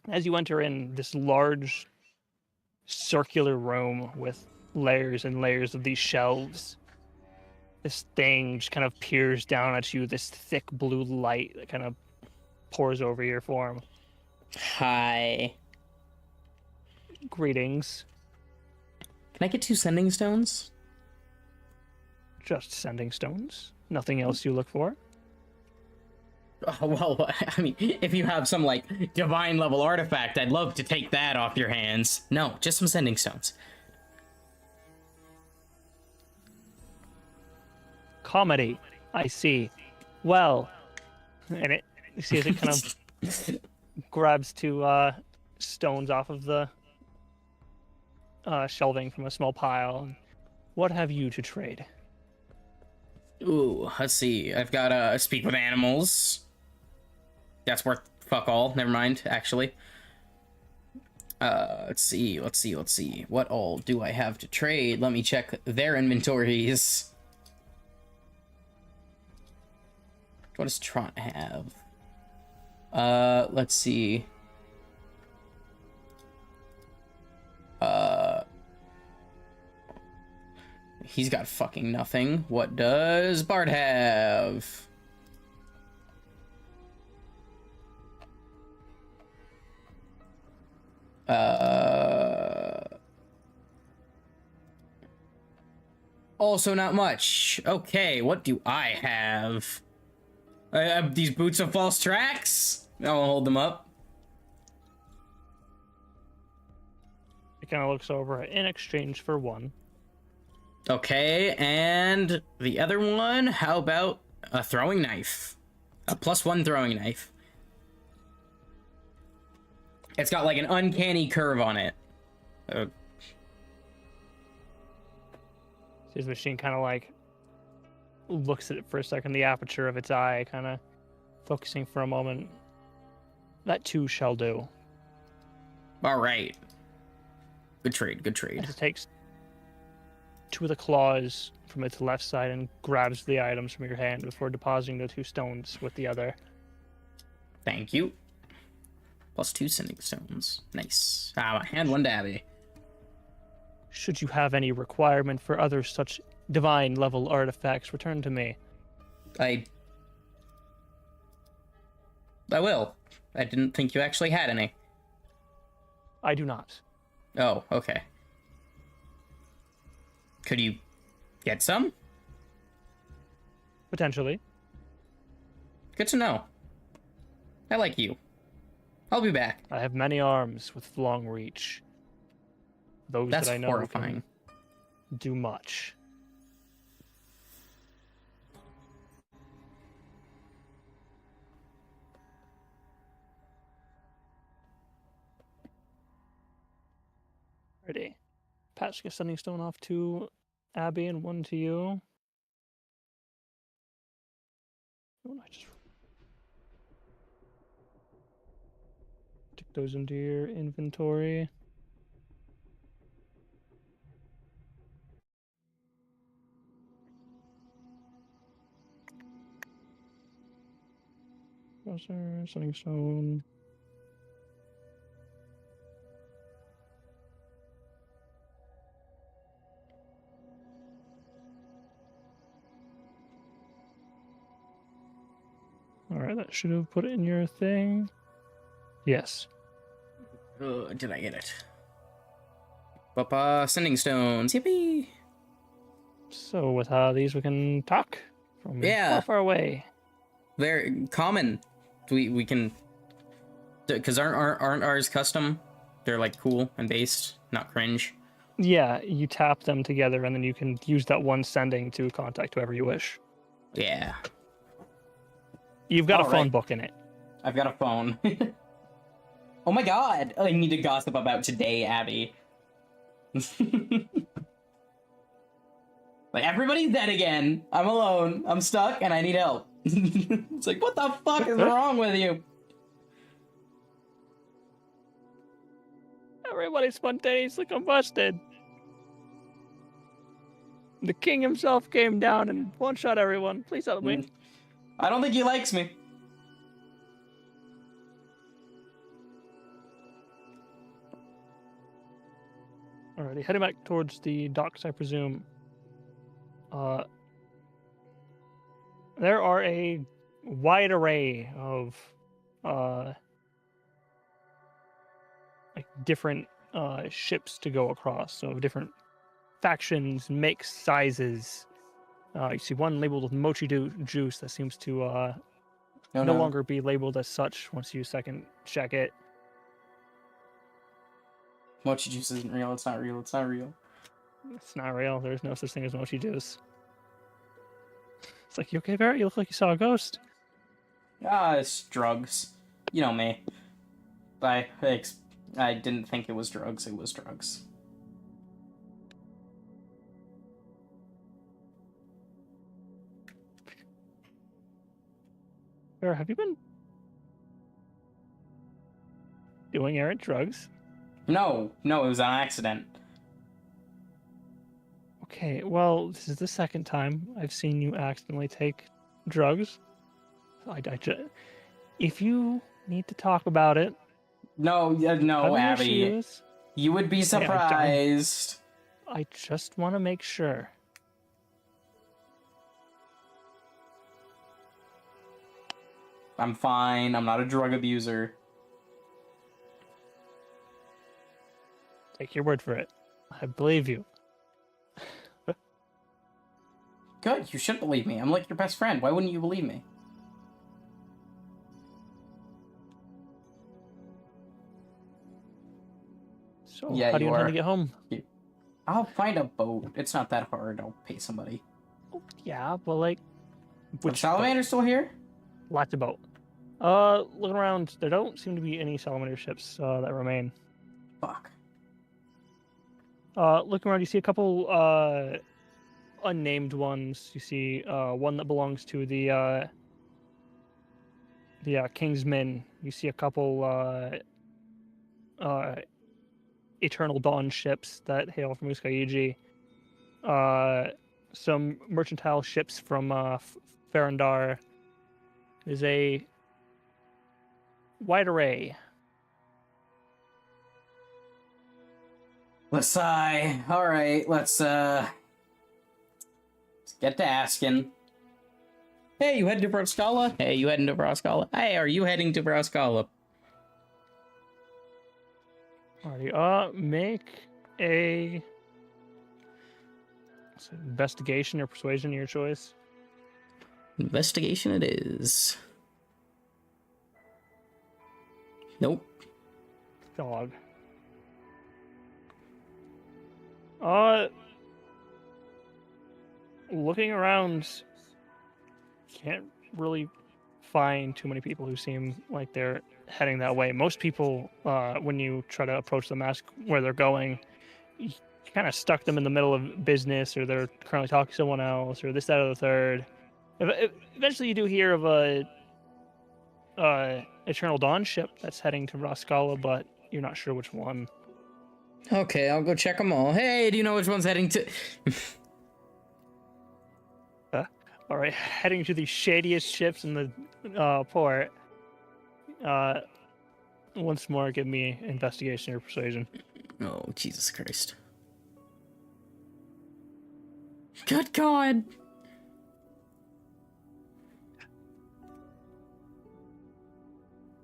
As you enter in this large circular room with layers and layers of these shelves, this thing just kind of peers down at you, this thick blue light that kind of pours over your form. Hi. Greetings. Can I get 2 sending stones? Just sending stones. Nothing else you look for? Oh, well, I mean, if you have some, like, divine level artifact, I'd love to take that off your hands. No, just some sending stones. Comedy. I see. Well, and it, you see as it kind of grabs 2 stones off of the shelving from a small pile. What have you to trade? Ooh, let's see. I've got speak with animals. That's worth fuck all. Never mind, actually. Let's see. What all do I have to trade? Let me check their inventories. What does Tront have? Let's see. He's got fucking nothing. What does Bart have? Also not much. Okay, what do I have? I have these boots of false tracks. I'll hold them up. It kind of looks over in exchange for 1. Okay, and the other one, how about a throwing knife? A +1 throwing knife. It's got like an uncanny curve on it. His machine kind of like looks at it for a second, the aperture of its eye kind of focusing for a moment. That too shall do. All right. Good trade, good trade. It takes 2 of the claws from its left side and grabs the items from your hand before depositing the 2 stones with the other. Thank you. +2 sending stones. Nice. Hand 1 to Abby. Should you have any requirement for other such divine level artifacts, return to me. I will. I didn't think you actually had any. I do not. Oh, okay. Could you get some? Potentially. Good to know. I like you. I'll be back. I have many arms with long reach. Those That's that I know horrifying. can do much. Ready. Patch a sending stone off to Abby and 1 to you. Oh, I just stick those into your inventory. Browser, sending stone. Alright, that should have put it in your thing. Yes. Did I get it? Sending stones. Yippee! So with these we can talk from Yeah. far away. Very common. We can, because aren't ours custom? They're like cool and based, not cringe. Yeah, you tap them together and then you can use that one sending to contact whoever you wish. Yeah. You've got a All phone right. book in it. I've got a phone. Oh my god! I need to gossip about today, Abby. Like, everybody's dead again. I'm alone. I'm stuck, and I need help. It's like, what the fuck is wrong with you? Everybody spontaneously combusted. The king himself came down and one-shot everyone. Please help me. I don't think he likes me. Alrighty, heading back towards the docks, I presume. There are a wide array of like different ships to go across, so different factions, makes, sizes. You see one labeled with mochi juice that seems to no longer be labeled as such once you second check it. Mochi juice isn't real. It's not real. It's not real. It's not real. There's no such thing as mochi juice. It's like, you okay, Barrett? You look like you saw a ghost. Ah, it's drugs. You know me. I didn't think it was drugs. It was drugs. Barrett, have you been doing errant drugs? No, it was an accident. Okay, well, this is the second time I've seen you accidentally take drugs. If you need to talk about it... No, Abby. You would be surprised. I just want to make sure. I'm fine. I'm not a drug abuser. Take your word for it. I believe you. Good, you should believe me. I'm like your best friend. Why wouldn't you believe me? So, how do you intend to get home? I'll find a boat. It's not that hard. I'll pay somebody. Oh, yeah, but like... Which salamander still here? Lots of boat. Looking around, there don't seem to be any salamander ships that remain. Fuck. Looking around, you see a couple unnamed ones. You see one that belongs to the Kingsmen. You see a couple Eternal Dawn ships that hail from Uskaiji. Some mercantile ships from Farandar. There's a wide array. Alright, let's get to asking. Hey, you heading to Broscala? Hey, you heading to Broscala? Hey, are you heading to Broscala? Alrighty, make a investigation or persuasion, your choice. Investigation it is. Nope. Dog. Looking around, can't really find too many people who seem like they're heading that way. Most people, when you try to approach them, ask where they're going, you kind of stuck them in the middle of business, or they're currently talking to someone else, or this, that, or the third. Eventually you do hear of a Eternal Dawn ship that's heading to Roskala, but you're not sure which one. Okay, I'll go check them all. Hey, do you know which one's heading to... Alright, heading to the shadiest ships in the port. Once more, give me investigation or persuasion. Oh, Jesus Christ. Good God!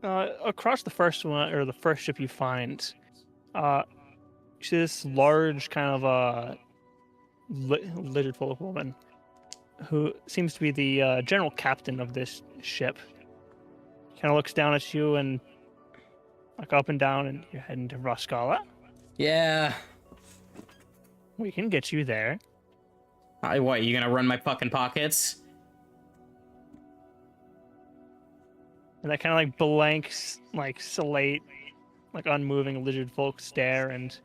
Across the first one, or the first ship you find, you see this large kind of lizard full of woman who seems to be the general captain of this ship. Kind of looks down at you and like up and down, and you're heading to Roskala. Yeah. We can get you there. What, you gonna run my fucking pockets? And that kind of like blanks, like slate, like unmoving lizard folk stare, and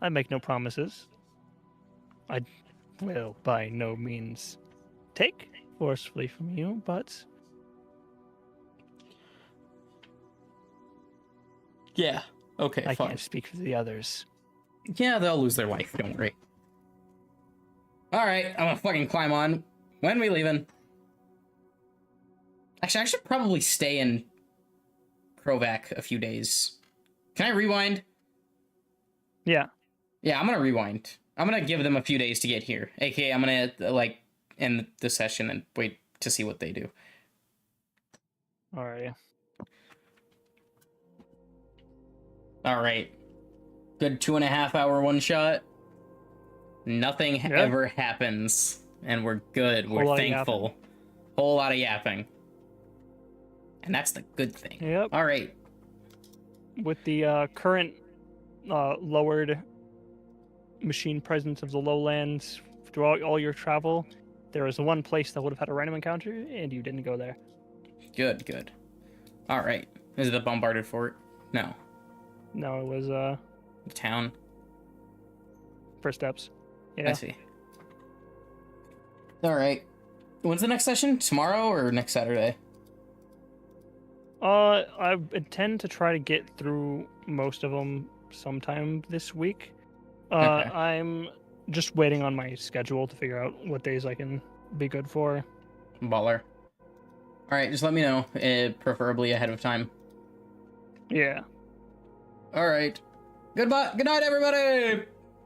I make no promises. I will by no means take forcefully from you, but... Yeah, okay, I fine. can't speak for the others. Yeah, they'll lose their life, don't worry. Alright, I'm gonna fucking climb on. When we leaving? Actually, I should probably stay in Provac a few days. Can I rewind? Yeah. Yeah, I'm gonna rewind. I'm gonna give them a few days to get here. AKA, I'm gonna, like, end the session and wait to see what they do. Alright. Alright. Good 2.5 hour one shot. Nothing ever happens. And we're good. We're thankful. Whole lot of yapping. And that's the good thing. Yep. Alright. With the current lowered machine presence of the lowlands throughout all your travel, there was one place that would have had a random encounter, and you didn't go there. Good, good. Alright. Is it the bombarded fort? No. No, it was The town? First Steps. Yeah. I see. Alright. When's the next session? Tomorrow or next Saturday? I intend to try to get through most of them sometime this week. Okay. I'm just waiting on my schedule to figure out what days I can be good for. Baller. Alright, just let me know, preferably ahead of time. Yeah. Alright. Goodbye. Good night, everybody!